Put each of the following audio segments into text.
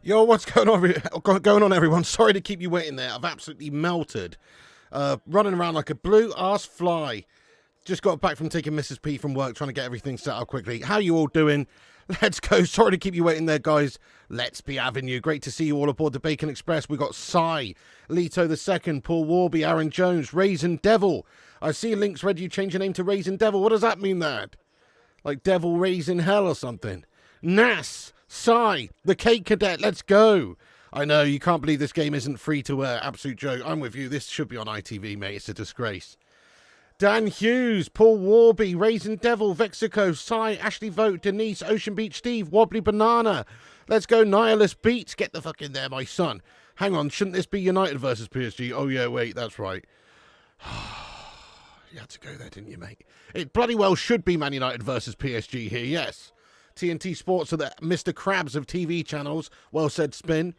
Yo, what's going on, everyone? Sorry to keep you waiting there. I've absolutely melted. Running around like a blue-ass fly. Just got back from taking Mrs. P from work, trying to get everything set up quickly. How you all doing? Let's go. Sorry to keep you waiting there, guys. Let's be having you. Great to see you all aboard the Bacon Express. We got Cy, Leto II, Paul Warby, Aaron Jones, Raisin Devil. I see links read you change your name to Raisin Devil. What does that mean, lad? Like Devil Raisin Hell or something? Nas, Cy, the Cake Cadet. Let's go. I know, you can't believe this game isn't free to wear. Absolute joke. I'm with you. This should be on ITV, mate. It's a disgrace. Dan Hughes, Paul Warby, Raisin Devil, Vexico, Cy, Ashley Vogt, Denise, Ocean Beach Steve, Wobbly Banana. Let's go, Nihilist Beats. Get the fuck in there, my son. Hang on, shouldn't this be United versus PSG? Oh, yeah, wait, that's right. You had to go there, didn't you, mate? It bloody well should be Man United versus PSG here, yes. TNT Sports are the Mr. Krabs of TV channels. Well said, Spin.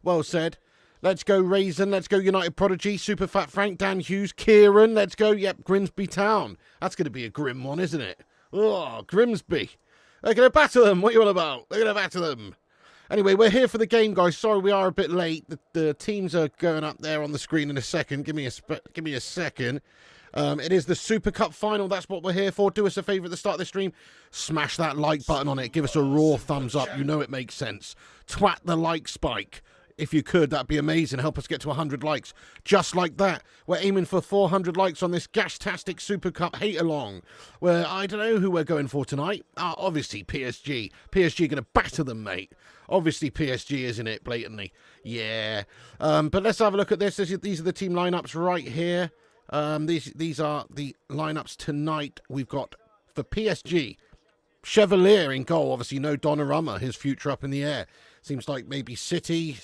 Well said. Let's go, Raisin. Let's go, United Prodigy. Super Fat Frank, Dan Hughes, Kieran. Let's go, yep, Grimsby Town. That's going to be a grim one, isn't it? Oh, Grimsby. They're going to batter them. What are you on about? They're going to batter them. Anyway, we're here for the game, guys. Sorry, we are a bit late. The teams are going up there on the screen in a second. Give me a second. It is the Super Cup final. That's what we're here for. Do us a favour at the start of the stream. Smash that like button on it. Give us a raw thumbs up. You know it makes sense. Twat the like spike. If you could, that'd be amazing. Help us get to 100 likes. Just like that. We're aiming for 400 likes on this Gashtastic Super Cup hate-along. Where I don't know who we're going for tonight. Obviously PSG. PSG are going to batter them, mate. Obviously PSG, isn't it? Blatantly. Yeah. But let's have a look at this. These are the team lineups right here. These are the lineups tonight. We've got for PSG, Chevalier in goal. Obviously, no Donnarumma. His future up in the air. Seems like maybe City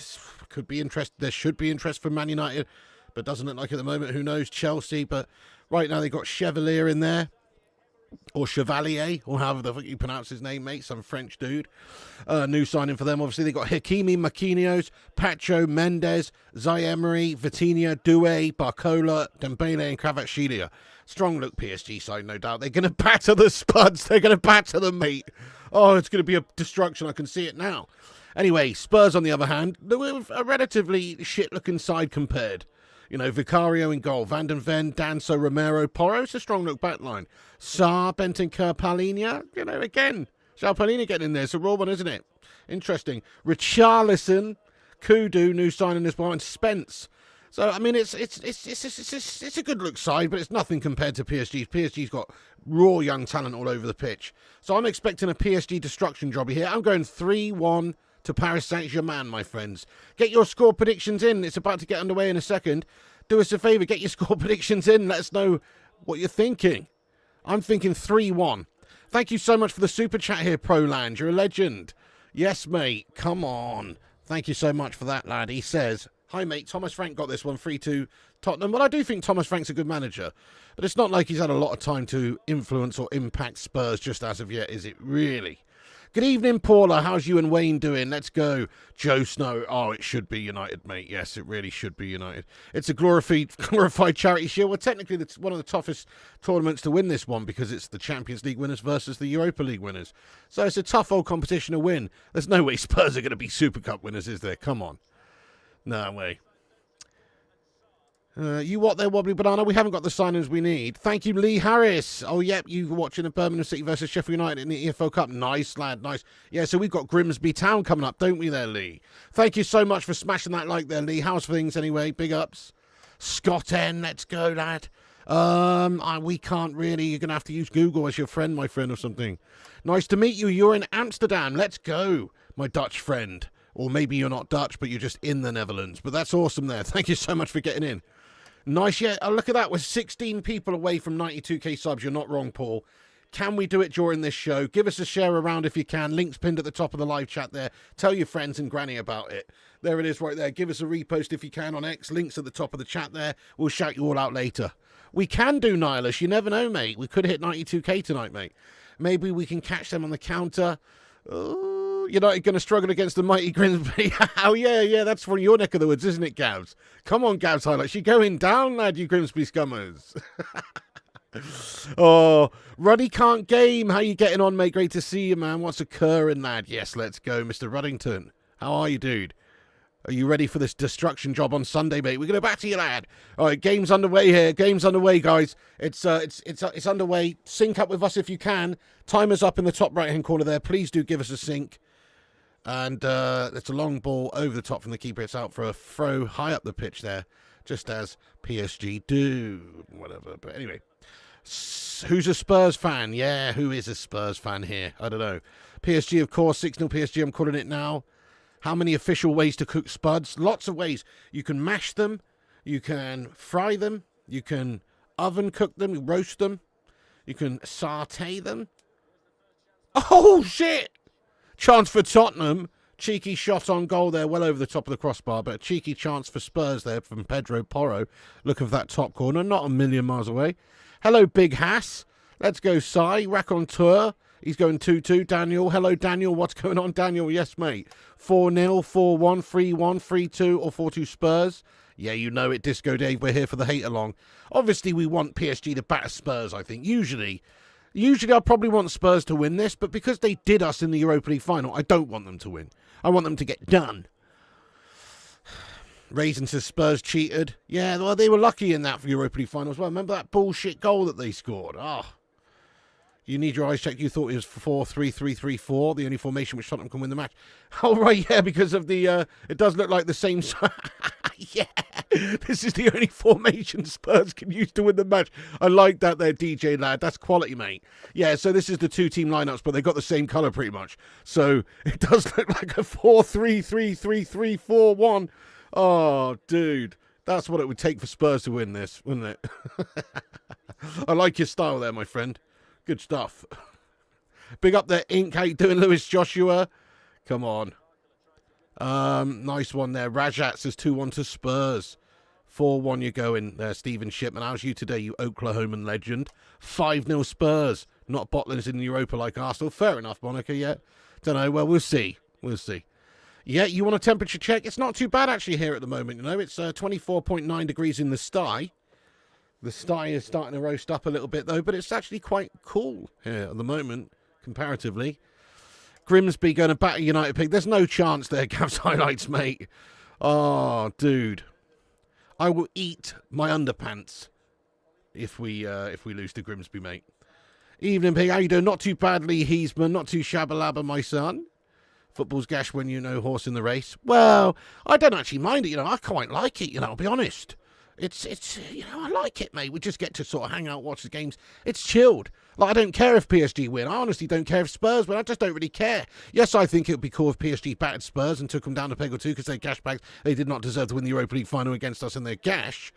could be interested. There should be interest from Man United, but doesn't look like at the moment. Who knows? Chelsea, but right now they've got Chevalier in there. Or Chevalier, or however the fuck you pronounce his name, mate. Some French dude. New signing for them. Obviously, they got Hakimi, Marquinhos, Pacho, Mendes, Zaire-Emery, Vitinha, Doué, Barcola, Dembele, and Kvaratskhelia. Strong look PSG side, no doubt. They're going to batter the Spuds. They're going to batter them, mate. Oh, it's going to be a destruction. I can see it now. Anyway, Spurs, on the other hand, they were a relatively shit-looking side compared. You know, Vicario in goal, Van den Ven, Danso, Romero, Porro. It's a strong look back line. Sarr, Bentancur, Palhinha. You know, again, João Palhinha getting in there. It's a raw one, isn't it? Interesting. Richarlison, Kudu, new signing this one, and Spence. So, I mean, it's a good look side, but it's nothing compared to PSG. PSG's got raw young talent all over the pitch. So I'm expecting a PSG destruction job here. I'm going 3-1 to Paris Saint-Germain, my friends. Get your score predictions in. It's about to get underway in a second. Do us a favour. Get your score predictions in. Let us know what you're thinking. I'm thinking 3-1. Thank you so much for the super chat here, Proland. You're a legend. Yes, mate. Come on. Thank you so much for that, lad. He says, hi, mate. Thomas Frank got this one 3-2 Tottenham. Well, I do think Thomas Frank's a good manager. But it's not like he's had a lot of time to influence or impact Spurs just as of yet, is it really? Good evening, Paula. How's you and Wayne doing? Let's go. Joe Snow. Oh, it should be United, mate. Yes, it really should be United. It's a glorified charity shield. Well, technically, it's one of the toughest tournaments to win this one because it's the Champions League winners versus the Europa League winners. So it's a tough old competition to win. There's no way Spurs are going to be Super Cup winners, is there? Come on. No way. You what there, Wobbly Banana? We haven't got the signings we need. Thank you, Lee Harris. Oh, yep, you were watching the Birmingham City versus Sheffield United in the EFL Cup. Nice, lad, nice. Yeah, so we've got Grimsby Town coming up, don't we there, Lee? Thank you so much for smashing that like there, Lee. How's things anyway? Big ups. Scott N, let's go, lad. We can't really. You're going to have to use Google as your friend, my friend, or something. Nice to meet you. You're in Amsterdam. Let's go, my Dutch friend. Or maybe you're not Dutch, but you're just in the Netherlands. But that's awesome there. Thank you so much for getting in. Nice, yeah. Oh, look at that. We're 16 people away from 92k subs. You're not wrong, Paul. Can we do it during this show? Give us a share around if you can. Links pinned at the top of the live chat there. Tell your friends and granny about it. There it is right there. Give us a repost if you can on X. Links at the top of the chat there. We'll shout you all out later. We can do Nihilus. You never know, mate. We could hit 92k tonight, mate. Maybe we can catch them on the counter. Oh, United going to struggle against the mighty Grimsby. Oh, yeah, that's from your neck of the woods, isn't it, Gavs? Come on, Gavs Highlights. You're going down, lad, you Grimsby scummers. Oh, Ruddy can't game. How you getting on, mate? Great to see you, man. What's occurring, lad? Yes, let's go, Mr. Ruddington. How are you, dude? Are you ready for this destruction job on Sunday, mate? We're going to back to you, lad. All right, game's underway here. Game's underway, guys. It's underway. Sync up with us if you can. Timer's up in the top right-hand corner there. Please do give us a sync. And it's a long ball over the top from the keeper. It's out for a throw high up the pitch there, just as PSG do. Whatever. But anyway, who's a Spurs fan? Yeah, who is a Spurs fan here? I don't know. PSG, of course. 6-0 PSG. I'm calling it now. How many official ways to cook spuds? Lots of ways. You can mash them. You can fry them. You can oven cook them. Roast them. You can saute them. Oh, shit! Chance for Tottenham. Cheeky shot on goal there, well over the top of the crossbar. But a cheeky chance for Spurs there from Pedro Porro. Look at that top corner. Not a million miles away. Hello, Big Hass. Let's go, Sai. Raconteur. He's going 2-2. Daniel. Hello, Daniel. What's going on, Daniel? Yes, mate. 4-0, 4-1, 3-1, 3-2, or 4-2 Spurs. Yeah, you know it, Disco Dave. We're here for the hate along. Obviously, we want PSG to batter Spurs, I think. Usually, I probably want Spurs to win this, but because they did us in the Europa League final, I don't want them to win. I want them to get done. Raisin says Spurs cheated. Yeah, well, they were lucky in that for Europa League final as well. Remember that bullshit goal that they scored? Oh. You need your eyes checked. You thought it was 4-3-3-3-4, the only formation which Tottenham can win the match. Oh, right, yeah, because of the, it does look like the same. Yeah, this is the only formation Spurs can use to win the match. I like that there, DJ lad. That's quality, mate. Yeah, so this is the two-team lineups, but they've got the same colour pretty much. So it does look like a 4-3-3-3-3-4-1. Oh, dude. That's what it would take for Spurs to win this, wouldn't it? I like your style there, my friend. Good stuff. Big up there, Ink. How you doing, Lewis Joshua? Come on. Nice one there. Rajat says 2-1 to Spurs. 4-1 you're going there, Stephen Shipman. How's you today, you Oklahoman legend? 5-0 Spurs. Not bottlers in Europa like Arsenal. Fair enough, Monica, yeah. Don't know. Well, we'll see. We'll see. Yeah, you want a temperature check? It's not too bad, actually, here at the moment. You know, it's 24.9 degrees in the sky. The sky is starting to roast up a little bit, though, but it's actually quite cool here at the moment, comparatively. Grimsby going to batter United Pig. There's no chance there, Gav's highlights, mate. Oh, dude. I will eat my underpants if we lose to Grimsby, mate. Evening, Pig. How you doing? Not too badly, Heesman. Not too shabba-labba, my son. Football's gash when you know horse in the race. Well, I don't actually mind it, you know. I quite like it, you know, I'll be honest. It's you know, I like it, mate. We just get to sort of hang out, watch the games. It's chilled. Like, I don't care if PSG win. I honestly don't care if Spurs win. I just don't really care. Yes, I think it would be cool if PSG battered Spurs and took them down a peg or two because they're gash bags. They did not deserve to win the Europa League final against us in their gash.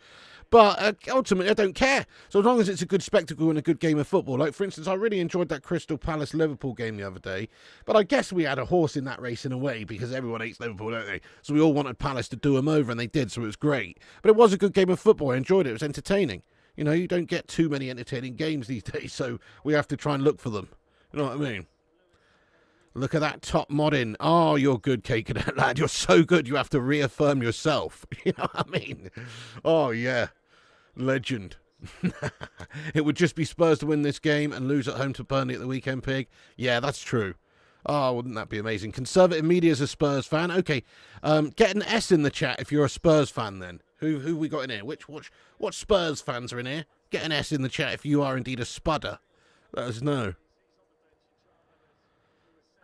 But ultimately, I don't care. So as long as it's a good spectacle and a good game of football. Like, for instance, I really enjoyed that Crystal Palace-Liverpool game the other day. But I guess we had a horse in that race in a way because everyone hates Liverpool, don't they? So we all wanted Palace to do them over, and they did, so it was great. But it was a good game of football. I enjoyed it. It was entertaining. You know, you don't get too many entertaining games these days, so we have to try and look for them. You know what I mean? Look at that top modding. Oh, you're good, Cake Cadet lad. You're so good, you have to reaffirm yourself. You know what I mean? Oh, yeah. Legend. It would just be Spurs to win this game and lose at home to Burnley at the weekend, Pig. Yeah, that's true. Oh, wouldn't that be amazing? Conservative Media is a Spurs fan. Okay, get an S in the chat if you're a Spurs fan then. Who we got in here? What Spurs fans are in here? Get an S in the chat if you are indeed a spudder. Let us know.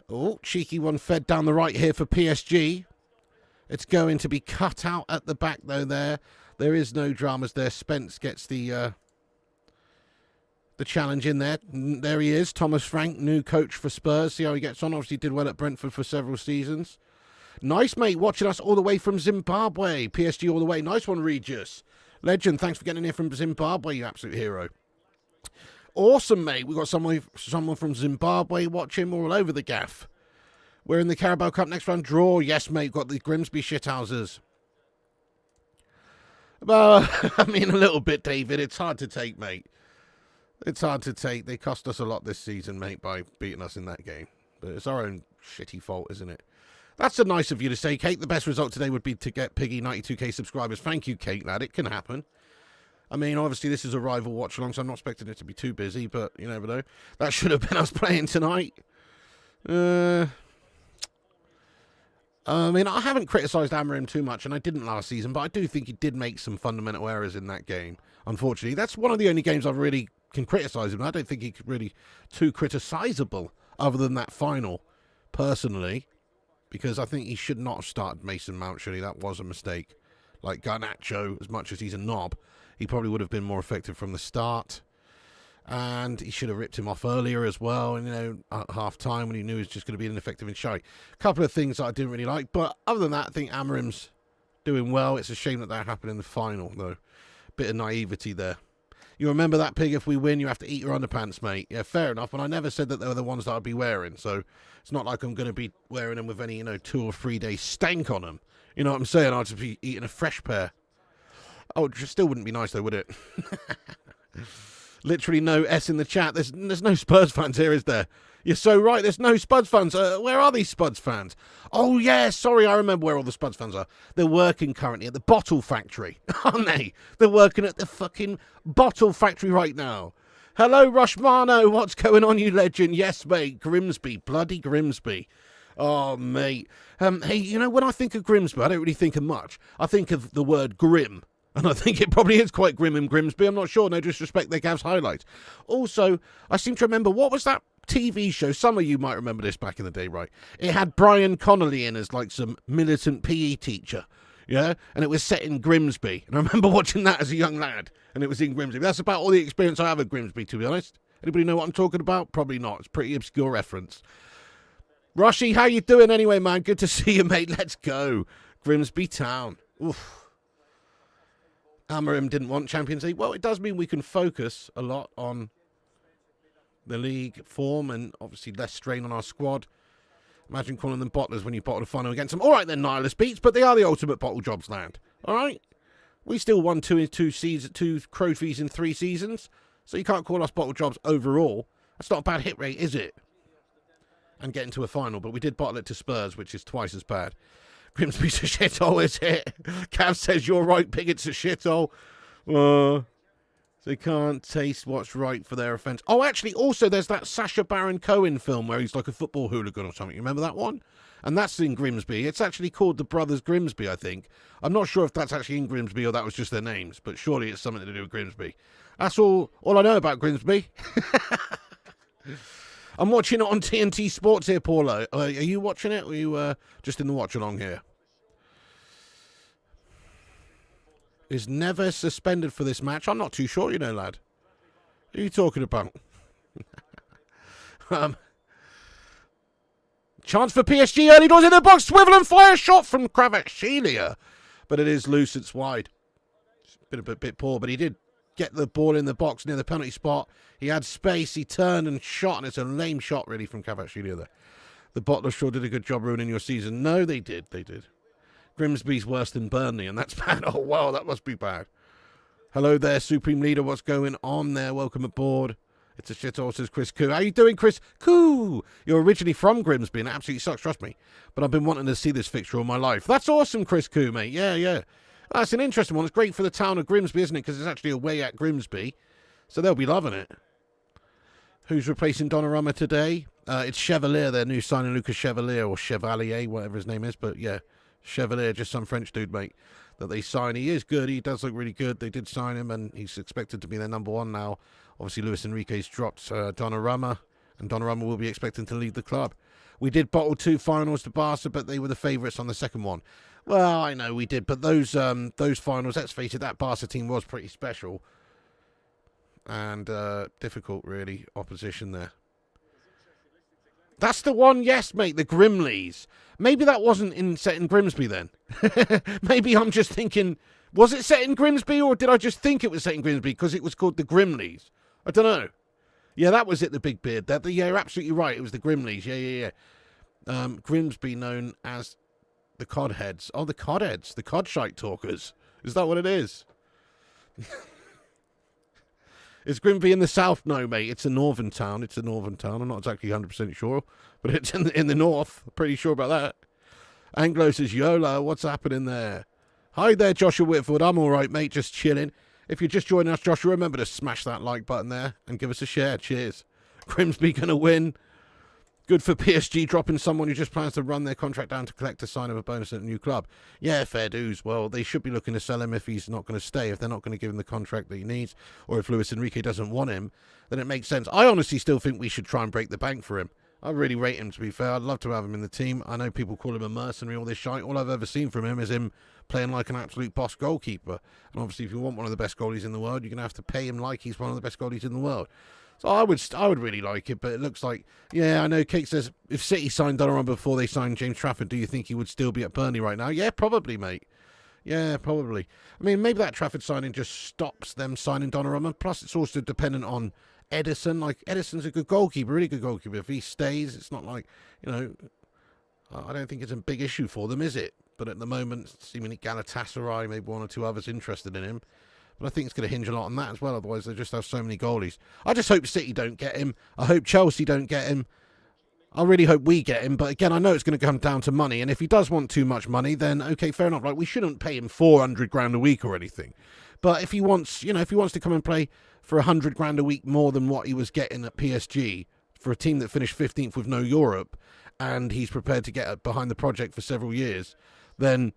Oh, cheeky one fed down the right here for PSG. It's going to be cut out at the back, though, there. There is no dramas there. Spence gets the challenge in there. There he is. Thomas Frank, new coach for Spurs. See how he gets on. Obviously did well at Brentford for several seasons. Nice, mate. Watching us all the way from Zimbabwe. PSG all the way. Nice one, Regis. Legend. Thanks for getting in here from Zimbabwe, you absolute hero. Awesome, mate. We've got someone from Zimbabwe watching. We're all over the gaff. We're in the Carabao Cup next round draw. Yes, mate. Got the Grimsby shithouses. Well, I mean, a little bit, David. It's hard to take, mate. It's hard to take. They cost us a lot this season, mate, by beating us in that game. But it's our own shitty fault, isn't it? That's so nice of you to say, Kate. The best result today would be to get Piggy 92k subscribers. Thank you, Kate, lad. It can happen. I mean, obviously, this is a rival watch-along, so I'm not expecting it to be too busy, but you never know. That should have been us playing tonight. I mean, I haven't criticised Amorim too much, and I didn't last season, but I do think he did make some fundamental errors in that game, unfortunately. That's one of the only games I really can criticise him. I don't think he's really too criticisable other than that final, personally, because I think he should not have started Mason Mount, surely. That was a mistake. Like Garnacho, as much as he's a knob, he probably would have been more effective from the start. And he should have ripped him off earlier as well, and, at half-time when he knew he was just going to be ineffective and shy. A couple of things that I didn't really like, but other than that, I think Amorim's doing well. It's a shame that happened in the final, though. Bit of naivety there. You remember that, Pig? If we win, you have to eat your underpants, mate. Yeah, fair enough, but I never said that they were the ones that I'd be wearing, so it's not like I'm going to be wearing them with any, 2 or 3 days stank on them. You know what I'm saying? I'd just be eating a fresh pair. Oh, it still wouldn't be nice, though, would it? Literally no S in the chat. There's no Spurs fans here, is there? You're so right. There's no Spuds fans. Where are these Spuds fans? Oh, yeah. Sorry, I remember where all the Spuds fans are. They're working currently at the bottle factory, aren't they? They're working at the fucking bottle factory right now. Hello, Rushmano. What's going on, you legend? Yes, mate. Grimsby. Bloody Grimsby. Oh, mate. Hey, when I think of Grimsby, I don't really think of much. I think of the word grim. And I think it probably is quite grim in Grimsby. I'm not sure. No disrespect, they're Gav's highlights. Also, I seem to remember, what was that TV show? Some of you might remember this back in the day, right? It had Brian Connolly in as like some militant PE teacher. Yeah? And it was set in Grimsby. And I remember watching that as a young lad. And it was in Grimsby. That's about all the experience I have of Grimsby, to be honest. Anybody know what I'm talking about? Probably not. It's a pretty obscure reference. Rushy, how you doing anyway, man? Good to see you, mate. Let's go. Grimsby Town. Oof. Amorim didn't want Champions League. Well, it does mean we can focus a lot on the league form and obviously less strain on our squad. Imagine calling them bottlers when you bottle a final against them. All right, they're nihilist beats, but they are the ultimate bottle jobs land. All right? We still won two trophies in 3 seasons, so you can't call us bottle jobs overall. That's not a bad hit rate, is it? And get into a final, but we did bottle it to Spurs, which is twice as bad. Grimsby's a shithole, is it? Cav says you're right, Pig, it's a shithole. They can't taste what's right for their offence. Oh, actually, also, there's that Sacha Baron Cohen film where he's like a football hooligan or something. You remember that one? And that's in Grimsby. It's actually called The Brothers Grimsby, I think. I'm not sure if that's actually in Grimsby or that was just their names, but surely it's something to do with Grimsby. That's all I know about Grimsby. I'm watching it on TNT Sports here, Paulo. Are you watching it, or are you just in the watch-along here? Is Neves suspended for this match? I'm not too sure, lad. Who are you talking about? Chance for PSG, early doors in the box. Swivel and fire shot from Kvaratskhelia. But it is loose, it's wide. It's been a bit poor, but he did get the ball in the box near the penalty spot. He had space, he turned and shot, and it's a lame shot, really, from Kvaratskhelia there. The Bottlers sure did a good job ruining your season. No, they did. Grimsby's worse than Burnley, and that's bad. Oh, wow, that must be bad. Hello there, Supreme Leader. What's going on there? Welcome aboard. It's a shithole, says Chris Koo. How you doing, Chris Koo? You're originally from Grimsby, and it absolutely sucks, trust me. But I've been wanting to see this fixture all my life. That's awesome, Chris Koo, mate. Yeah. That's an interesting one. It's great for the town of Grimsby, isn't it? Because it's actually away at Grimsby. So they'll be loving it. Who's replacing Donnarumma today? It's Chevalier, their new signing, Lucas Chevalier, or Chevalier, whatever his name is. But yeah, Chevalier, just some French dude, mate, that they signed. He is good. He does look really good. They did sign him, and he's expected to be their number 1 now. Obviously, Luis Enrique's dropped Donnarumma, and Donnarumma will be expecting to leave the club. We did bottle 2 finals to Barca, but they were the favourites on the second one. Well, I know we did, but those finals, let's face it, that Barca team was pretty special. And difficult, really, opposition there. That's the one, yes, mate, the Grimleys. Maybe that wasn't set in Grimsby then. Maybe I'm just thinking, was it set in Grimsby, or did I just think it was set in Grimsby because it was called the Grimleys? I don't know. Yeah, that was it, the big beard. Yeah, you're absolutely right. It was the Grimleys. Yeah. Grimsby known as the Codheads. Oh, the Codheads. The Codshite Talkers. Is that what it is? Is Grimsby in the south? No, mate. It's a northern town. I'm not exactly 100% sure, but it's in the north. I'm pretty sure about that. Anglo says, Yola, what's happening there? Hi there, Joshua Whitford. I'm all right, mate. Just chilling. If you're just joining us, Joshua, remember to smash that like button there and give us a share. Cheers. Grimsby going to win. Good for PSG dropping someone who just plans to run their contract down to collect a sign of a bonus at a new club. Yeah, fair dues. Well, they should be looking to sell him if he's not going to stay, if they're not going to give him the contract that he needs, or if Luis Enrique doesn't want him, then it makes sense. I honestly still think we should try and break the bank for him. I really rate him, to be fair. I'd love to have him in the team. I know people call him a mercenary, all this shite. All I've ever seen from him is him playing like an absolute boss goalkeeper. And obviously, if you want one of the best goalies in the world, you're going to have to pay him like he's one of the best goalies in the world. So I would really like it, but it looks like, yeah, I know Kate says, if City signed Donnarumma before they signed James Trafford, do you think he would still be at Burnley right now? Yeah, probably, mate. Yeah, probably. I mean, maybe that Trafford signing just stops them signing Donnarumma. Plus, it's also dependent on Edison. Like, Edison's a good goalkeeper, really good goalkeeper. If he stays, it's not like, you know, I don't think it's a big issue for them, is it? But at the moment, seemingly Galatasaray, maybe one or two others interested in him. But I think it's going to hinge a lot on that as well. Otherwise, they just have so many goalies. I just hope City don't get him. I hope Chelsea don't get him. I really hope we get him. But again, I know it's going to come down to money. And if he does want too much money, then okay, fair enough. Like, we shouldn't pay him 400 grand a week or anything. But if he wants, you know, if he wants to come and play for 100 grand a week more than what he was getting at PSG for a team that finished 15th with no Europe, and he's prepared to get behind the project for several years, then,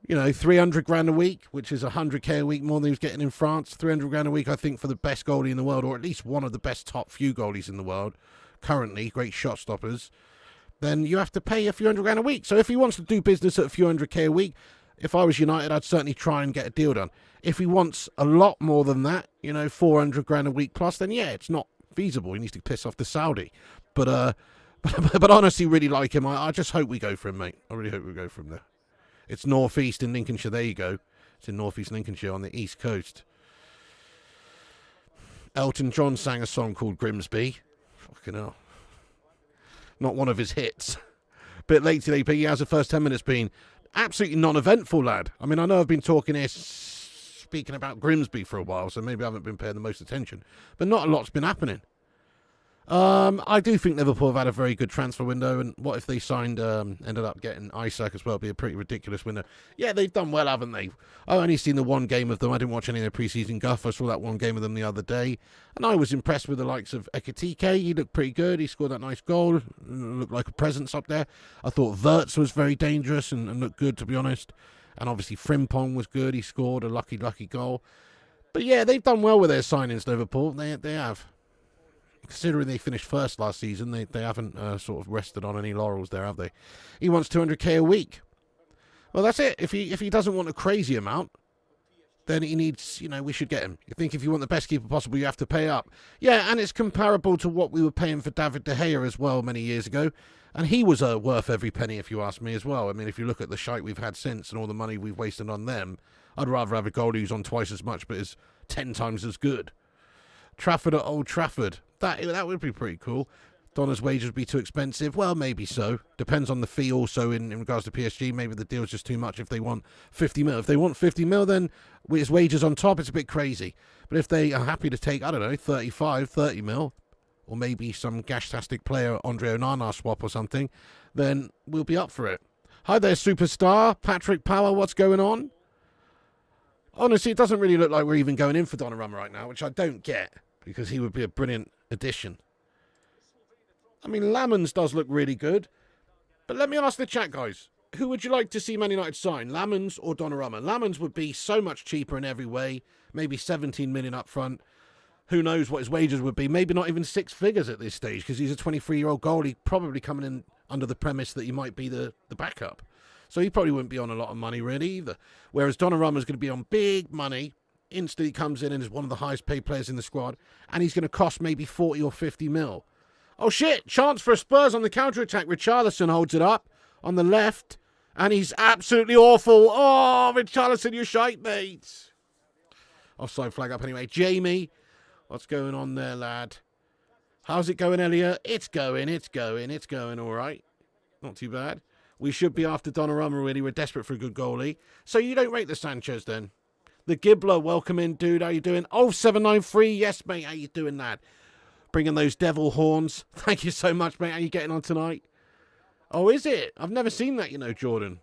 you know, 300 grand a week, which is 100k a week more than he was getting in France. 300 grand a week, I think, for the best goalie in the world, or at least one of the best top few goalies in the world currently, great shot stoppers. Then you have to pay a few hundred grand a week. So if he wants to do business at a few 100k a week, if I was United, I'd certainly try and get a deal done. If he wants a lot more than that, you know, 400 grand a week plus, then yeah, it's not feasible. He needs to piss off the Saudi. But honestly, really like him. I just hope we go for him, mate. I really hope we go for him there. It's North East in Lincolnshire. There you go. It's in North East Lincolnshire on the East Coast. Elton John sang a song called Grimsby. Fucking hell. Not one of his hits. Bit late today, but how's the first 10 minutes been? Absolutely non-eventful, lad. I mean, I know I've been talking here, speaking about Grimsby for a while, so maybe I haven't been paying the most attention. But not a lot's been happening. I do think Liverpool have had a very good transfer window, and what if they signed, ended up getting Isaac as well? It'd be a pretty ridiculous window. Yeah, they've done well, haven't they? I've only seen the one game of them. I didn't watch any of their pre-season guff. I saw that one game of them the other day, and I was impressed with the likes of Ekitike. He looked pretty good. He scored that nice goal. Looked like a presence up there. I thought Wirtz was very dangerous and looked good, to be honest. And obviously Frimpong was good. He scored a lucky goal. But yeah, they've done well with their signings, Liverpool. They have. Considering they finished first last season, they haven't sort of rested on any laurels there, have they? He wants 200k a week. Well, that's it. If he doesn't want a crazy amount, then he needs, you know, we should get him. You think if you want the best keeper possible, you have to pay up. Yeah, and it's comparable to what we were paying for David De Gea as well many years ago. And he was worth every penny, if you ask me, as well. I mean, if you look at the shite we've had since and all the money we've wasted on them, I'd rather have a goalie who's on twice as much but is 10 times as good. Trafford at Old Trafford. That would be pretty cool. Donna's wages would be too expensive. Well, maybe so. Depends on the fee also in regards to PSG. Maybe the deal's just too much if they want 50 mil. If they want 50 mil, then with his wages on top, it's a bit crazy. But if they are happy to take, I don't know, 35, 30 mil, or maybe some gash-tastic player, Andre Onana swap or something, then we'll be up for it. Hi there, superstar. Patrick Power, what's going on? Honestly, it doesn't really look like we're even going in for Donnarumma right now, which I don't get, because he would be a brilliant addition. I mean, Lamens does look really good. But let me ask the chat, guys. Who would you like to see Man United sign, Lamens or Donnarumma? Lamens would be so much cheaper in every way. Maybe 17 million up front. Who knows what his wages would be? Maybe not even 6 figures at this stage, because he's a 23-year-old goalie, probably coming in under the premise that he might be the backup. So he probably wouldn't be on a lot of money, really, either. Whereas Donnarumma's going to be on big money. Instantly comes in and is one of the highest paid players in the squad, and he's going to cost maybe 40 or 50 mil. Oh shit, chance for Spurs on the counter-attack. Richarlison holds it up on the left, and he's absolutely awful. Oh, Richarlison, you're shite, mate. Offside flag up anyway. Jamie, what's going on there, lad? How's it going, Elliot? It's going all right. Not too bad. We should be after Donnarumma, really. We're desperate for a good goalie. So you don't rate the Sanchez, then? The Gibbler, welcome in, dude. How you doing? Oh, 793. Yes, mate. How you doing, lad? Bringing those devil horns. Thank you so much, mate. How you getting on tonight? Oh, is it? I've never seen that, you know, Jordan.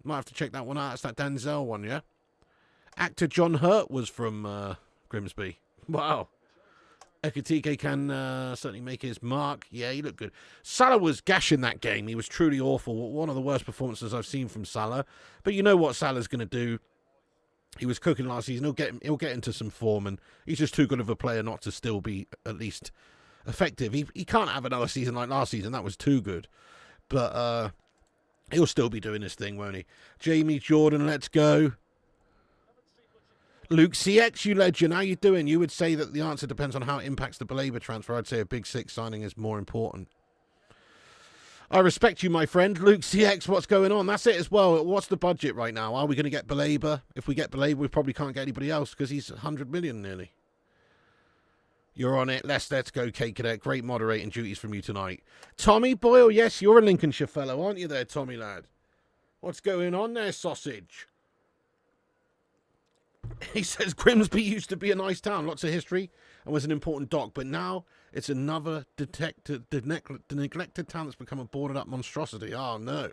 Might have to check that one out. It's that Denzel one, yeah? Actor John Hurt was from Grimsby. Wow. Ekitike can certainly make his mark. Yeah, he looked good. Salah was gashing that game. He was truly awful. One of the worst performances I've seen from Salah. But you know what Salah's going to do. He was cooking last season. He'll get into some form, and he's just too good of a player not to still be at least effective. He can't have another season like last season. That was too good. But he'll still be doing his thing, won't he? Jamie Jordan, let's go. Luke CX, you legend, how you doing? You would say that the answer depends on how it impacts the Baleba transfer. I'd say a big six signing is more important. I respect you, my friend. Luke CX, what's going on? That's it as well. What's the budget right now? Are we going to get Baleba? If we get Baleba, we probably can't get anybody else because he's 100 million nearly. You're on it. Let's go, Kate Cadet. Great moderating duties from you tonight. Tommy Boyle, yes, you're a Lincolnshire fellow, aren't you there, Tommy lad? What's going on there, sausage? He says Grimsby used to be a nice town, lots of history, and was an important dock, but now it's another neglected town that's become a boarded-up monstrosity. Oh, no.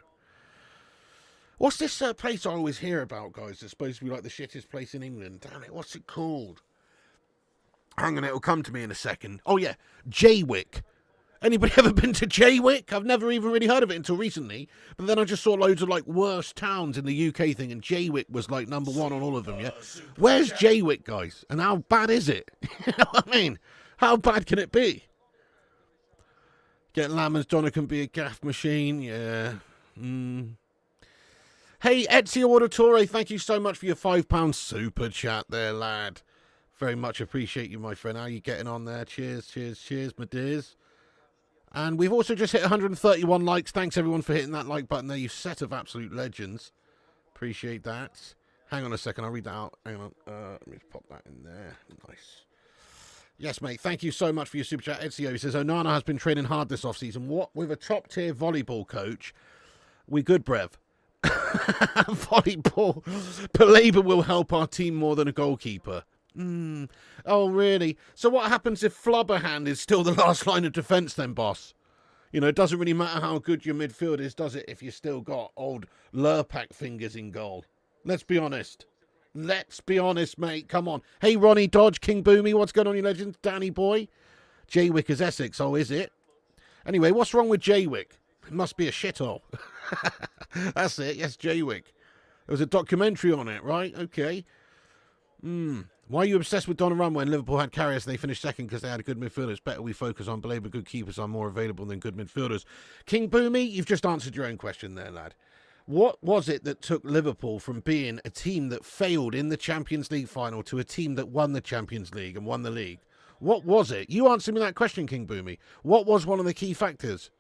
What's this place I always hear about, guys? It's supposed to be like the shittest place in England. Damn it, what's it called? Hang on, it'll come to me in a second. Oh, yeah, Jaywick. Anybody ever been to Jaywick? I've never even really heard of it until recently. But then I just saw loads of, like, worst towns in the UK thing, and Jaywick was, like, number one on all of them, yeah? Where's Jaywick, guys? And how bad is it? You know what I mean? How bad can it be? Get Lammers, Donna can be a gaff machine, yeah. Hey, Ezio Auditore, thank you so much for your £5 super chat there, lad. Very much appreciate you, my friend. How are you getting on there? Cheers, cheers, cheers, my dears. And we've also just hit 131 likes. Thanks, everyone, for hitting that like button there. You set of absolute legends. Appreciate that. Hang on a second. I'll read that out. Hang on. Let me just pop that in there. Nice. Yes, mate. Thank you so much for your super chat. Ezio, he says, Onana has been training hard this offseason. What? With a top-tier volleyball coach? We good, Brev. Volleyball. Baleba will help our team more than a goalkeeper. Oh, really? So what happens if Flubberhand is still the last line of defence then, boss? You know, it doesn't really matter how good your midfield is, does it, if you still got old Lurpak fingers in goal? Let's be honest. Let's be honest, mate. Come on. Hey, Ronnie Dodge, King Boomy, what's going on, you legends? Danny Boy. Jaywick is Essex. Oh, is it? Anyway, what's wrong with Jaywick? It must be a shithole. That's it. Yes, Jaywick. There was a documentary on it, right? Okay. Why are you obsessed with Donnarumma when Liverpool had Karius and they finished second because they had a good midfielder? It's better we focus on Baleba. Good keepers are more available than good midfielders. King Boomy, you've just answered your own question there, lad. What was it that took Liverpool from being a team that failed in the Champions League final to a team that won the Champions League and won the league? What was it? You answer me that question, King Boomy. What was one of the key factors?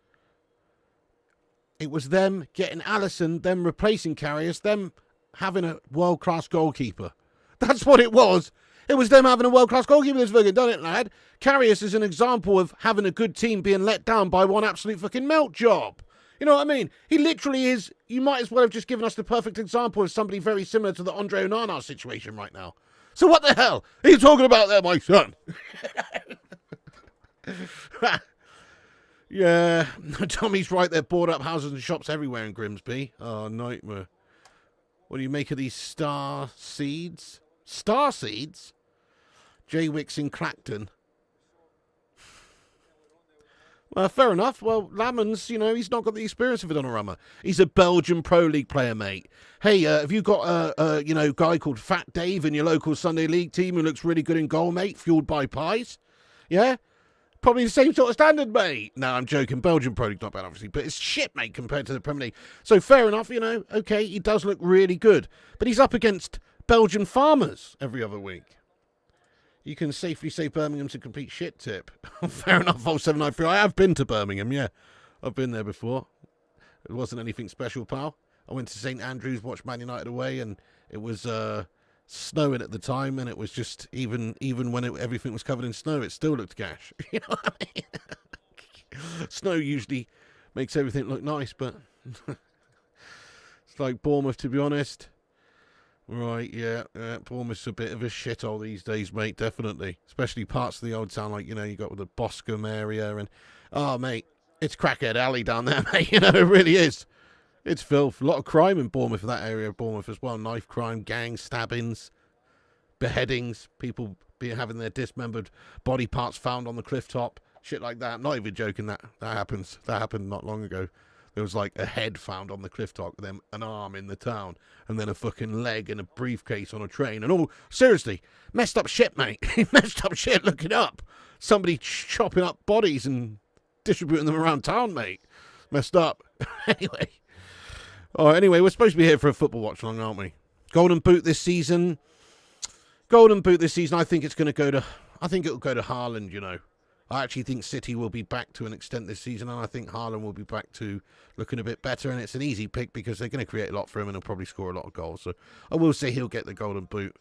It was them getting Alisson, them replacing Karius, them having a world-class goalkeeper. That's what it was. It was them having a world-class goalkeeper that's fucking done it, lad. Karius is an example of having a good team being let down by one absolute fucking melt job. You know what I mean? He literally is. You might as well have just given us the perfect example of somebody very similar to the Andre Onana situation right now. So what the hell are you talking about there, my son? Yeah, Tommy's right. They're board up houses and shops everywhere in Grimsby. Oh, nightmare. What do you make of these star seeds? Star seeds? Jaywick's in Clacton. Well, fair enough. Well, Lammens, you know, he's not got the experience of Donnarumma. He's a Belgian Pro League player, mate. Hey, have you got a guy called Fat Dave in your local Sunday League team who looks really good in goal, mate, fueled by pies? Yeah? Probably the same sort of standard, mate. No, I'm joking. Belgian Pro League, not bad, obviously. But it's shit, mate, compared to the Premier League. So fair enough, you know. Okay, he does look really good. But he's up against Belgian farmers every other week. You can safely say Birmingham's a complete shit tip. Fair enough, Vol 793. I have been to Birmingham, yeah. I've been there before. It wasn't anything special, pal. I went to St Andrews, watched Man United away, and it was snowing at the time, and it was just, even when everything was covered in snow, it still looked gash. You know what I mean? Snow usually makes everything look nice, but it's like Bournemouth, to be honest. Right, yeah, Bournemouth's a bit of a shithole these days, mate, definitely. Especially parts of the old town, like, you know, you got the Boscombe area, and, oh, mate, it's Crackhead Alley down there, mate, you know, it really is. It's filth. A lot of crime in Bournemouth, that area of Bournemouth as well. Knife crime, gang stabbings, beheadings, people having their dismembered body parts found on the cliff top, shit like that. Not even joking, that happens. That happened not long ago. There was like a head found on the cliff top, then an arm in the town, and then a fucking leg and a briefcase on a train, and all, seriously, messed up shit, mate. Messed up shit, look it up. Somebody chopping up bodies and distributing them around town, mate. Messed up. Anyway. Oh, anyway, we're supposed to be here for a football watch along, aren't we? Golden Boot this season. I think it's going to go to, I think it'll go to Haaland, you know. I actually think City will be back to an extent this season, and I think Haaland will be back to looking a bit better, and it's an easy pick because they're going to create a lot for him and he'll probably score a lot of goals. So I will say he'll get the Golden Boot.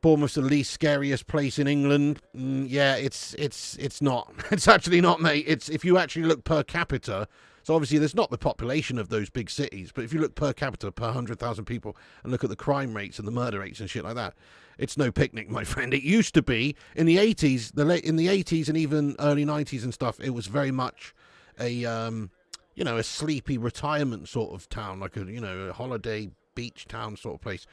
Bournemouth's the least scariest place in England. Yeah, it's not. It's actually not, mate. It's, if you actually look per capita, so obviously there's not the population of those big cities, but if you look per capita, per 100,000 people, and look at the crime rates and the murder rates and shit like that, it's no picnic, my friend. It used to be in the 80s, in the 80s and even early 90s and stuff. It was very much a a sleepy retirement sort of town, like a holiday beach town sort of place.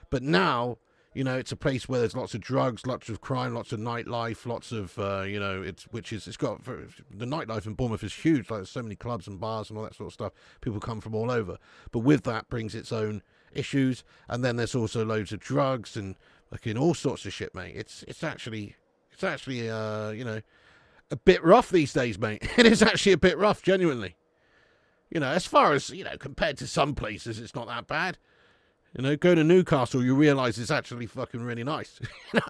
But now, it's a place where there's lots of drugs, lots of crime, lots of nightlife, lots of it's got the nightlife in Bournemouth is huge. Like, there's so many clubs and bars and all that sort of stuff. People come from all over, but with that brings its own issues. And then there's also loads of drugs and all sorts of shit, mate. It's actually a bit rough these days, mate. It is actually a bit rough, genuinely. As far as compared to some places, it's not that bad. Go to Newcastle, you realise it's actually fucking really nice. You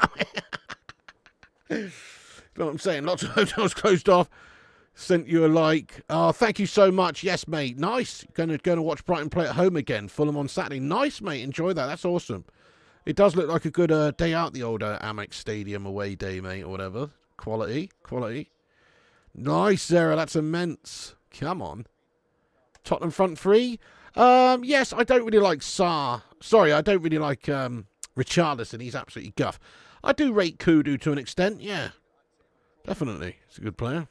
know what I'm saying? Lots of hotels closed off. Sent you a like. Oh, thank you so much. Yes, mate. Nice. Going to watch Brighton play at home again. Fulham on Saturday. Nice, mate. Enjoy that. That's awesome. It does look like a good day out, the old Amex Stadium away day, mate, or whatever. Quality. Nice, Sarah. That's immense. Come on. Tottenham front three. Yes, I don't really like Sarr. Sorry, I don't really like Richarlison. He's absolutely guff. I do rate Kudu to an extent, yeah. Definitely. He's a good player.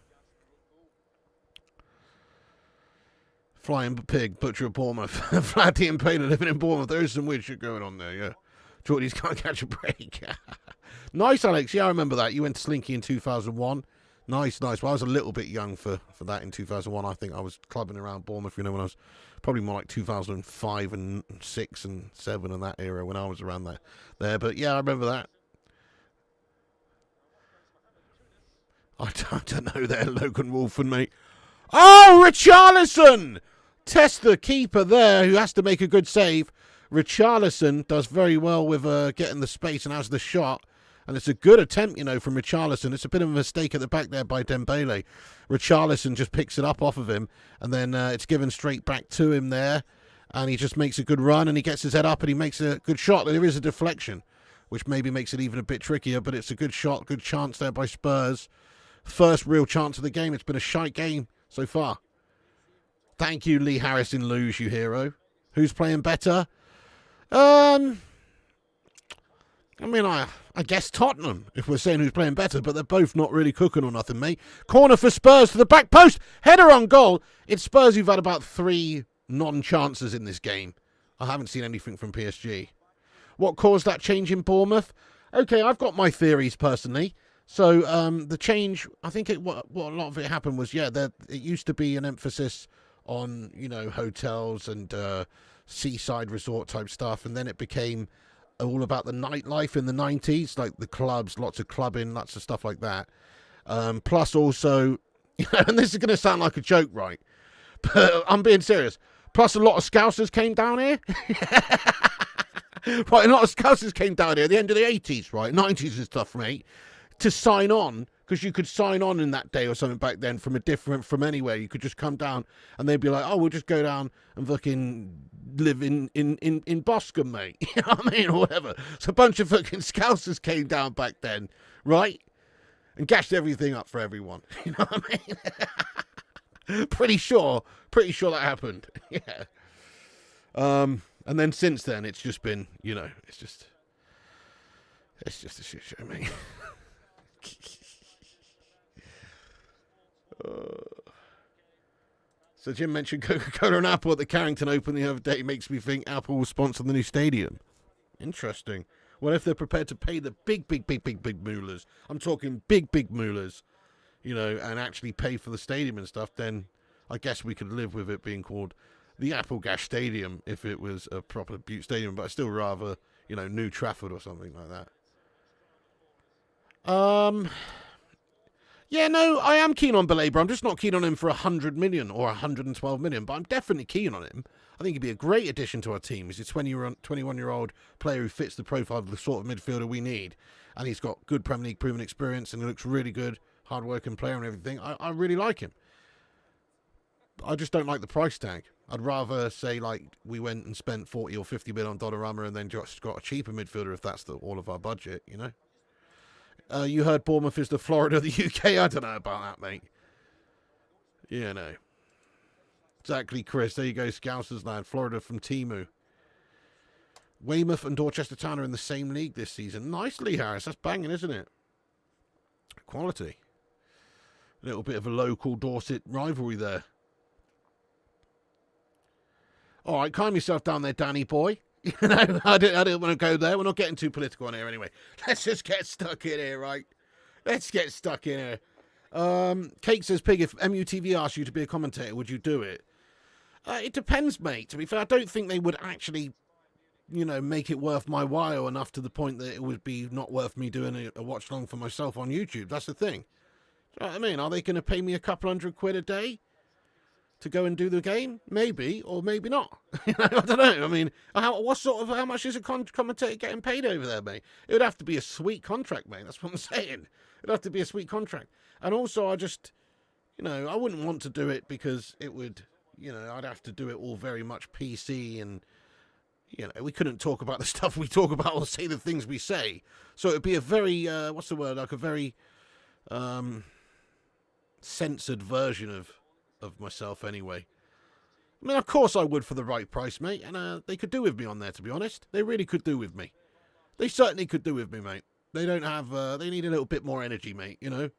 Flying Pig, Butcher of Bournemouth. Flatty and Painter living in Bournemouth. There is some weird shit going on there, yeah. Geordies can't catch a break. Nice, Alex. Yeah, I remember that. You went to Slinky in 2001. Nice. Well, I was a little bit young for that in 2001. I think I was clubbing around Bournemouth, when I was probably more like 2005 and 6 and 7 and that era when I was around there. But yeah, I remember that. I don't know there, Logan Wolfen, mate. Oh, Richarlison! Test the keeper there, who has to make a good save. Richarlison does very well with getting the space and has the shot. And it's a good attempt, from Richarlison. It's a bit of a mistake at the back there by Dembele. Richarlison just picks it up off of him. And then it's given straight back to him there. And he just makes a good run and he gets his head up and he makes a good shot. There is a deflection, which maybe makes it even a bit trickier. But it's a good shot, good chance there by Spurs. First real chance of the game. It's been a shite game so far. Thank you, Lee Harris in Luge, you hero. Who's playing better? I guess Tottenham, if we're saying who's playing better, but they're both not really cooking or nothing, mate. Corner for Spurs to the back post. Header on goal. It's Spurs who've had about 3 non-chances in this game. I haven't seen anything from PSG. What caused that change in Bournemouth? Okay, I've got my theories personally. So the change, I think what a lot of it happened was, it used to be an emphasis on, hotels and seaside resort type stuff, and then it became all about the nightlife in the 90s, like the clubs, lots of clubbing, lots of stuff like that. Plus also, and this is going to sound like a joke, right? But I'm being serious. Plus a lot of Scousers came down here. Right, a lot of Scousers came down here at the end of the 80s, right? 90s and stuff, mate. To sign on, because you could sign on in that day or something back then from anywhere. You could just come down and they'd be like, oh, we'll just go down and fucking live in Boscombe, mate. You know what I mean? Or whatever. So a bunch of fucking Scousers came down back then, right? And gashed everything up for everyone. You know what I mean? Pretty sure that happened. Yeah. And then since then, it's just been, it's just a shit show, mate. So Jim mentioned Coca-Cola and Apple at the Carrington Open the other day. Makes me think Apple will sponsor the new stadium. Interesting. Well, if they're prepared to pay the big moolahs, I'm talking big moolahs, you know, and actually pay for the stadium and stuff, then I guess we could live with it being called the Applegash Stadium if it was a proper Butte Stadium, but I'd still rather, you know, New Trafford or something like that. Yeah, no, I am keen on Belaber. I'm just not keen on him for 100 million or 112 million, but I'm definitely keen on him. I think he'd be a great addition to our team. He's a 21-year-old player who fits the profile of the sort of midfielder we need. And he's got good Premier League proven experience and he looks really good, hard-working player and everything. I really like him. I just don't like the price tag. I'd rather say, like, we went and spent 40 or 50 million on Donnarumma and then just got a cheaper midfielder if that's all of our budget, you know? You heard Bournemouth is the Florida of the UK. I don't know about that, mate. Yeah, no. Exactly, Chris. There you go, Scousers lad. Florida from Timu. Weymouth and Dorchester Town are in the same league this season. Nicely, Harris. That's banging, isn't it? Quality. A little bit of a local Dorset rivalry there. All right, calm yourself down there, Danny boy. You know, I didn't want to go there. We're not getting too political on here anyway. Let's just get stuck in here, right? Let's get stuck in here. Cake says, Pig, if MUTV asked you to be a commentator, would you do it? It depends, mate. To be fair, I don't think they would actually, you know, make it worth my while enough to the point that it would be not worth me doing a watch-along for myself on YouTube. That's the thing. Do you know what I mean? Are they going to pay me a couple £100 a day to go and do the game? Maybe, or maybe not. I don't know. I mean, how much is a commentator getting paid over there, mate? It would have to be a sweet contract, mate. That's what I'm saying. It'd have to be a sweet contract. And also, I just, you know, I wouldn't want to do it because it would, you know, I'd have to do it all very much PC and, you know, we couldn't talk about the stuff we talk about or say the things we say. So it'd be a very, what's the word, like a very censored version of myself anyway. I mean, of course I would for the right price, mate, and they could do with me on there, to be honest. They really could do with me. They certainly could do with me, mate. They don't have, they need a little bit more energy, mate, you know?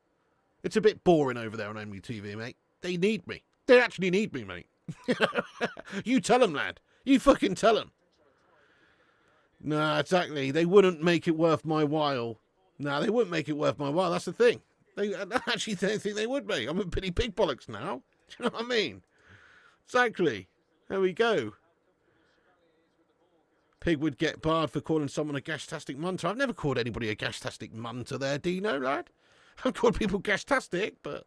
It's a bit boring over there on MUTV, mate. They need me. They actually need me, mate. You tell them, lad. You fucking tell them. Nah, exactly. They wouldn't make it worth my while. Nah, they wouldn't make it worth my while. That's the thing. I actually don't think they would, mate. I'm a pretty big bollocks now. Do you know what I mean? Exactly. There we go. Pig would get barred for calling someone a gastastic munter. I've never called anybody a gastastic munter there, Dino, lad. I've called people gastastic, but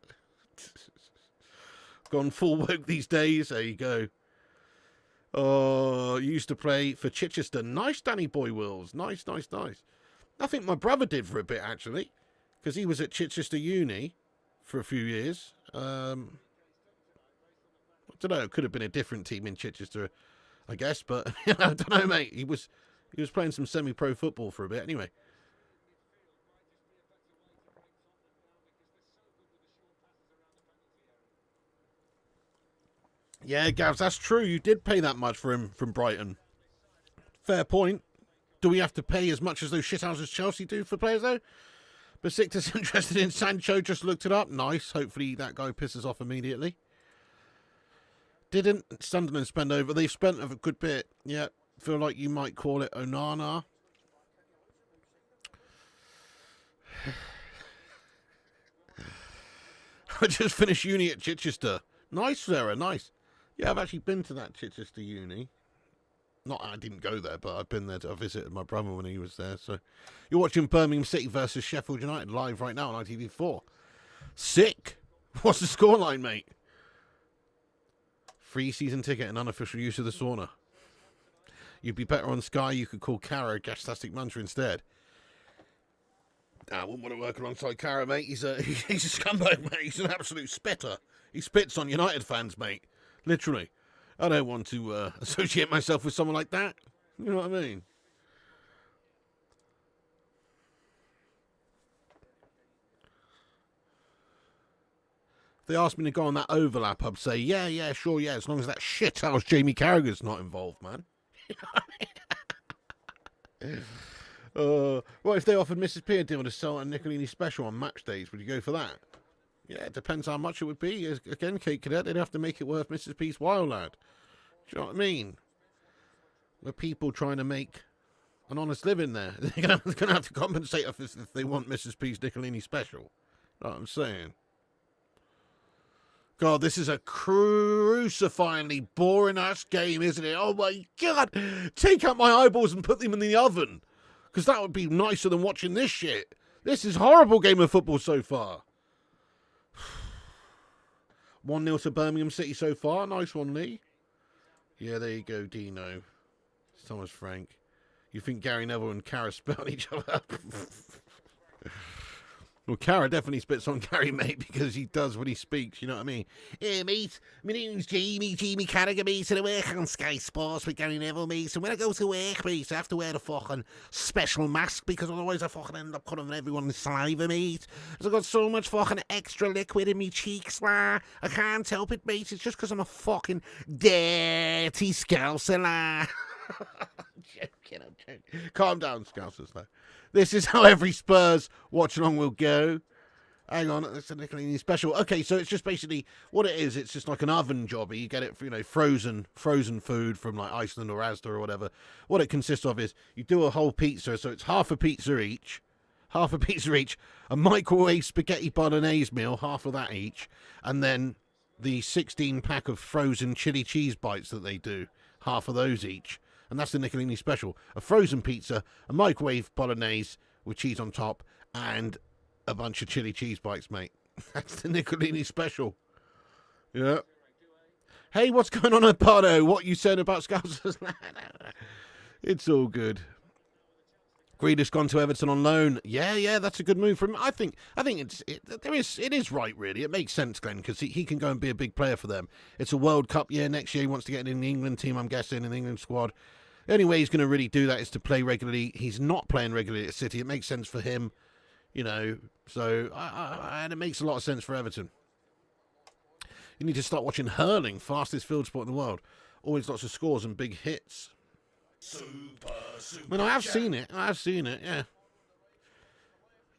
gone full woke these days. There you go. Oh, you used to play for Chichester. Nice, Danny Boy Wills. Nice. I think my brother did for a bit, actually, because he was at Chichester Uni for a few years. I don't know. It could have been a different team in Chichester, I guess, but I don't know, mate. He was playing some semi-pro football for a bit, anyway. Yeah, Gavs, that's true. You did pay that much for him from Brighton. Fair point. Do we have to pay as much as those shithouses Chelsea do for players, though? Besiktas interested in Sancho, just looked it up. Nice. Hopefully that guy pisses off immediately. Didn't Sunderland spend over? They've spent a good bit. Yeah, feel like you might call it Onana. I just finished uni at Chichester. Nice, Sarah, nice. Yeah, I've actually been to that Chichester uni. Not, I didn't go there, but I've been there to visit my brother when he was there. So, you're watching Birmingham City versus Sheffield United live right now on ITV4. Sick. What's the scoreline, mate? Free season ticket and unofficial use of the sauna. You'd be better on Sky. You could call Cara Gastastic Mantra instead. I wouldn't want to work alongside Cara, mate. He's a scumbag, mate. He's an absolute spitter. He spits on United fans, mate. Literally. I don't want to associate myself with someone like that. You know what I mean? If they asked me to go on that overlap, I'd say, yeah, sure, yeah, as long as that shithouse Jamie Carragher's not involved, man. What if they offered Mrs. P a deal to sell a Nicolini special on match days? Would you go for that? Yeah, it depends how much it would be. Again, Kate Cadet, they'd have to make it worth Mrs. P's while, lad. Do you know what I mean? We're people trying to make an honest living there. They're going to have to compensate us if they want Mrs. P's Niccolini special. You know what I'm saying? God, this is a crucifyingly boring-ass game, isn't it? Oh, my God. Take out my eyeballs and put them in the oven. Because that would be nicer than watching this shit. This is a horrible game of football so far. 1-0 to Birmingham City so far. Nice one, Lee. Yeah, there you go, Dino. It's Thomas Frank. You think Gary Neville and Cara spell each other? Well, Cara definitely spits on Gary, mate, because he does when he speaks, you know what I mean? Hey, mate, my name's Jamie Carragher, mate, and I work on Sky Sports with Gary Neville, mate, and when I go to work, mate, I have to wear a fucking special mask, because otherwise I fucking end up cutting everyone's saliva, mate. Because I've got so much fucking extra liquid in me cheeks, lah. I can't help it, mate, it's just because I'm a fucking dirty scouser, lah. I'm joking. Calm down, Scousers, though. This is how every Spurs watch-along will go. Hang on, it's a Niccolini special. Okay, so it's just basically what it is. It's just like an oven jobby. You get it for, frozen food from like Iceland or Asda or whatever. What it consists of is you do a whole pizza, so it's half a pizza each, a microwave spaghetti bolognese meal, half of that each, and then the 16-pack of frozen chili cheese bites that they do, half of those each. And that's the Niccolini special. A frozen pizza, a microwave bolognese with cheese on top, and a bunch of chili cheese bites, mate. That's the Niccolini special. Yeah. Hey, what's going on at Bardo? What you said about Scousers? It's all good. Greed's gone to Everton on loan. Yeah, that's a good move from him. I think it is right, really. It makes sense, Glenn, because he can go and be a big player for them. It's a World Cup year. Next year he wants to get in the England team, I'm guessing, in the England squad. The only way he's going to really do that is to play regularly. He's not playing regularly at City. It makes sense for him, so and it makes a lot of sense for Everton. You need to start watching hurling, fastest field sport in the world. Always lots of scores and big hits. Super I mean, I have seen it, yeah.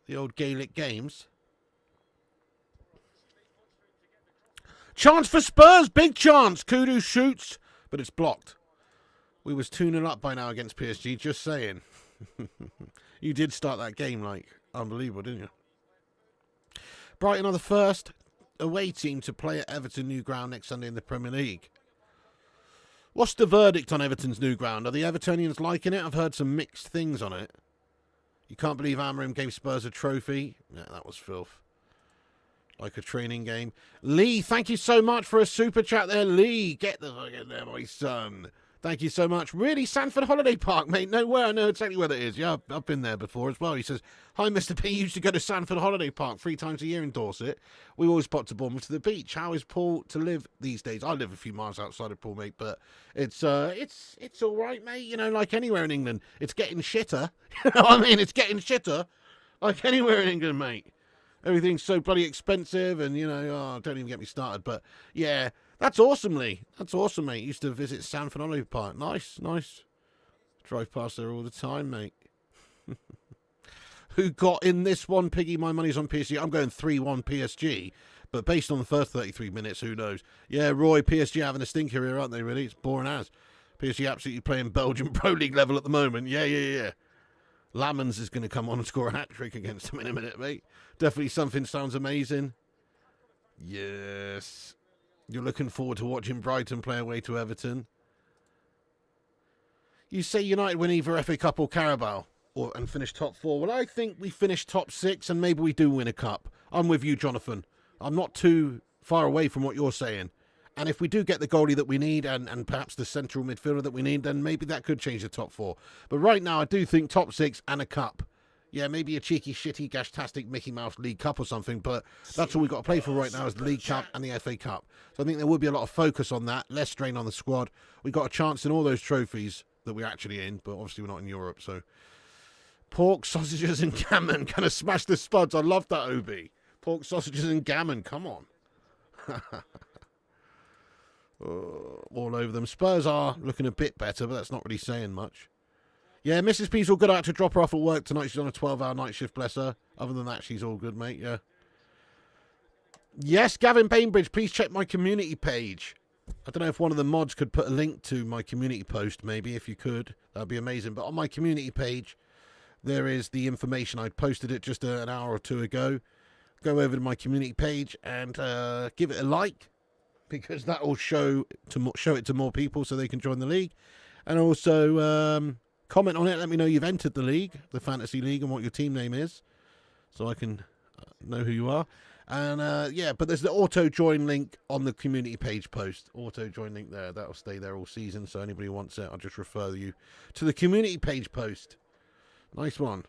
The old Gaelic games. Chance for Spurs, big chance. Kudu shoots, but it's blocked. We was 2-0 up by now against PSG, just saying. You did start that game like unbelievable, didn't you? Brighton are the first away team to play at Everton new ground next Sunday in the Premier League. What's the verdict on Everton's new ground? Are the Evertonians liking it? I've heard some mixed things on it. You can't believe Amorim gave Spurs a trophy. Yeah, that was filth. Like a training game. Lee, thank you so much for a super chat there, Lee. Get the fuck in there, my son. Thank you so much. Really, Sanford Holiday Park, mate? No way, I know exactly where that is. Yeah, I've been there before as well. He says, hi, Mr. P. Used to go to Sanford Holiday Park 3 times a year in Dorset. We always pop to Bournemouth to the beach. How is Paul to live these days? I live a few miles outside of Paul, mate, but it's all right, mate. Like anywhere in England, it's getting shitter. You know what I mean? It's getting shitter like anywhere in England, mate. Everything's so bloody expensive and, don't even get me started. But, yeah, that's awesome, Lee. That's awesome, mate. Used to visit Sanford Holiday Park. Nice. Drive past there all the time, mate. Who got in this one, Piggy? My money's on PSG. I'm going 3-1 PSG. But based on the first 33 minutes, who knows? Yeah, Roy, PSG having a stinker here, aren't they, really? It's boring as. PSG absolutely playing Belgian Pro League level at the moment. Yeah. Lamans is going to come on and score a hat-trick against them in a minute, mate. Definitely something sounds amazing. Yes. You're looking forward to watching Brighton play away to Everton. You say United win either FA Cup or Carabao and finish top 4. Well, I think we finish top 6 and maybe we do win a cup. I'm with you, Jonathan. I'm not too far away from what you're saying. And if we do get the goalie that we need and perhaps the central midfielder that we need, then maybe that could change the top 4. But right now, I do think top 6 and a cup. Yeah, maybe a cheeky, shitty, gashtastic Mickey Mouse League Cup or something, but that's all we've got to play for right now is the League Cup and the FA Cup. So I think there will be a lot of focus on that, less strain on the squad. We've got a chance in all those trophies that we're actually in, but obviously we're not in Europe, so... Pork, sausages and gammon. Gonna smash the spuds. I love that, OB. Pork, sausages and gammon. Come on. All over them. Spurs are looking a bit better, but that's not really saying much. Yeah, Mrs. P's all good. I had to drop her off at work tonight. She's on a 12-hour night shift, bless her. Other than that, she's all good, mate, yeah. Yes, Gavin Bainbridge, please check my community page. I don't know if one of the mods could put a link to my community post, maybe, if you could. That'd be amazing. But on my community page, there is the information. I posted it just an hour or two ago. Go over to my community page and give it a like, because that will show it to more people so they can join the league. And also comment on it. Let me know you've entered the league, the fantasy league, and what your team name is, so I can know who you are. And yeah, but there's the auto join link on the community page post. Auto join link there. That'll stay there all season. So anybody who wants it, I'll just refer you to the community page post. Nice one.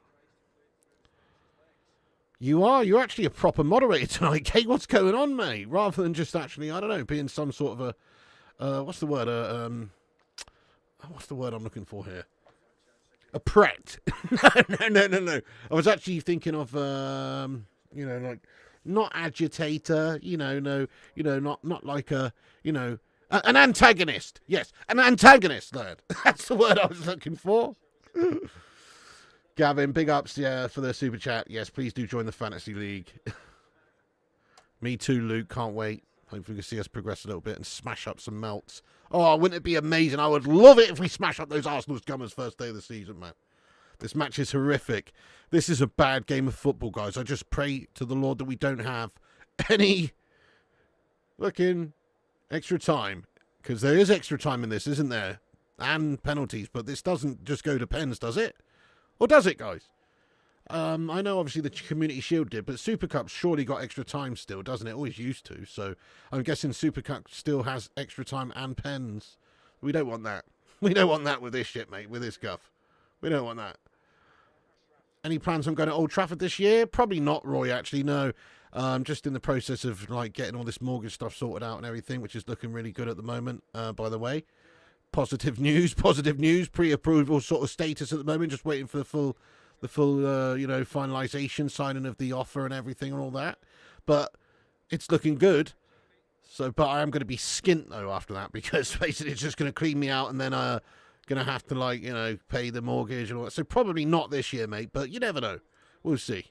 You're actually a proper moderator tonight, Kate. What's going on, mate? Rather than just actually, I don't know, being some sort of a, what's the word? What's the word I'm looking for here? A pret. No. I was actually thinking of, like, not agitator, not like a, an antagonist. Yes, an antagonist, lad. That's the word I was looking for. Gavin, big ups, for the super chat. Yes, please do join the fantasy league. Me too, Luke. Can't wait. Hopefully we can see us progress a little bit and smash up some melts. Oh, wouldn't it be amazing? I would love it if we smash up those Arsenal Scummers first day of the season, man. This match is horrific. This is a bad game of football, guys. I just pray to the Lord that we don't have any looking extra time. Because there is extra time in this, isn't there? And penalties. But this doesn't just go to pens, does it? Or does it, guys? I know obviously the Community Shield did, but Super Cup surely got extra time still, doesn't it? Always used to. So I'm guessing Super Cup still has extra time and pens. We don't want that. We don't want that with this shit, mate, with this guff. We don't want that. Any plans on going to Old Trafford this year? Probably not, Roy, actually, no. Just in the process of like getting all this mortgage stuff sorted out and everything, which is looking really good at the moment, by the way. Positive news, pre-approval sort of status at the moment, just waiting for the full finalisation, signing of the offer and everything and all that. But it's looking good. So, but I am going to be skint, though, after that, because basically it's just going to clean me out and then going to have to, pay the mortgage and all that. So probably not this year, mate, but you never know. We'll see.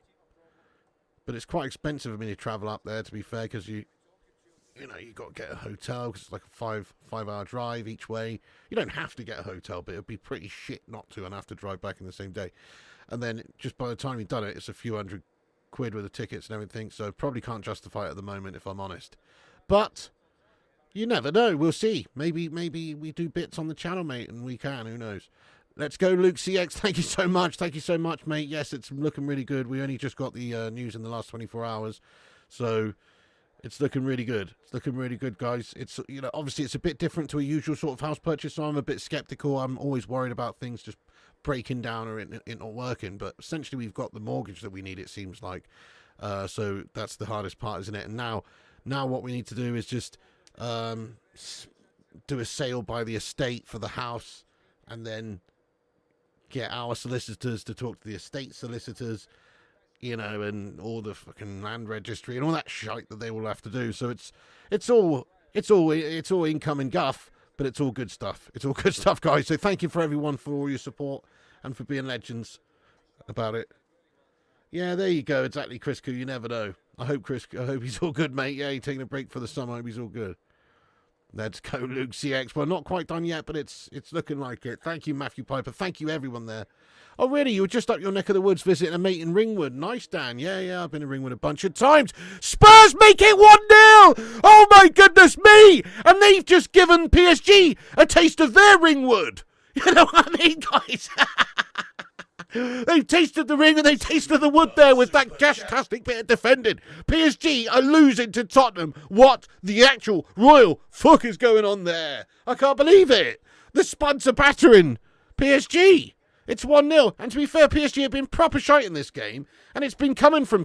But it's quite expensive of me to travel up there, to be fair, because you got to get a hotel, because it's like a five-hour drive each way. You don't have to get a hotel, but it'd be pretty shit not to and have to drive back in the same day. And then just by the time you've done it, it's a few £100 with the tickets and everything, so probably can't justify it at the moment, if I'm honest. But you never know. We'll see. Maybe we do bits on the channel, mate, and we can. Who knows? Let's go, Luke CX. Thank you so much. Thank you so much, mate. Yes, it's looking really good. We only just got the news in the last 24 hours, so it's looking really good. It's looking really good, guys. It's obviously it's a bit different to a usual sort of house purchase, so I'm a bit skeptical. I'm always worried about things just breaking down or it not working. But essentially, we've got the mortgage that we need. It seems like, so that's the hardest part, isn't it? And now what we need to do is just do a sale by the estate for the house, and then get our solicitors to talk to the estate solicitors, and all the fucking land registry and all that shite that they will have to do. So it's all income and guff, but it's all good stuff. It's all good stuff, guys. So thank you for everyone for all your support and for being legends about it. Yeah, there you go. Exactly, Chris. You never know. I hope he's all good, mate. Yeah, he's taking a break for the summer. I hope he's all good. Let's go, Luke CX. Well, not quite done yet, but it's looking like it. Thank you, Matthew Piper. Thank you, everyone there. Oh, really? You were just up your neck of the woods visiting a mate in Ringwood. Nice, Dan. Yeah, I've been in Ringwood a bunch of times. Spurs make it 1-0! Oh, my goodness me! And they've just given PSG a taste of their Ringwood. You know what I mean, guys? They've tasted the ring and they've tasted the wood there with that fantastic bit of defending. PSG are losing to Tottenham. What the actual royal fuck is going on there? I can't believe it. The Spuds are battering PSG. It's 1-0. And to be fair, PSG have been proper shite in this game. And it's been coming from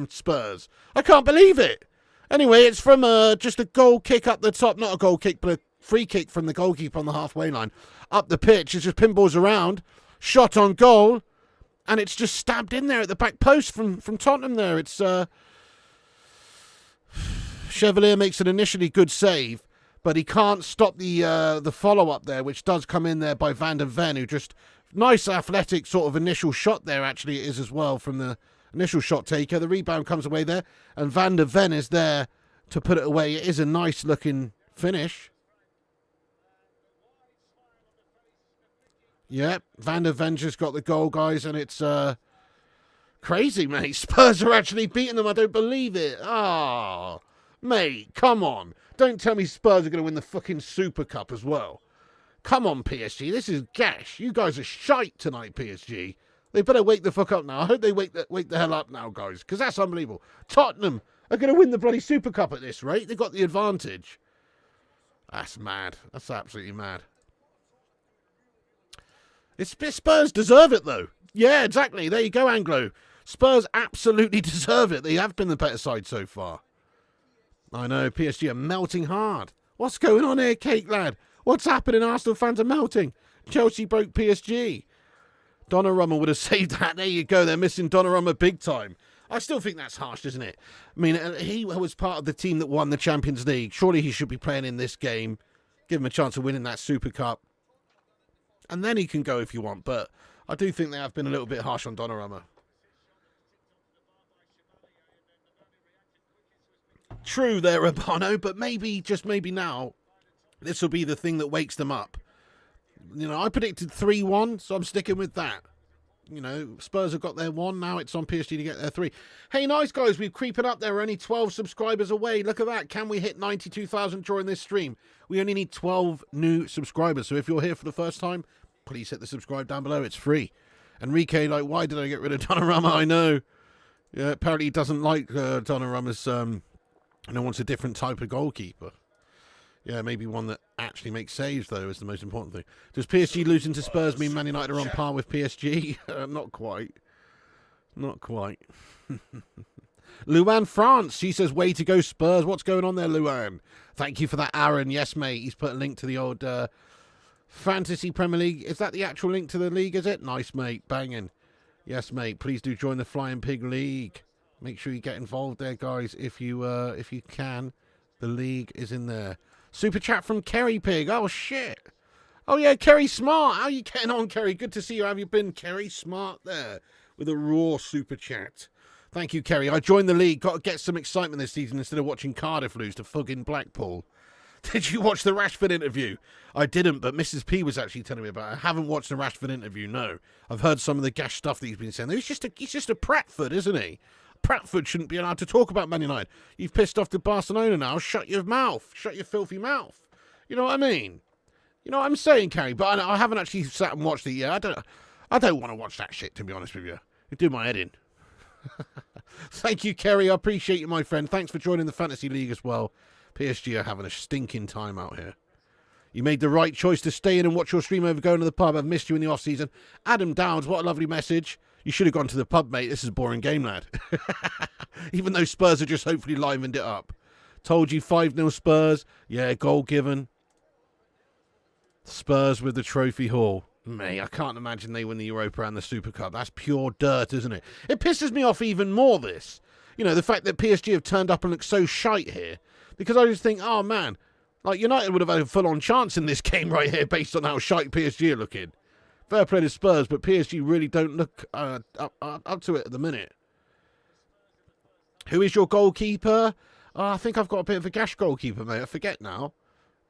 Spurs. I can't believe it. Anyway, it's from just a goal kick up the top. Not a goal kick, but a free kick from the goalkeeper on the halfway line. Up the pitch. It's just pinballs around. Shot on goal. And it's just stabbed in there at the back post from Tottenham there. It's Chevalier makes an initially good save, but he can't stop the follow-up there, which does come in there by Van der Ven, who just nice athletic sort of initial shot there, actually it is as well, from the initial shot taker. The rebound comes away there, and Van der Ven is there to put it away. It is a nice-looking finish. Yep, Van der Venger's got the goal, guys, and it's crazy, mate. Spurs are actually beating them. I don't believe it. Ah, mate, come on. Don't tell me Spurs are going to win the fucking Super Cup as well. Come on, PSG. This is gash. You guys are shite tonight, PSG. They better wake the fuck up now. I hope they wake the hell up now, guys, because that's unbelievable. Tottenham are going to win the bloody Super Cup at this rate. They've got the advantage. That's mad. That's absolutely mad. Spurs deserve it, though. Yeah, exactly. There you go, Anglo. Spurs absolutely deserve it. They have been the better side so far. I know, PSG are melting hard. What's going on here, Cake Lad? What's happening? Arsenal fans are melting. Chelsea broke PSG. Donnarumma would have saved that. There you go. They're missing Donnarumma big time. I still think that's harsh, isn't it? I mean, he was part of the team that won the Champions League. Surely he should be playing in this game. Give him a chance of winning that Super Cup. And then he can go if you want. But I do think they have been a little bit harsh on Donnarumma. True there, Urbano, but maybe, just maybe now, this will be the thing that wakes them up. You know, I predicted 3-1, so I'm sticking with that. You know, Spurs have got their 1, now it's on PSG to get their 3. Hey, nice guys, we're creeping up there. We're only 12 subscribers away. Look at that. Can we hit 92,000 during this stream? We only need 12 new subscribers. So if you're here for the first time, please hit the subscribe down below. It's free. Enrique, like, why did I get rid of Donnarumma? I know. Yeah, apparently he doesn't like Donnarumma's, you know, wants a different type of goalkeeper. Yeah, maybe one that actually makes saves, though, is the most important thing. Does PSG losing to Spurs mean Man United are on par with PSG? Not quite. Not quite. Luan France, she says, way to go, Spurs. What's going on there, Luan? Thank you for that, Aaron. Yes, mate. He's put a link to the old Fantasy Premier League. Is that the actual link to the league, is it? Nice, mate. Banging. Yes, mate. Please do join the Flying Pig League. Make sure you get involved there, guys, if you can. The league is in there. Super chat from Kerry Pig. Oh, shit. Oh, yeah, Kerry Smart. How you getting on, Kerry? Good to see you. How have you been, Kerry Smart there with a raw super chat. Thank you, Kerry. I joined the league. Got to get some excitement this season instead of watching Cardiff lose to fucking Blackpool. Did you watch the Rashford interview? I didn't, but Mrs. P was actually telling me about it. I haven't watched the Rashford interview, no. I've heard some of the gash stuff that he's been saying. He's just a Pratford, isn't he? Pratford shouldn't be allowed to talk about Man United. You've pissed off to Barcelona now. Shut your mouth. Shut your filthy mouth. You know what I mean? You know what I'm saying, Kerry? But I haven't actually sat and watched it yet. I don't want to watch that shit, to be honest with you. It'd do my head in. Thank you, Kerry. I appreciate you, my friend. Thanks for joining the Fantasy League as well. PSG are having a stinking time out here. You made the right choice to stay in and watch your stream over going to the pub. I've missed you in the off-season. Adam Downs, what a lovely message. You should have gone to the pub, mate. This is a boring game, lad. Even though Spurs have just hopefully livened it up. Told you 5-0 Spurs. Yeah, goal given. Spurs with the trophy haul. Mate, I can't imagine they win the Europa and the Super Cup. That's pure dirt, isn't it? It pisses me off even more, this. You know, the fact that PSG have turned up and look so shite here. Because I just think, oh, man. Like, United would have had a full-on chance in this game right here based on how shite PSG are looking. Fair play to Spurs, but PSG really don't look up to it at the minute. Who is your goalkeeper? I think I've got a bit of a gash goalkeeper, mate. I forget now.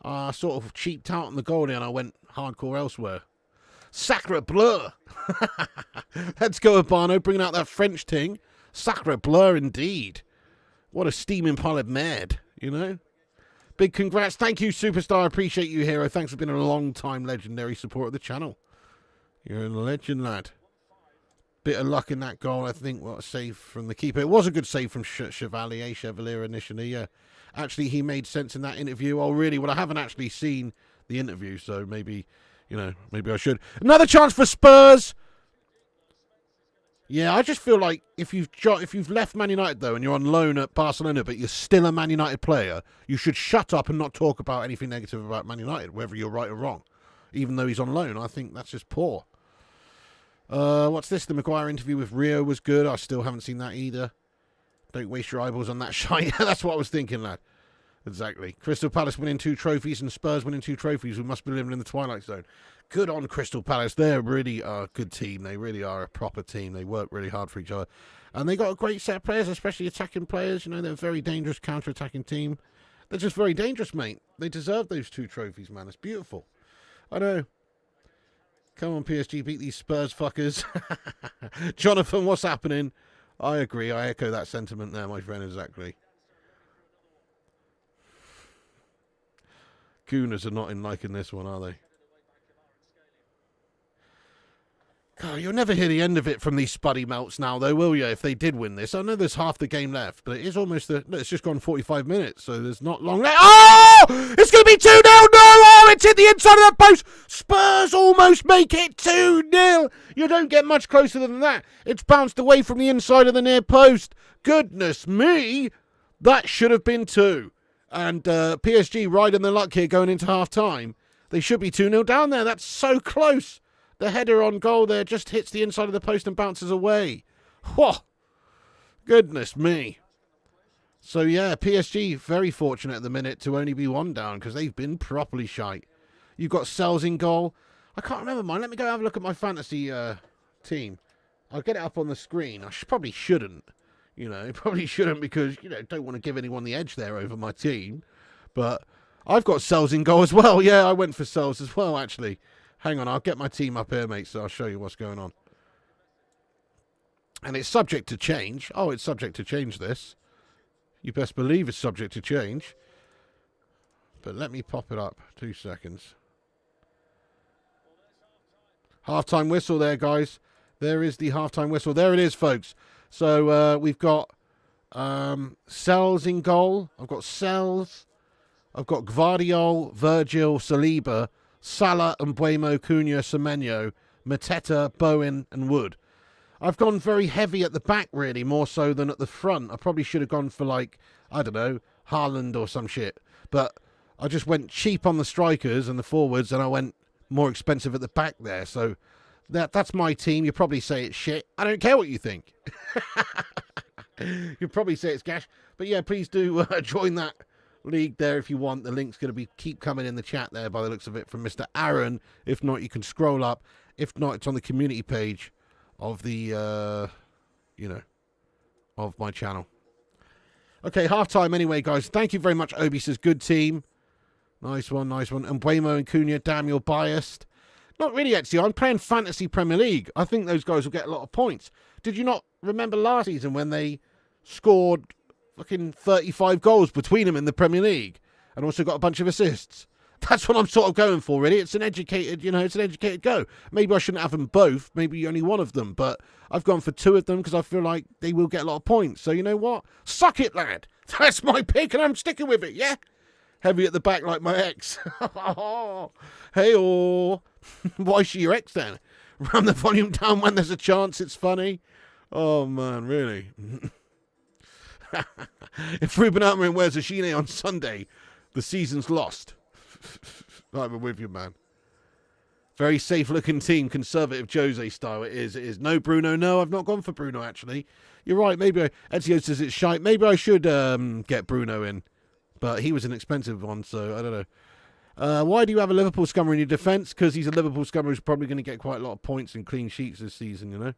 I sort of cheaped out on the goalie and I went hardcore elsewhere. Sacre bleu! Let's go, Urbano, bringing out that French thing. Sacre bleu, indeed. What a steaming pile of mad, you know? Big congrats. Thank you, Superstar. I appreciate you, hero. Thanks for being a long-time legendary supporter of the channel. You're a legend, lad. Bit of luck in that goal, I think. What a save from the keeper. It was a good save from Chevalier initially, yeah. Actually, he made sense in that interview. Oh, really? Well, I haven't actually seen the interview, so maybe, you know, maybe I should. Another chance for Spurs! Yeah, I just feel like if you've left Man United, though, and you're on loan at Barcelona, but you're still a Man United player, you should shut up and not talk about anything negative about Man United, whether you're right or wrong. Even though he's on loan, I think that's just poor. What's this? The Maguire interview with Rio was good. I still haven't seen that either. Don't waste your eyeballs on that shite. That's what I was thinking, lad. Exactly. Crystal Palace winning 2 trophies and Spurs winning 2 trophies. We must be living in the Twilight Zone. Good on Crystal Palace. They're really a good team. They really are a proper team. They work really hard for each other. And they got a great set of players, especially attacking players. You know, they're a very dangerous counter-attacking team. They're just very dangerous, mate. They deserve those 2 trophies, man. It's beautiful. I know. Come on, PSG, beat these Spurs fuckers. Jonathan, what's happening? I agree. I echo that sentiment there, my friend, exactly. Gooners are not in liking this one, are they? God, you'll never hear the end of it from these spuddy melts now, though, will you, if they did win this? I know there's half the game left, but it is almost it's just gone 45 minutes, so there's not long left. Oh! It's going to be 2-0! No! Oh, it's hit the inside of the post! Spurs almost make it 2-0! You don't get much closer than that. It's bounced away from the inside of the near post. Goodness me! That should have been 2. And PSG riding their luck here going into half-time. They should be 2-0 down there. That's so close. The header on goal there just hits the inside of the post and bounces away. Whoa! Goodness me. So, yeah, PSG very fortunate at the minute to only be 1 down because they've been properly shite. You've got Sells in goal. I can't remember mine. Let me go have a look at my fantasy team. I'll get it up on the screen. I probably shouldn't. You know, probably shouldn't because, you know, don't want to give anyone the edge there over my team. But I've got Sells in goal as well. Yeah, I went for Sells as well, actually. Hang on, I'll get my team up here, mate, so I'll show you what's going on. And it's subject to change. Oh, it's subject to change, this. You best believe it's subject to change. But let me pop it up. 2 seconds. Half-time whistle there, guys. There is the half-time whistle. There it is, folks. So we've got Sells in goal. I've got Sells. I've got Gvardiol, Virgil, Saliba, Salah, Mbuemo, Cunha, Semenyo, Mateta, Bowen and Wood. I've gone very heavy at the back, really, more so than at the front. I probably should have gone for, like, I don't know, Haaland or some shit. But I just went cheap on the strikers and the forwards, and I went more expensive at the back there. So that's my team. You probably say it's shit. I don't care what you think. You probably say it's gash. But, yeah, please do join that league there if you want. The link's going to keep coming in the chat there by the looks of it from Mr. Aaron. If not, you can scroll up. If not, it's on the community page of the of my channel. Okay, half-time anyway, guys. Thank you very much. Obi says, good team. Nice one. And Mbuemo and Cunha, damn, you're biased. Not really, actually. I'm playing Fantasy Premier League. I think those guys will get a lot of points. Did you not remember last season when they scored fucking 35 goals between them in the Premier League and also got a bunch of assists? That's what I'm sort of going for, really. It's an educated go. Maybe I shouldn't have them both. Maybe only one of them. But I've gone for 2 of them because I feel like they will get a lot of points. So you know what? Suck it, lad. That's my pick and I'm sticking with it, yeah? Heavy at the back like my ex. Hey-oh. Why is she your ex then? Ram the volume down when there's a chance. It's funny. Oh, man, really? If Ruben Amorim wears a gilet on Sunday, the season's lost. I'm with you, man. Very safe-looking team, conservative Jose style. It is. No Bruno. No, I've not gone for Bruno, actually. You're right. Maybe Ezio says it's shite. Maybe I should get Bruno in. But he was an expensive one, so I don't know. Why do you have a Liverpool scummer in your defence? Because he's a Liverpool scummer who's probably going to get quite a lot of points and clean sheets this season, you know.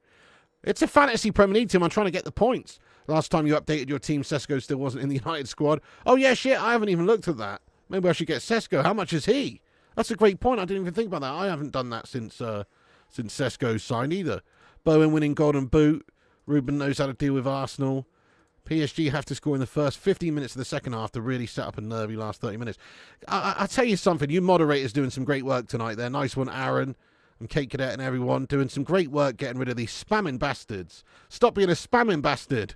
It's a fantasy Premier League team. I'm trying to get the points. Last time you updated your team, Sesko still wasn't in the United squad. Oh, yeah, shit. I haven't even looked at that. Maybe I should get Sesko. How much is he? That's a great point. I didn't even think about that. I haven't done that since Sesko signed either. Bowen winning Golden Boot. Ruben knows how to deal with Arsenal. PSG have to score in the first 15 minutes of the second half to really set up a nervy last 30 minutes. I'll tell you something. You moderators doing some great work tonight there. Nice one, Aaron and Kate Cadet and everyone. Doing some great work getting rid of these spamming bastards. Stop being a spamming bastard.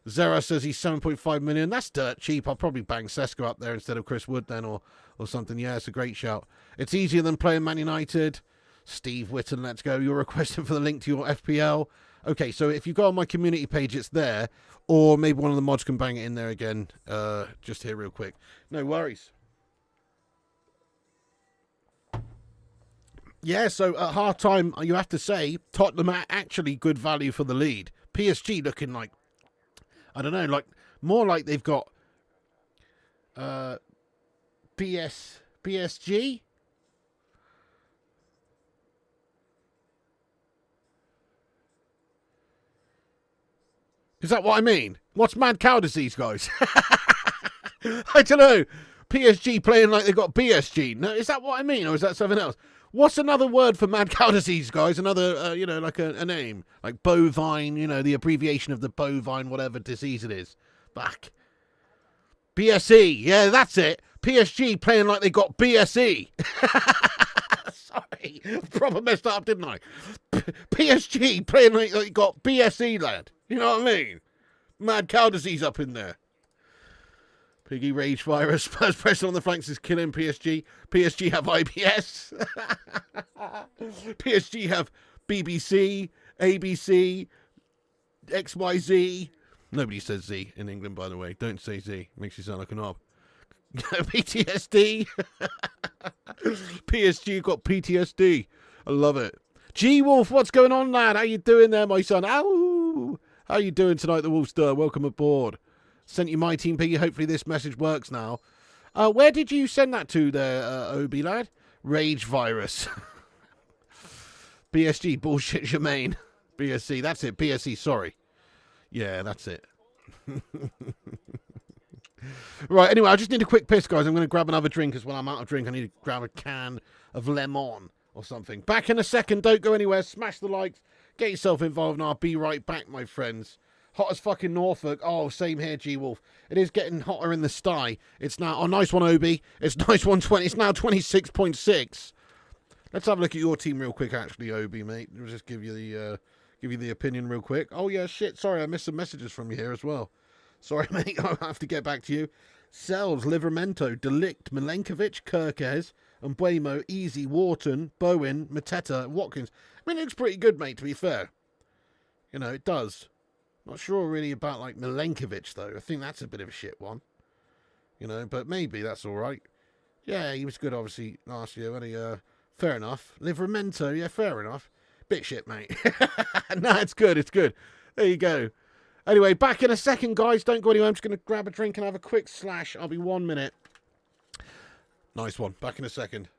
Zera says he's 7.5 million. That's dirt cheap. I'll probably bang Sesko up there instead of Chris Wood then or something. Yeah, it's a great shout. It's easier than playing Man United. Steve Witten, let's go. You're requesting for the link to your FPL. Okay, so if you go on my community page, it's there. Or maybe one of the mods can bang it in there again. Just here real quick. No worries. Yeah, so at half-time, you have to say, Tottenham are actually good value for the lead. PSG looking like, I don't know, like more like they've got PSG. Is that what I mean? What's mad cow disease, guys? I don't know. PSG playing like they've got BSG. No, is that what I mean? Or is that something else? What's another word for mad cow disease, guys? Another, like a name. Like bovine, the abbreviation of the bovine, whatever disease it is. Back. BSE. Yeah, that's it. PSG playing like they got BSE. Sorry. Proper messed up, didn't I? PSG playing like they got BSE, lad. You know what I mean? Mad cow disease up in there. Piggy rage virus. Spurs pressure on the flanks is killing PSG. PSG have IBS. PSG have BBC, ABC, XYZ. Nobody says Z in England, by the way. Don't say Z. Makes you sound like a knob. PTSD. PSG got PTSD. I love it. G-Wolf, what's going on, lad? How you doing there, my son? Ow! How you doing tonight, the Wolfster? Welcome aboard. Sent you my team, Piggy. Hopefully this message works now. Where did you send that to there, Obi, lad? Rage virus. BSG, bullshit, Jermaine. BSC, that's it. BSC, sorry. Yeah, that's it. Right, anyway, I just need a quick piss, guys. I'm going to grab another drink as well. I'm out of drink. I need to grab a can of lemon or something. Back in a second. Don't go anywhere. Smash the likes. Get yourself involved, and I'll be right back, my friends. Hot as fucking Norfolk. Oh, same here, G-Wolf. It is getting hotter in the sty. It's now... Oh, nice one, Obi. It's nice 120. It's now 26.6. Let's have a look at your team real quick, actually, Obi, mate. I'll just give you the opinion real quick. Oh, yeah, shit. Sorry, I missed some messages from you here as well. Sorry, mate. I'll have to get back to you. Sells, Livermento, Delict, Milenkovic, Kirkes, Mbuemo, Easy, Wharton, Bowen, Mateta, Watkins. I mean, it looks pretty good, mate, to be fair. It does. Not sure really about, like, Milenkovic, though. I think that's a bit of a shit one. But maybe that's all right. Yeah, he was good, obviously, last year. Fair enough. Livermento, yeah, fair enough. Bit shit, mate. Nah, it's good, it's good. There you go. Anyway, back in a second, guys. Don't go anywhere. I'm just going to grab a drink and have a quick slash. I'll be 1 minute. Nice one. Back in a second.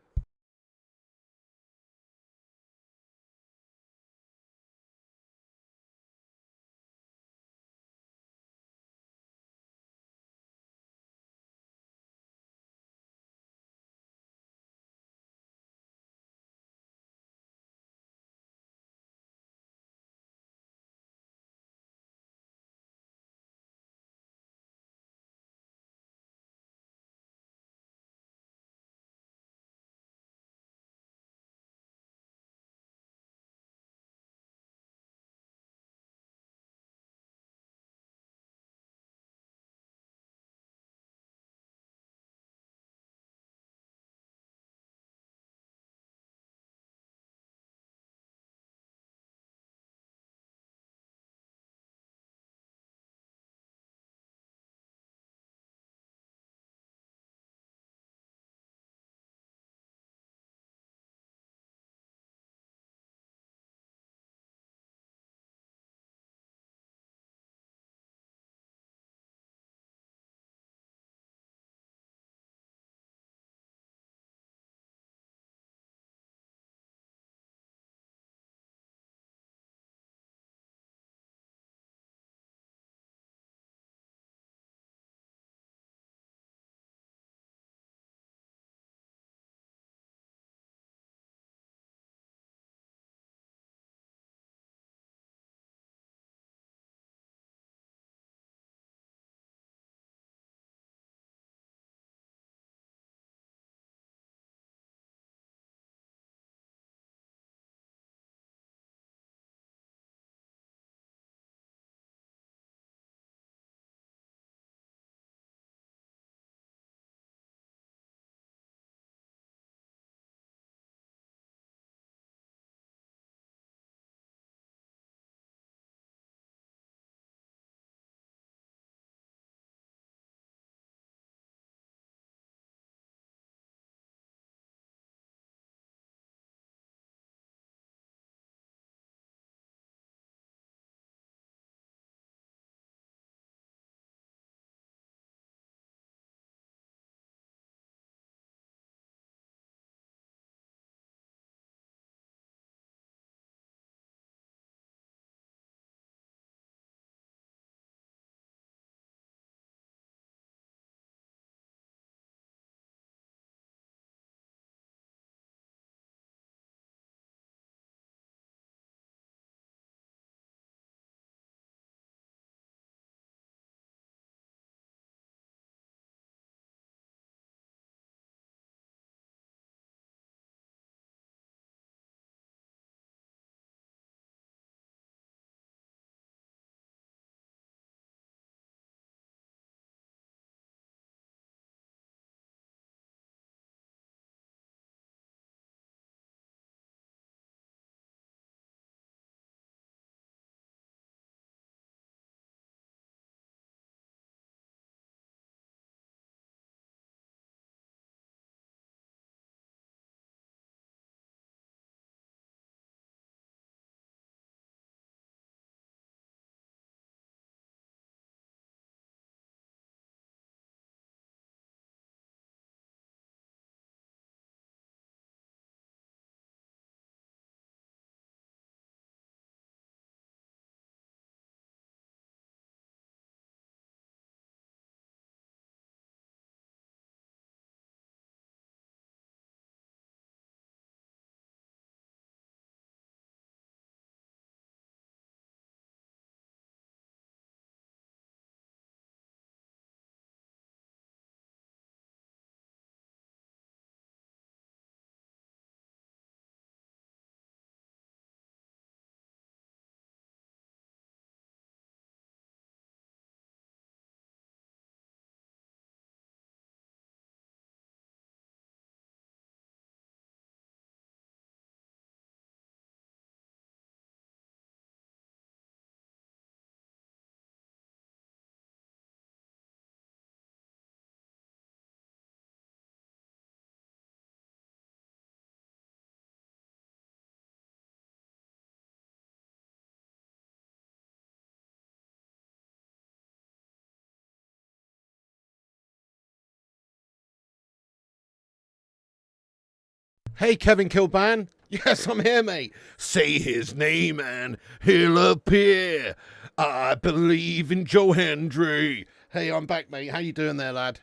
Hey, Kevin Kilban. Yes, I'm here, mate. Say his name and he'll appear. I believe in Joe Hendry. Hey, I'm back, mate. How you doing there, lad?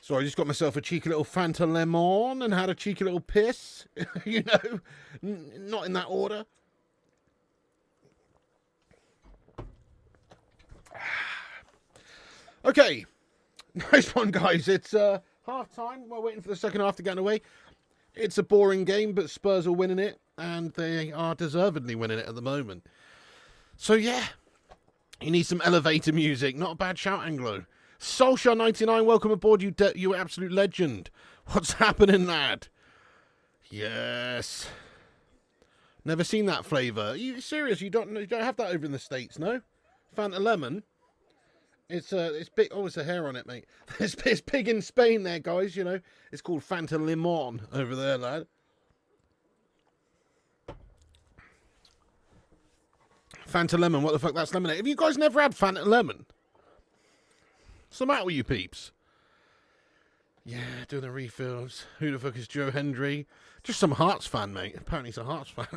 So I just got myself a cheeky little Fanta Lemon and had a cheeky little piss. You know, not in that order. Okay, nice one, guys. It's half time. We're waiting for the second half to get away. It's a boring game, but Spurs are winning it, and they are deservedly winning it at the moment. So yeah, you need some elevator music. Not a bad shout, Anglo. Solskjaer99, welcome aboard, you absolute legend. What's happening, lad? Yes. Never seen that flavour. Are you serious? You don't have that over in the States, no? Fanta Lemon. It's big. Oh, it's a hair on it, mate. It's big in Spain there, guys. You know, it's called Fanta Limon over there, lad. Fanta Lemon. What the fuck? That's lemonade. Have you guys never had Fanta Lemon? What's the matter with you peeps? Yeah, doing the refills. Who the fuck is Joe Hendry? Just some Hearts fan, mate. Apparently he's a Hearts fan.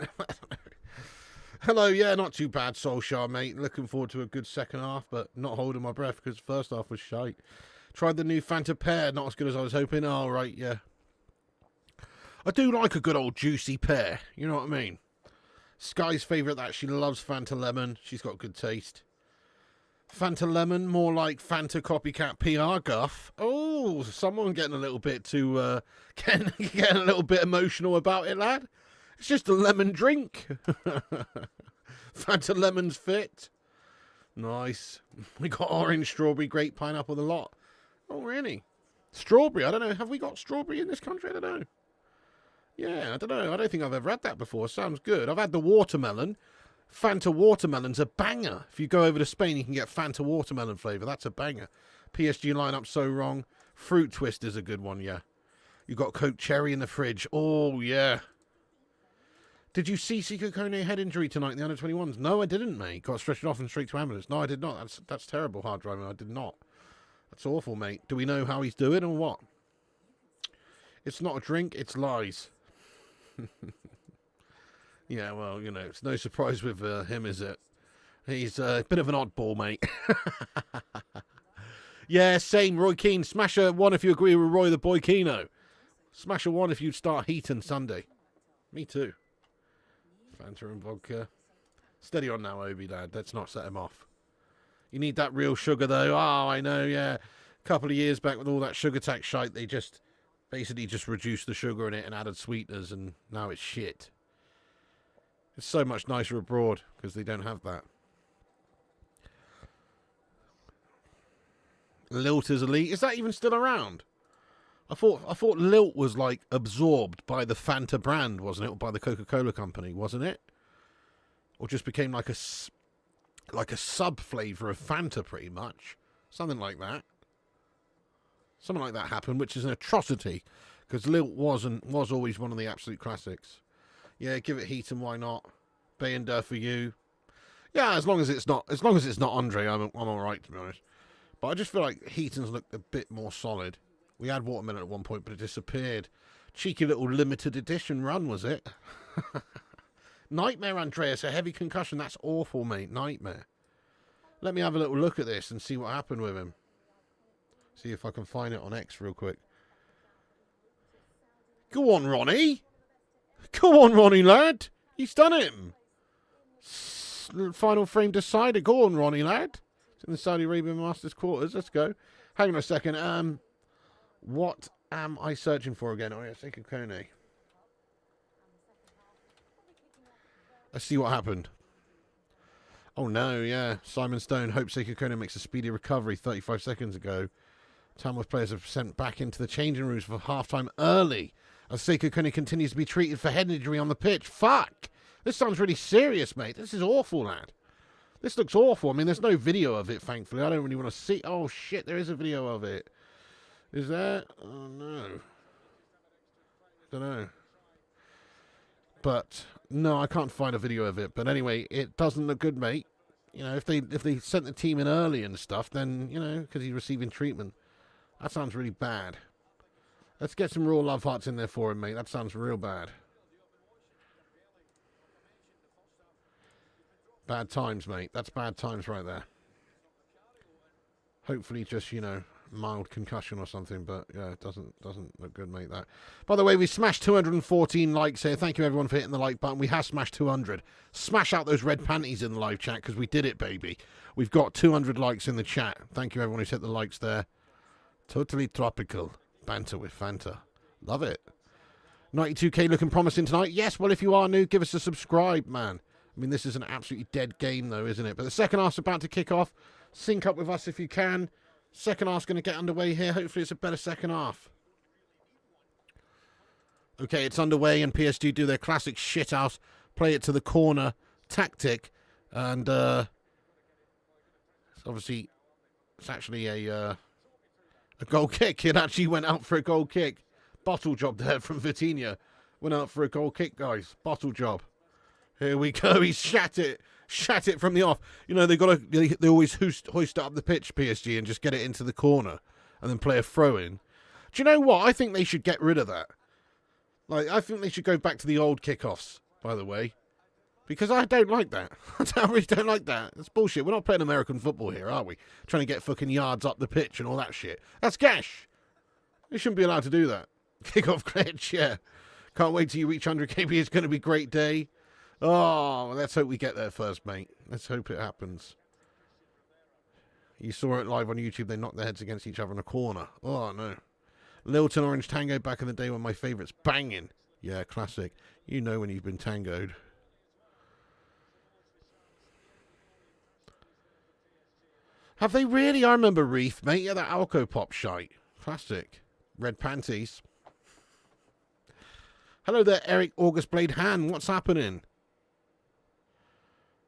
Hello, yeah, not too bad, Solskjaer, mate. Looking forward to a good second half, but not holding my breath because the first half was shite. Tried the new Fanta pear, not as good as I was hoping. Oh, right, yeah. I do like a good old juicy pear, you know what I mean? Sky's favourite that, she loves Fanta Lemon. She's got good taste. Fanta Lemon, more like Fanta copycat PR guff. Oh, someone getting a little bit too, getting a little bit emotional about it, lad. It's just a lemon drink. Fanta Lemon's fit. Nice. We got orange, strawberry, grape, pineapple, a lot. Oh, really? Strawberry? I don't know. Have we got strawberry in this country? I don't know. Yeah, I don't know. I don't think I've ever had that before. Sounds good. I've had the watermelon. Fanta watermelon's a banger. If you go over to Spain, you can get Fanta watermelon flavour. That's a banger. PSG lineup so wrong. Fruit twist is a good one, yeah. You got Coke cherry in the fridge. Oh, yeah. Did you see Siko Kone head injury tonight in the under-21s? No, I didn't, mate. Got stretched off and straight to ambulance. No, I did not. That's terrible, hard driving. I did not. That's awful, mate. Do we know how he's doing or what? It's not a drink, it's lies. Yeah, well, you know, it's no surprise with him, is it? He's a bit of an oddball, mate. Yeah, same. Roy Keane. Smasher 1 if you agree with Roy the Boy Keano. Smasher 1 if you start Heaton Sunday. Me too. Fanta and vodka. Steady on now, Obi, lad. Let's not set him off. You need that real sugar, though. Oh, I know, yeah. A couple of years back with all that sugar tax shite, they just basically just reduced the sugar in it and added sweeteners, and now it's shit. It's so much nicer abroad because they don't have that. Lilt is elite. Is that even still around? I thought Lilt was like absorbed by the Fanta brand, wasn't it? Or by the Coca-Cola company, wasn't it? Or just became like a sub flavor of Fanta, pretty much. Something like that. Something like that happened, which is an atrocity, because Lilt was always one of the absolute classics. Yeah, give it heat and why not? Bayender for you. Yeah, as long as it's not Andre, I'm all right, to be honest. But I just feel like Heaton's looked a bit more solid. We had watermelon at one point, but it disappeared. Cheeky little limited edition run, was it? Nightmare, Andreas. A heavy concussion. That's awful, mate. Nightmare. Let me have a little look at this and see what happened with him. See if I can find it on X real quick. Go on, Ronnie. Go on, Ronnie, lad. He's done it. Final frame decided. Go on, Ronnie, lad. It's in the Saudi Arabian Masters quarters. Let's go. Hang on a second. What am I searching for again? Oh, yeah, Seiko Kone. Let's see what happened. Oh, no, yeah. Simon Stone hopes Seiko Kone makes a speedy recovery 35 seconds ago. Tamworth players have sent back into the changing rooms for half-time early as Seiko Kone continues to be treated for head injury on the pitch. Fuck! This sounds really serious, mate. This is awful, lad. This looks awful. I mean, there's no video of it, thankfully. I don't really want to see... Oh, shit, there is a video of it. Is there? Oh, no. Don't know. But, no, I can't find a video of it. But anyway, it doesn't look good, mate. You know, if they sent the team in early and stuff, then, you know, because he's receiving treatment. That sounds really bad. Let's get some raw love hearts in there for him, mate. That sounds real bad. Bad times, mate. That's bad times right there. Hopefully just, you know, mild concussion or something, but yeah, it doesn't look good, mate, that. By the way, we smashed 214 likes here. Thank you, everyone, for hitting the like button. We have smashed 200. Smash out those red panties in the live chat, because we did it, baby. We've got 200 likes in the chat. Thank you, everyone who's hit the likes there. Totally tropical. Banter with Fanta. Love it. 92k looking promising tonight. Yes, well, if you are new, give us a subscribe, man. I mean, this is an absolutely dead game, though, isn't it? But the second half's about to kick off. Sync up with us if you can. Second half's going to get underway here. Hopefully it's a better second half. Okay, it's underway, and PSG do their classic shithouse, play it to the corner tactic, and obviously it's actually a goal kick. It actually went out for a goal kick. Bottle job there from Vitinha. Went out for a goal kick, guys. Bottle job. Here we go. He shat it from the off. You know, they always hoist it up the pitch, PSG, and just get it into the corner and then play a throw in. Do you know what? I think they should get rid of that. Like, I think they should go back to the old kickoffs, by the way. Because I don't like that. I really don't like that. It's bullshit. We're not playing American football here, are we? Trying to get fucking yards up the pitch and all that shit. That's gash. They shouldn't be allowed to do that. Kickoff glitch, yeah. Can't wait till you reach 100 KB. It's going to be a great day. Oh, let's hope we get there first, mate. Let's hope it happens. You saw it live on YouTube. They knocked their heads against each other in a corner. Oh, no. Lilton Orange Tango back in the day, one of my favourites. Banging. Yeah, classic. You know when you've been tangoed. Have they really? I remember Reef, mate. Yeah, that Alco Pop shite. Classic. Red panties. Hello there, Eric August Blade Han. What's happening?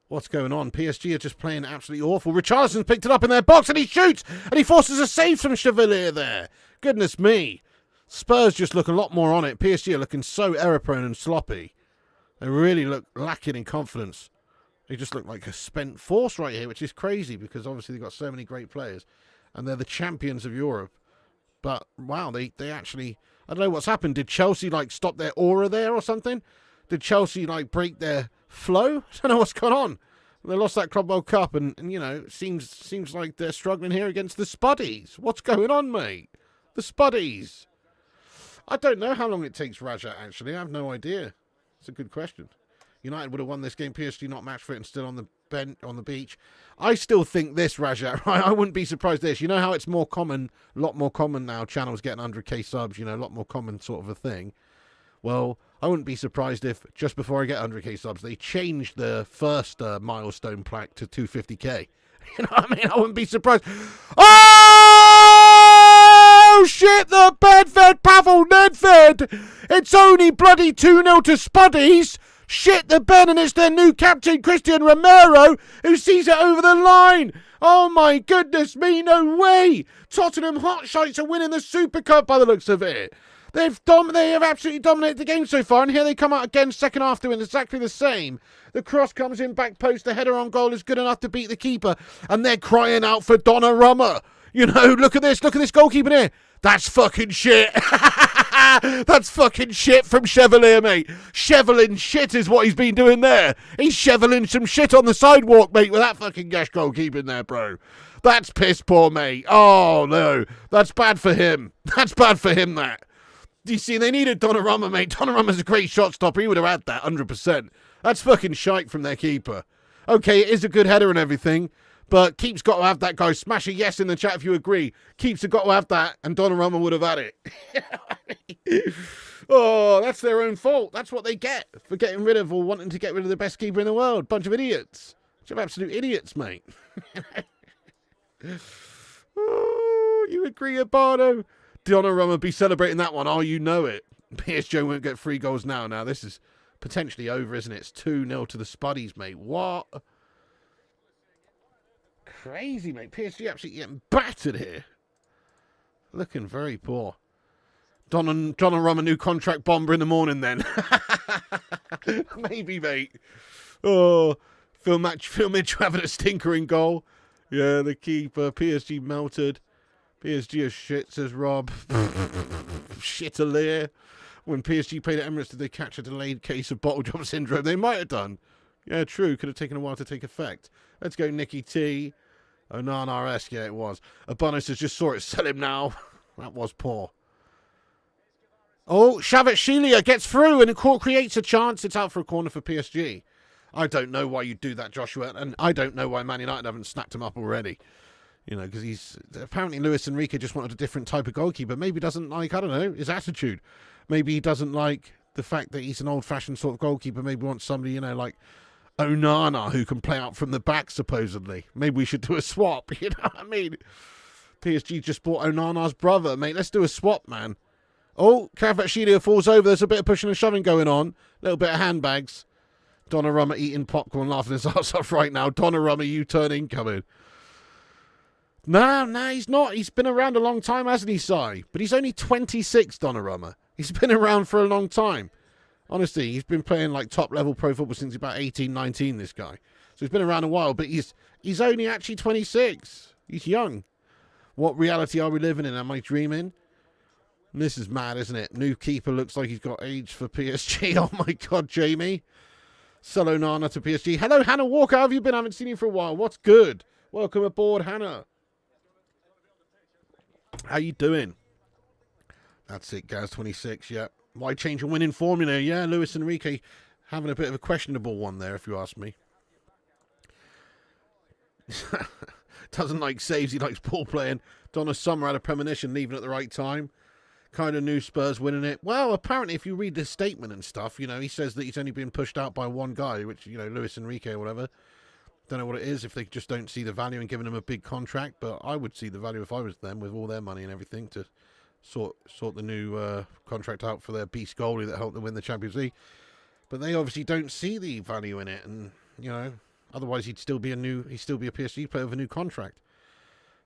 What's going on? PSG are just playing absolutely awful. Richarlison's picked it up in their box and he shoots! And he forces a save from Chevalier there. Goodness me. Spurs just look a lot more on it. PSG are looking so error-prone and sloppy. They really look lacking in confidence. They just look like a spent force right here, which is crazy because obviously they've got so many great players. And they're the champions of Europe. But, wow, they actually... I don't know what's happened. Did Chelsea, like, stop their aura there or something? Did Chelsea, like, break their flow? I don't know what's going on. They lost that Club World Cup and you know, it seems like they're struggling here against the Spuddies. What's going on, mate? The Spuddies. I don't know how long it takes Raja, actually. I have no idea. It's a good question. United would have won this game. PSG not match fit and still on the bench, on the beach. I still think this, Raja, right? I wouldn't be surprised this. You know how it's more common, a lot more common now, channels getting 100k subs, you know, a lot more common sort of a thing. Well, I wouldn't be surprised if just before I get 100k subs, they changed the first milestone plaque to 250k. You know what I mean? I wouldn't be surprised. Oh, shit, the Bedford Pavel Nedved. It's only bloody 2-0 to Spuddies. Shit the Ben, and it's their new captain, Christian Romero, who sees it over the line. Oh, my goodness me, no way. Tottenham Hotshites are winning the Super Cup by the looks of it. They have absolutely dominated the game so far, and here they come out again, second half, doing exactly the same. The cross comes in, back post, the header on goal is good enough to beat the keeper, and they're crying out for Donnarumma. You know, look at this goalkeeper here. That's fucking shit. That's fucking shit from Chevalier, mate. Cheveling shit is what he's been doing there. He's cheveling some shit on the sidewalk, mate, with that fucking gash goalkeeping there, bro. That's piss poor, mate. Oh, no. That's bad for him. That's bad for him, that. Do you see, they needed Donnarumma, mate. Donnarumma's a great shot stopper. He would have had that, 100%. That's fucking shite from their keeper. Okay, it is a good header and everything, but Keep's got to have that, guy. Smash a yes in the chat if you agree. Keep's have got to have that, and Donnarumma would have had it. Oh, that's their own fault. That's what they get for getting rid of or wanting to get rid of the best keeper in the world. Bunch of idiots. Bunch of absolute idiots, mate. Oh, you agree, Abano? Donnarumma be celebrating that one. Oh, you know it. PSG won't get 3 goals now. Now, this is potentially over, isn't it? It's 2-0 to the Spuddies, mate. What? Crazy, mate. PSG absolutely getting battered here. Looking very poor. Donnarumma new contract bomber in the morning, then. Maybe, mate. Oh, Phil Mitchell having a stinker in goal. Yeah, the keeper. PSG melted. PSG is shit, says Rob. Shitalier. When PSG played at Emirates, did they catch a delayed case of bottle job syndrome? They might have done. Yeah, true. Could have taken a while to take effect. Let's go, Nicky T. Onana-esque, yeah, it was. Abono says, just saw it. Sell him now. That was poor. Oh, Shavet-Shilia gets through and the court creates a chance. It's out for a corner for PSG. I don't know why you'd do that, Joshua, and I don't know why Man United haven't snapped him up already. You know, because he's... Apparently Luis Enrique just wanted a different type of goalkeeper. Maybe doesn't like, I don't know, his attitude. Maybe he doesn't like the fact that he's an old-fashioned sort of goalkeeper. Maybe wants somebody, you know, like Onana, who can play out from the back, supposedly. Maybe we should do a swap, you know what I mean? PSG just bought Onana's brother, mate. Let's do a swap, man. Oh, Shavet-Shilia falls over. There's a bit of pushing and shoving going on. A little bit of handbags. Donnarumma eating popcorn, laughing his ass off right now. Donnarumma U-turn incoming. Nah, he's not. He's been around a long time, hasn't he, Si? But he's only 26, Donnarumma. He's been around for a long time. Honestly, he's been playing like top-level pro football since about 18, 19, this guy. So he's been around a while, but he's only actually 26. He's young. What reality are we living in? Am I dreaming? This is mad, isn't it? New keeper looks like he's got age for PSG. Oh, my God, Jamie. Sell Onana to PSG. Hello, Hannah Walker. How have you been? I haven't seen you for a while. What's good? Welcome aboard, Hannah. How you doing? That's it, Gaz 26, yeah. Why change a winning formula? Yeah, Luis Enrique having a bit of a questionable one there, if you ask me. Doesn't like saves, he likes ball playing. Donna Summer had a premonition, leaving at the right time. Kind of knew Spurs winning it. Well, apparently, if you read this statement and stuff, you know, he says that he's only been pushed out by one guy, which, you know, Luis Enrique or whatever. Don't know what it is, if they just don't see the value in giving him a big contract, but I would see the value if I was them, with all their money and everything, to sort the new contract out for their beast goalie that helped them win the Champions League. But they obviously don't see the value in it, and, you know, otherwise he'd still be a PSG player with a new contract.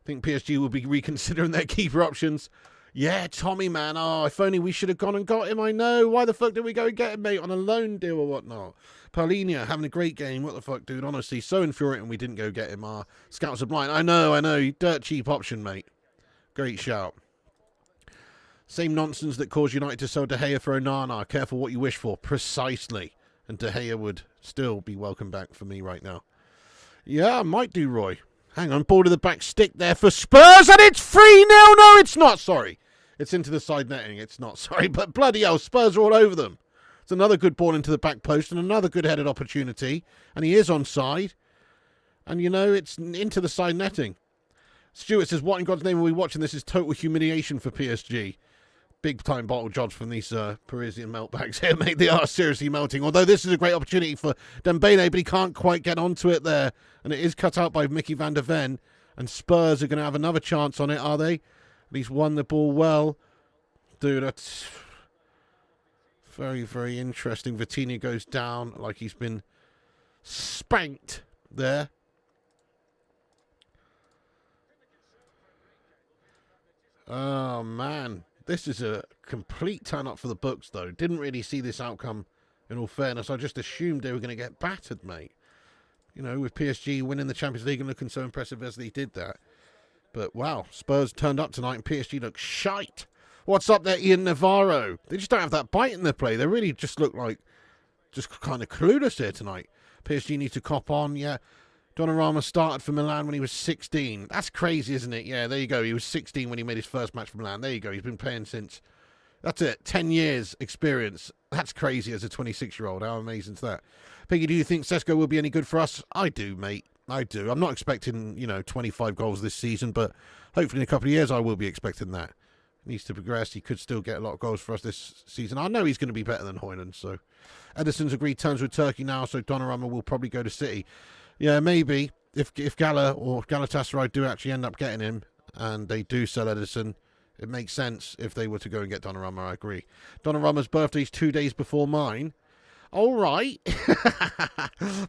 I think PSG will be reconsidering their keeper options. Yeah, Tommy, man. Oh, if only we should have gone and got him. I know. Why the fuck did we go and get him, mate, on a loan deal or whatnot? Paulinho having a great game. What the fuck, dude? Honestly, so infuriating we didn't go get him. Our scouts are blind. I know. Dirt cheap option, mate. Great shout. Same nonsense that caused United to sell De Gea for Onana. Careful what you wish for. Precisely. And De Gea would still be welcome back for me right now. Yeah, I might do, Roy. Hang on. Ball to the back stick there for Spurs. And it's 3-0. No, it's not. Sorry. It's into the side netting. It's not. Sorry. But bloody hell, Spurs are all over them. It's another good ball into the back post and another good headed opportunity. And he is onside. And, you know, it's into the side netting. Stuart says, what in God's name are we watching? This is total humiliation for PSG. Big time bottle jobs from these Parisian meltbacks here, mate. They are seriously melting. Although this is a great opportunity for Dembele, but he can't quite get onto it there. And it is cut out by Mickey van der Ven. And Spurs are going to have another chance on it, are they? He's won the ball well. Dude, that's very, very interesting. Vitinha goes down like he's been spanked there. Oh, man. This is a complete turn-up for the books, though. Didn't really see this outcome, in all fairness. I just assumed they were going to get battered, mate. You know, with PSG winning the Champions League and looking so impressive as they did that. But, wow, Spurs turned up tonight and PSG looks shite. What's up there, Ian Navarro? They just don't have that bite in their play. They really just look like just kind of clueless here tonight. PSG need to cop on, yeah. Donnarumma started for Milan when he was 16. That's crazy, isn't it? Yeah, there you go. He was 16 when he made his first match for Milan. There you go. He's been playing since. That's it. 10 years experience. That's crazy as a 26-year-old. How amazing is that? Piggy, do you think Sesko will be any good for us? I do, mate. I do. I'm not expecting, 25 goals this season, but hopefully in a couple of years I will be expecting that. He needs to progress. He could still get a lot of goals for us this season. I know he's going to be better than Højlund, so. Edison's agreed terms with Turkey now, so Donnarumma will probably go to City. Yeah, maybe. If Gala or Galatasaray do actually end up getting him, and they do sell Edison, it makes sense if they were to go and get Donnarumma, I agree. Donnarumma's birthday's 2 days before mine. All right.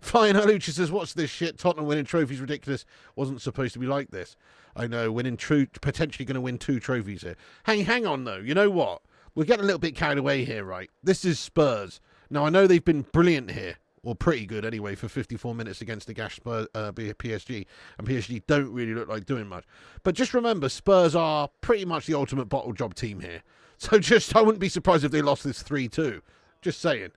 Flying Halucha says, what's this shit? Tottenham winning trophies ridiculous. Wasn't supposed to be like this. I know, potentially going to win 2 trophies here. Hang on, though. You know what? We're getting a little bit carried away here, right? This is Spurs. Now, I know they've been brilliant here Or pretty good anyway for 54 minutes against the gash Spurs, PSG. And PSG don't really look like doing much. But just remember, Spurs are pretty much the ultimate bottle job team here. So I wouldn't be surprised if they lost this 3-2. Just saying.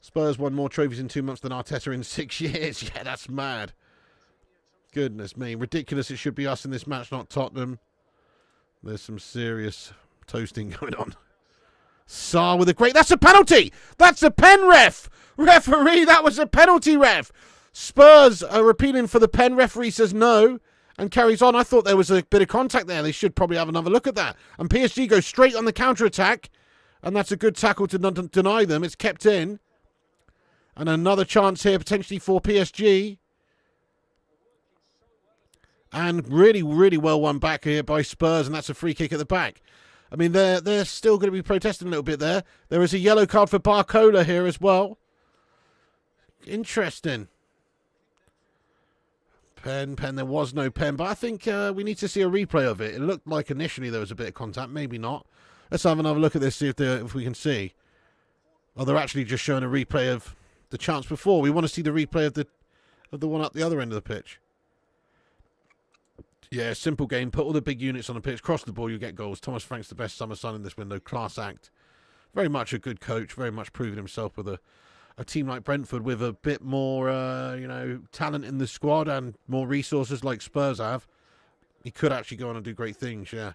Spurs won more trophies in 2 months than Arteta in 6 years. Yeah, that's mad. Goodness me. Ridiculous it should be us in this match, not Tottenham. There's some serious toasting going on. Sarr with a great... That's a penalty! That's a pen ref! Referee, that was a penalty ref! Spurs are appealing for the pen. Referee says no and carries on. I thought there was a bit of contact there. They should probably have another look at that. And PSG goes straight on the counter-attack. And that's a good tackle to deny them. It's kept in. And another chance here potentially for PSG. And really, really well won back here by Spurs. And that's a free kick at the back. I mean, they're still going to be protesting a little bit there. There is a yellow card for Barcola here as well. Interesting. Pen. There was no pen. But I think we need to see a replay of it. It looked like initially there was a bit of contact. Maybe not. Let's have another look at this, see if we can see. Oh, they're actually just showing a replay of the chance before. We want to see the replay of the one up the other end of the pitch. Yeah, simple game. Put all the big units on the pitch. Cross the ball, you get goals. Thomas Frank's the best summer sun in this window. Class act. Very much a good coach. Very much proving himself with a team like Brentford with a bit more, talent in the squad and more resources like Spurs have. He could actually go on and do great things, yeah.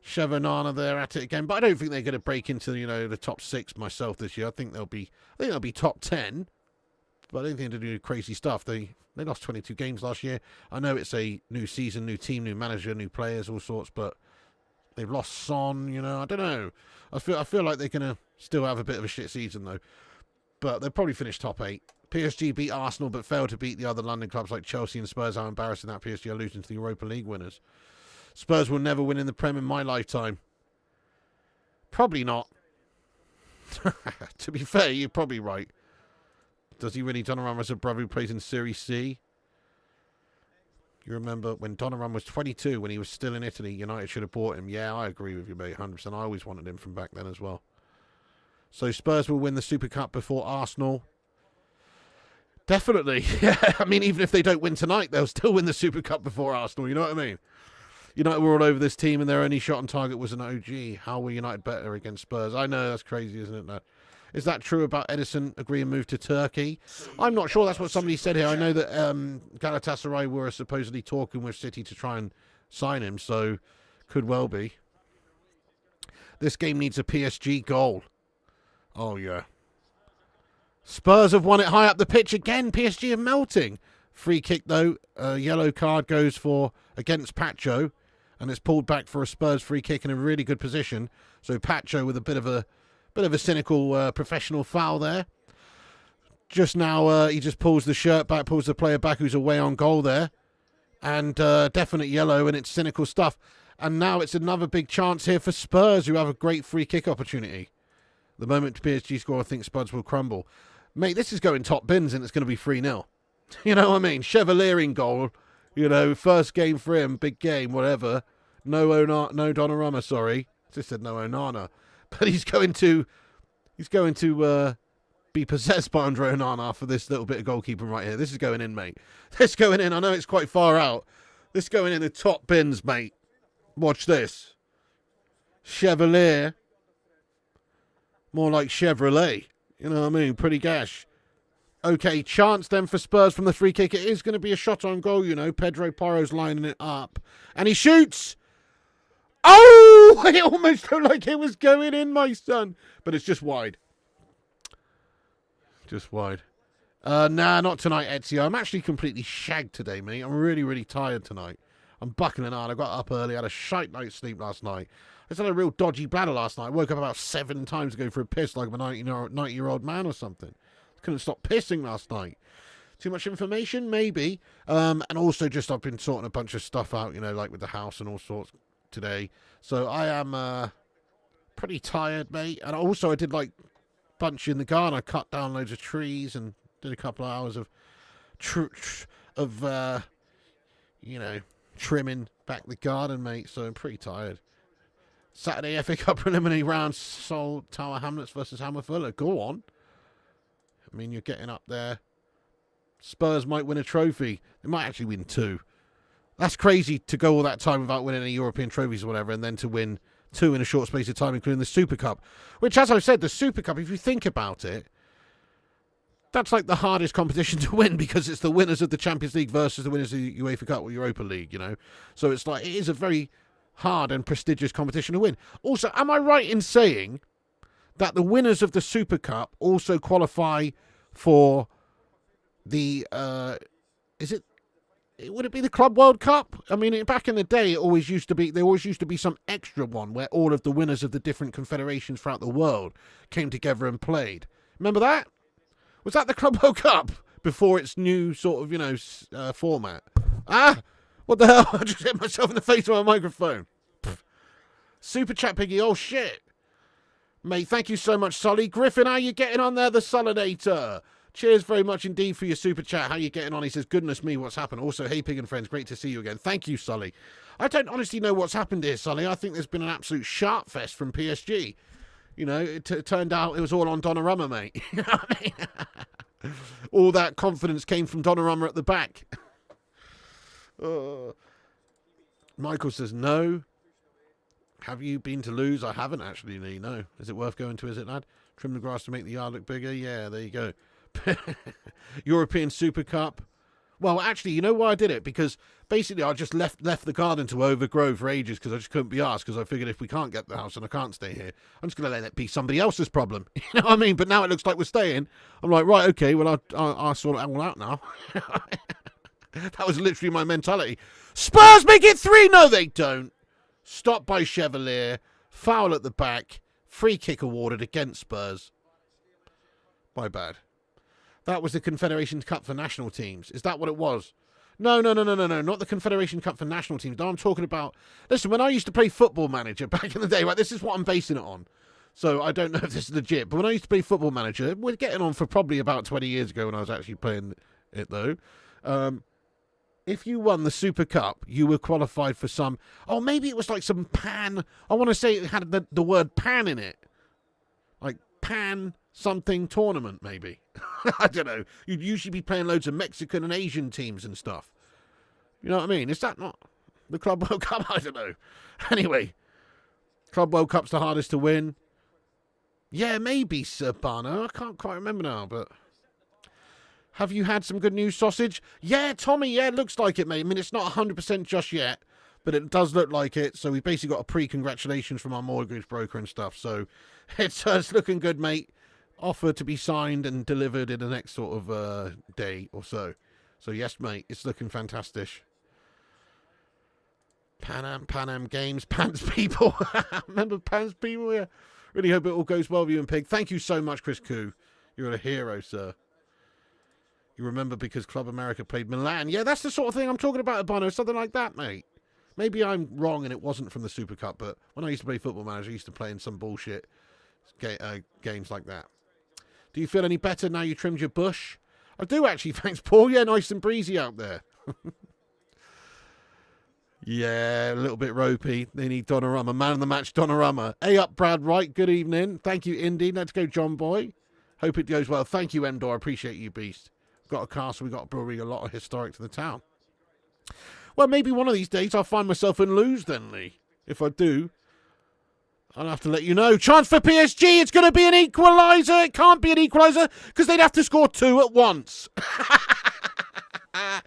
Chevanana there at it again. But I don't think they're going to break into, the top 6 myself this year. I think they'll be top 10. But I don't think they'll do crazy stuff. They lost 22 games last year. I know it's a new season, new team, new manager, new players, all sorts, but they've lost Son, I don't know. I feel like they're going to still have a bit of a shit season, though. But they'll probably finish top 8. PSG beat Arsenal, but failed to beat the other London clubs like Chelsea and Spurs. How embarrassing that PSG are losing to the Europa League winners. Spurs will never win in the Prem in my lifetime. Probably not. To be fair, you're probably right. Does he really? Donnarumma has a brother who plays in Serie C. You remember when Donnarumma was 22, when he was still in Italy, United should have bought him. Yeah, I agree with you, mate, 100%. I always wanted him from back then as well. So Spurs will win the Super Cup before Arsenal. Definitely. Yeah, I mean, even if they don't win tonight, they'll still win the Super Cup before Arsenal. You know what I mean? United were all over this team and their only shot on target was an OG. How were United better against Spurs? I know, that's crazy, isn't it? No. Is that true about Edison agreeing move to Turkey? I'm not sure. That's what somebody said here. I know that Galatasaray were supposedly talking with City to try and sign him, so could well be. This game needs a PSG goal. Oh, yeah. Spurs have won it high up the pitch again. PSG are melting. Free kick, though. Yellow card goes for against Pacho, and it's pulled back for a Spurs free kick in a really good position. So Pacho with a bit of a cynical professional foul there. Just now, he just pulls the shirt back, pulls the player back who's away on goal there. And definite yellow, and it's cynical stuff. And now it's another big chance here for Spurs, who have a great free kick opportunity. The moment PSG score, I think Spurs will crumble. Mate, this is going top bins, and it's going to be 3-0. You know what I mean? Chevalier in goal. First game for him, big game, whatever. No Donnarumma, sorry. Just said no Onana. But he's going to be possessed by Andre Onana for this little bit of goalkeeping right here. This is going in, mate. This is going in. I know it's quite far out. This is going in the top bins, mate. Watch this. Chevalier. More like Chevrolet. You know what I mean? Pretty gash. Okay, chance then for Spurs from the free kick. It is going to be a shot on goal, Pedro Porro's lining it up. And he shoots! Oh! It almost looked like it was going in, my son. But it's just wide. Just wide. Nah, not tonight, Ezio. I'm actually completely shagged today, mate. I'm really, really tired tonight. I'm buckling hard. I got up early. I had a shite night's sleep last night. I just had a real dodgy bladder last night. I woke up about 7 times to go for a piss like I'm a 90-year-old man or something. Couldn't stop pissing last night. Too much information? Maybe. And also just I've been sorting a bunch of stuff out, like with the house and all sorts today. So I am pretty tired, mate. And also I did bunch in the garden. I cut down loads of trees and did a couple of hours of trimming back the garden, mate. So I'm pretty tired. Saturday FA Cup preliminary round, Tower Hamlets versus Hammer Fuller. Go on. I mean, you're getting up there. Spurs might win a trophy. They might actually win 2. That's crazy to go all that time without winning any European trophies or whatever, and then to win 2 in a short space of time, including the Super Cup. Which, as I said, the Super Cup, if you think about it, that's like the hardest competition to win because it's the winners of the Champions League versus the winners of the UEFA Cup or Europa League, you know. So it's like, it is a very hard and prestigious competition to win. Also, am I right in saying that the winners of the Super Cup also qualify for the, would it be the Club World Cup? I mean, back in the day, there always used to be some extra one where all of the winners of the different confederations throughout the world came together and played. Remember that? Was that the Club World Cup before its new sort of, you know, format? Ah, what the hell? I just hit myself in the face with my microphone. Pfft. Super chat, Piggy. Oh, shit. Mate, thank you so much, Solly. Griffin, how you getting on there, the Solinator? Cheers very much indeed for your super chat. How you getting on? He says, goodness me, what's happened? Also, hey, Pig and friends, great to see you again. Thank you, Solly. I don't honestly know what's happened here, Solly. I think there's been an absolute sharp fest from PSG. You know, it turned out it was all on Donnarumma, mate. You know what I mean? All that confidence came from Donnarumma at the back. Michael says, no. Have you been to lose? I haven't actually, Lee. No. Is it worth going to, is it, lad? Trim the grass to make the yard look bigger? Yeah, there you go. European Super Cup. Well, actually, you know why I did it? Because basically I just left the garden to overgrow for ages because I just couldn't be asked, because I figured if we can't get the house and I can't stay here, I'm just going to let it be somebody else's problem. You know what I mean? But now it looks like we're staying. I'm like, right, okay, well, I'll sort it all out now. That was literally my mentality. Spurs make it 3! No, they don't. Stopped by Chevalier. Foul at the back. Free kick awarded against Spurs. My bad. That was the Confederation Cup for national teams. Is that what it was? No. Not the Confederation Cup for national teams. No, I'm talking about... Listen, when I used to play Football Manager back in the day, right, this is what I'm basing it on. So I don't know if this is legit, but when I used to play Football Manager, we're getting on for probably about 20 years ago when I was actually playing it, though. If you won the Super Cup, you were qualified for some... Oh, maybe it was like some pan... I want to say it had the word pan in it. Like pan something tournament, maybe. I don't know. You'd usually be playing loads of Mexican and Asian teams and stuff. You know what I mean? Is that not the Club World Cup? I don't know. Anyway, Club World Cup's the hardest to win. Yeah, maybe, Sir Barno. I can't quite remember now, but... Have you had some good news, Sausage? Yeah, Tommy, yeah, it looks like it, mate. I mean, it's not 100% just yet, but it does look like it. So we've basically got a pre-congratulations from our mortgage broker and stuff. So it's looking good, mate. Offer to be signed and delivered in the next sort of day or so. So yes, mate, it's looking fantastic. Pan Am Games, Pans People. Remember Pans People? Yeah. Really hope it all goes well with you and Pig. Thank you so much, Chris Koo. You're a hero, sir. You remember because Club America played Milan. Yeah, that's the sort of thing I'm talking about, Bono. Something like that, mate. Maybe I'm wrong and it wasn't from the Super Cup, but when I used to play Football Manager, I used to play in some bullshit games like that. Do you feel any better now you trimmed your bush? I do, actually. Thanks, Paul. Yeah, nice and breezy out there. Yeah, a little bit ropey. They need Donnarumma. Man of the match, Donnarumma. Hey up, Brad Wright. Good evening. Thank you, Indy. Let's go, John Boy. Hope it goes well. Thank you, Endor. I appreciate you, beast. Got a castle, we got a brewery, a lot of historic to the town. Well, maybe one of these days I'll find myself in Lewes then, Lee. If I do, I'll have to let you know. Chance for PSG, it's going to be an equaliser. It can't be an equaliser because they'd have to score 2 at once.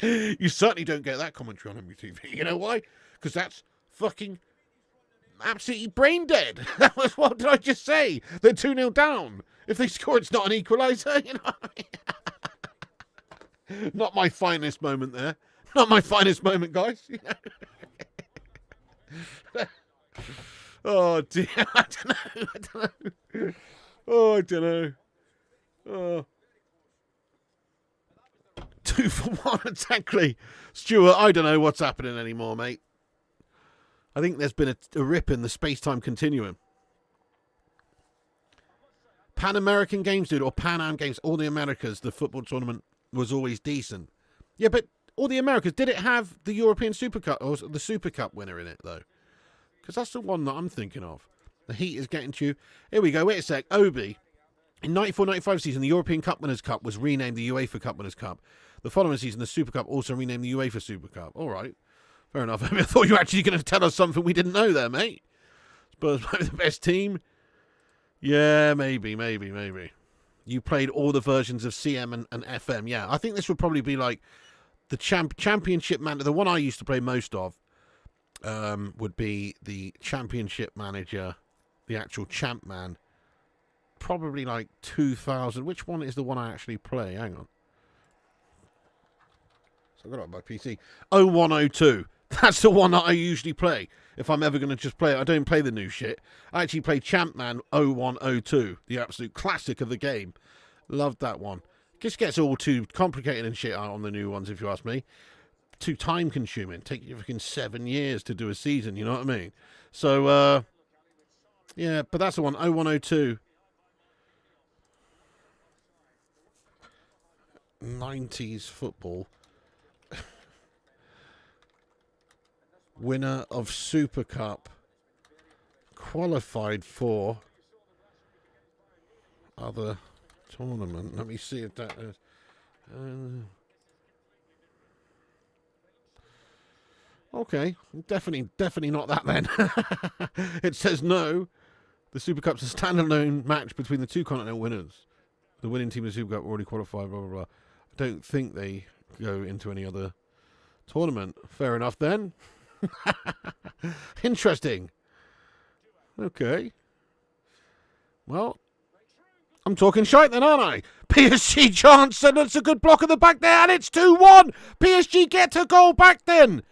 You certainly don't get that commentary on MUTV. You know why? Because that's fucking absolutely brain dead. That was, what did I just say? They're 2-0 down. If they score, it's not an equaliser. You know what I mean? Not my finest moment there. Not my finest moment, guys. Oh, dear. I don't know. Oh, I don't know. Oh. 2 for 1, exactly. Stuart, I don't know what's happening anymore, mate. I think there's been a rip in the space-time continuum. Pan American Games, dude, or Pan Am Games, all the Americas, the football tournament was always decent. Yeah, but all the Americas, did it have the European Super Cup or the Super Cup winner in it, though? Because that's the one that I'm thinking of. The heat is getting to you. Here we go. Wait a sec. Obi. In 94-95 season, the European Cup Winners' Cup was renamed the UEFA Cup Winners' Cup. The following season, the Super Cup also renamed the UEFA Super Cup. All right. Fair enough. I thought you were actually going to tell us something we didn't know there, mate. Spurs might be the best team. Yeah, maybe. You played all the versions of CM and FM. Yeah, I think this would probably be like the Championship Manager. The one I used to play most of would be the Championship Manager, the actual Champ Man. Probably like 2000. Which one is the one I actually play? Hang on. So I got it on my PC. 0102. That's the one that I usually play. If I'm ever going to just play it, I don't play the new shit. I actually play Champman 0102, the absolute classic of the game. Loved that one. Just gets all too complicated and shit on the new ones, if you ask me. Too time consuming. Take you fucking 7 years to do a season, you know what I mean? So, yeah, but that's the one, 0102. 90s football. Winner of Super Cup. Qualified for other tournament. Let me see if that is. Okay, definitely not that then. It says no. The Super Cup's a standalone match between the two continental winners. The winning team of the Super Cup already qualified, blah, blah, blah. I don't think they go into any other tournament. Fair enough then. Interesting. Okay. Well, I'm talking shite then, aren't I? PSG chance, and it's a good block at the back there, and it's 2-1. PSG get a goal back then.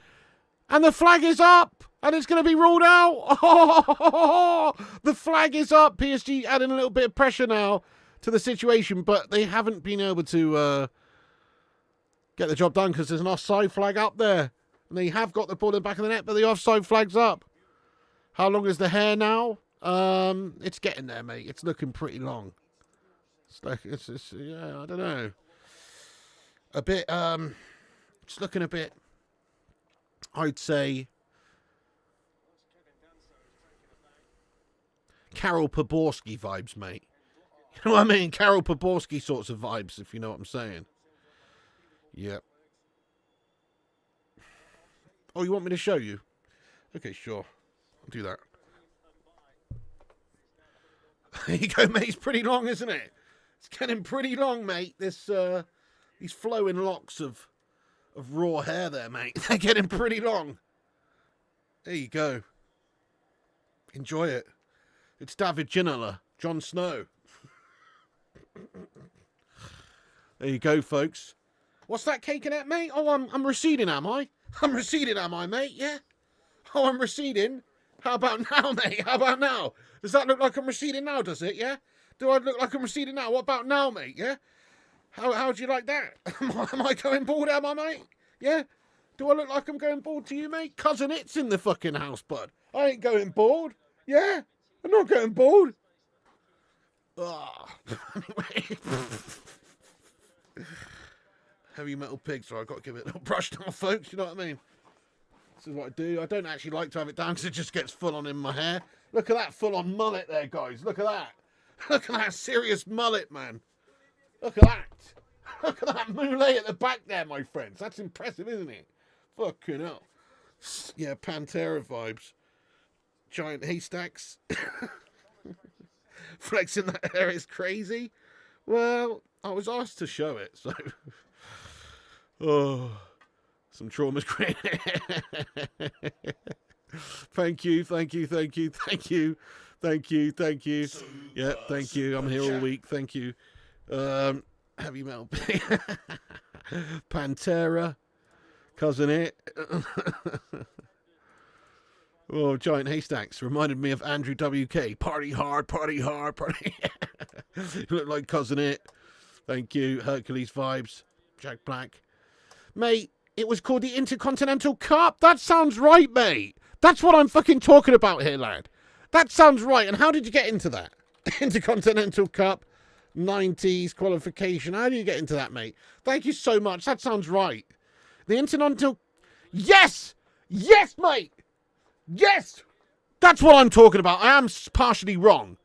And the flag is up, and it's going to be ruled out. Oh, the flag is up. PSG adding a little bit of pressure now to the situation, but they haven't been able to get the job done because there's an offside flag up there. And they have got the ball in the back of the net, but the offside flag's up. How long is the hair now? It's getting there, mate. It's looking pretty long. It's like, it's yeah, I don't know. A bit, it's looking a bit, I'd say, Karol Poborski vibes, mate. You know what I mean? Karol Poborski sorts of vibes, if you know what I'm saying. Yep. Oh, you want me to show you? Okay, sure. I'll do that. There you go, mate. It's pretty long, isn't it? It's getting pretty long, mate. This, these flowing locks of raw hair there, mate. They're getting pretty long. There you go. Enjoy it. It's David Ginola, Jon Snow. There you go, folks. What's that caking at, mate? Oh, I'm receding, am I? I'm receding, am I, mate? Yeah? Oh, I'm receding? How about now, mate? How about now? Does that look like I'm receding now, does it, yeah? Do I look like I'm receding now? What about now, mate, yeah? How do you like that? Am I going bald, am I, mate? Yeah? Do I look like I'm going bald to you, mate? Cousin It's in the fucking house, bud. I ain't going bald. Yeah? I'm not going bald. Anyway. Heavy metal pig, so I've got to give it a little brush now, folks. You know what I mean? This is what I do. I don't actually like to have it down because it just gets full on in my hair. Look at that full on mullet there, guys. Look at that. Look at that serious mullet, man. Look at that. Look at that mullet at the back there, my friends. That's impressive, isn't it? Fucking hell. Yeah, Pantera vibes. Giant haystacks. Flexing that hair is crazy. Well, I was asked to show it, so... Oh, some trauma's great. Thank you. Yeah, thank you. I'm here all week. Thank you. Heavy metal. Pantera. Cousin It. Oh, giant haystacks. Reminded me of Andrew WK. Party hard, party hard, party. You look like Cousin It. Thank you. Hercules vibes. Jack Black. Mate, it was called the Intercontinental Cup. That sounds right, mate. That's what I'm fucking talking about here, lad. That sounds right. And how did you get into that? Intercontinental Cup, 90s qualification. How do you get into that, mate? Thank you so much. That sounds right. The Intercontinental... Yes! Yes, mate! Yes! That's what I'm talking about. I am partially wrong.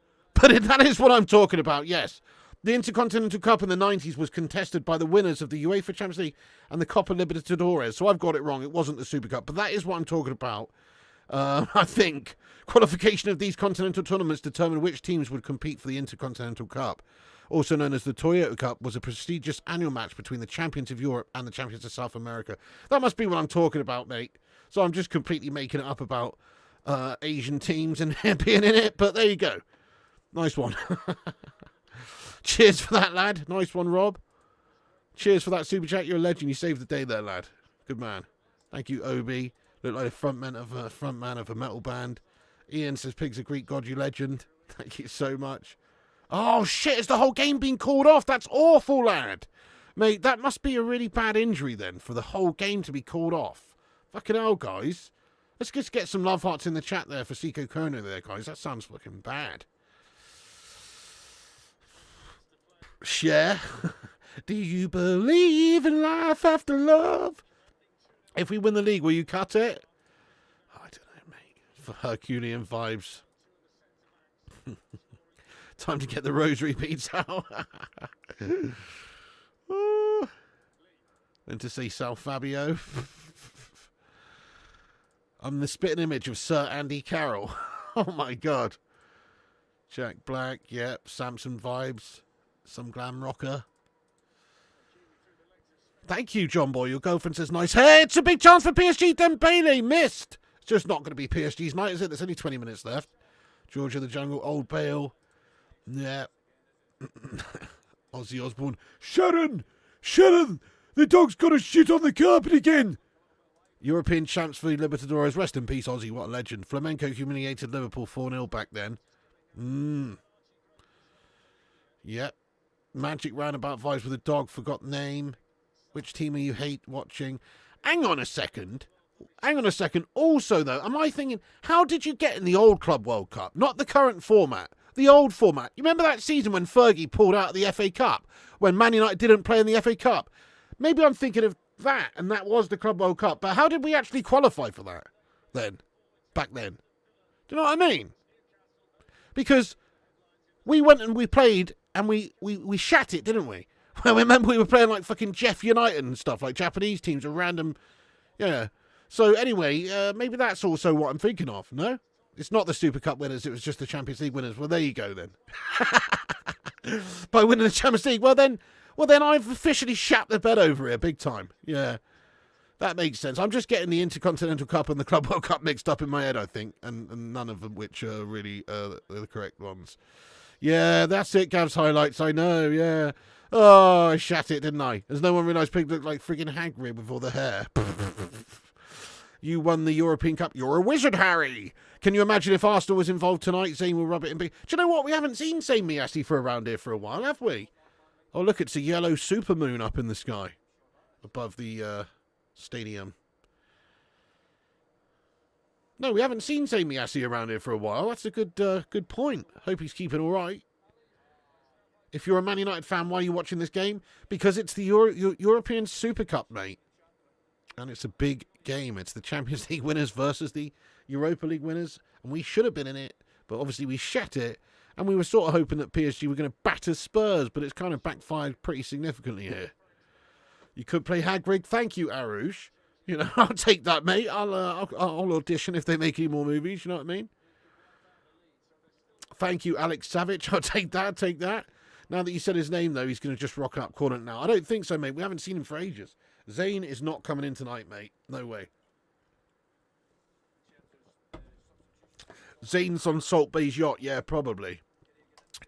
But that is what I'm talking about, yes. The Intercontinental Cup in the 90s was contested by the winners of the UEFA Champions League and the Copa Libertadores. So I've got it wrong. It wasn't the Super Cup. But that is what I'm talking about. I think qualification of these continental tournaments determined which teams would compete for the Intercontinental Cup. Also known as the Toyota Cup, was a prestigious annual match between the champions of Europe and the champions of South America. That must be what I'm talking about, mate. So I'm just completely making it up about Asian teams and being in it. But there you go. Nice one. Cheers for that, lad. Nice one, Rob. Cheers for that super chat. You're a legend. You saved the day there, lad. Good man. Thank you, Obi. Look like a frontman of a metal band. Ian says, Pig's a Greek god, you legend. Thank you so much. Oh, shit, has the whole game been called off? That's awful, lad. Mate, that must be a really bad injury, then, for the whole game to be called off. Fucking hell, guys. Let's just get some love hearts in the chat there for Siko Kono there, guys. That sounds fucking bad. Share. Do you believe in life after love? If we win the league, will you cut it? I don't know, mate. For Herculean vibes. Time to get the rosary beads out. And to see Sal Fabio. I'm the spitting image of Sir Andy Carroll. Oh my god. Jack Black, yep. Samson vibes. Some glam rocker. Thank you, John Boy. Your girlfriend says nice. Hey, it's a big chance for PSG. Dembele missed. It's just not going to be PSG's night, is it? There's only 20 minutes left. Georgia the Jungle, Old Bale. Yeah. Ozzy Osbourne. Sharon! The dog's got to shit on the carpet again! European champs for the Libertadores. Rest in peace, Ozzy. What a legend. Flamenco humiliated Liverpool 4-0 back then. Yep. Magic roundabout vibes with a dog. Forgot name. Which team are you hate watching? Hang on a second. Also, though, am I thinking, how did you get in the old Club World Cup? Not the current format. The old format. You remember that season when Fergie pulled out of the FA Cup? When Man United didn't play in the FA Cup? Maybe I'm thinking of that, and that was the Club World Cup. But how did we actually qualify for that then? Back then? Do you know what I mean? Because we went and we played, and we shat it, didn't we? Well, remember we were playing like fucking Jeff United and stuff, like Japanese teams or random... Yeah. So anyway, maybe that's also what I'm thinking of, no? It's not the Super Cup winners, it was just the Champions League winners. Well, there you go then. By winning the Champions League, well then I've officially shat the bed over here, big time. Yeah, that makes sense. I'm just getting the Intercontinental Cup and the Club World Cup mixed up in my head, I think, and none of them which are really the correct ones. Yeah, that's it, Gav's highlights, I know, yeah. Oh, I shat it, didn't I? As no one realised Pig looked like friggin' Hagrid with all the hair. You won the European Cup. You're a wizard, Harry. Can you imagine if Arsenal was involved tonight? Zayn will rub it in big. Do you know what? We haven't seen Zayn Miassi for around here for a while, have we? Oh, look, it's a yellow supermoon up in the sky above the stadium. No, we haven't seen Zayn Miassi around here for a while. That's a good point. Hope he's keeping all right. If you're a Man United fan, why are you watching this game? Because it's the European Super Cup, mate. And it's a big game. It's the Champions League winners versus the Europa League winners. And we should have been in it. But obviously we shat it. And we were sort of hoping that PSG were going to batter Spurs. But it's kind of backfired pretty significantly here. You could play Hagrid. Thank you, Arush. You know, I'll take that, mate. I'll audition if they make any more movies. You know what I mean? Thank you, Alex Savage. I'll take that. Now that you said his name, though, he's going to just rock up, calling it now. I don't think so, mate. We haven't seen him for ages. Zayn is not coming in tonight, mate. No way. Zayn's on Salt Bay's yacht. Yeah, probably.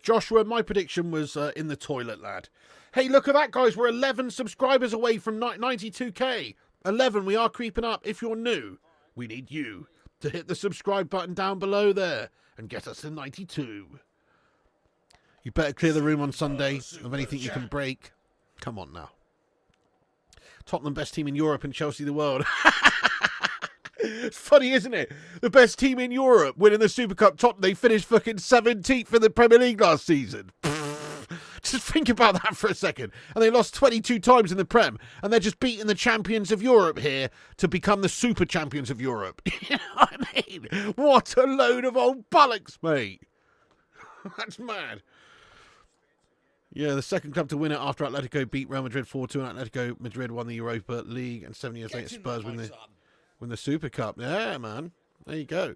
Joshua, my prediction was in the toilet, lad. Hey, look at that, guys. We're 11 subscribers away from 92k. 11. We are creeping up. If you're new, we need you to hit the subscribe button down below there and get us to 92. You better clear the room on Sunday of anything you can break. Come on now. Tottenham, best team in Europe, and Chelsea the world. It's funny, isn't it? The best team in Europe winning the Super Cup. Tottenham, they finished fucking 17th in the Premier League last season. Just think about that for a second. And they lost 22 times in the Prem. And they're just beating the champions of Europe here to become the super champions of Europe. You know what I mean? What a load of old bollocks, mate. That's mad. Yeah, the second club to win it after Atletico beat Real Madrid 4-2, and Atletico Madrid won the Europa League, and 7 years later Spurs win the Super Cup. Yeah, man. There you go.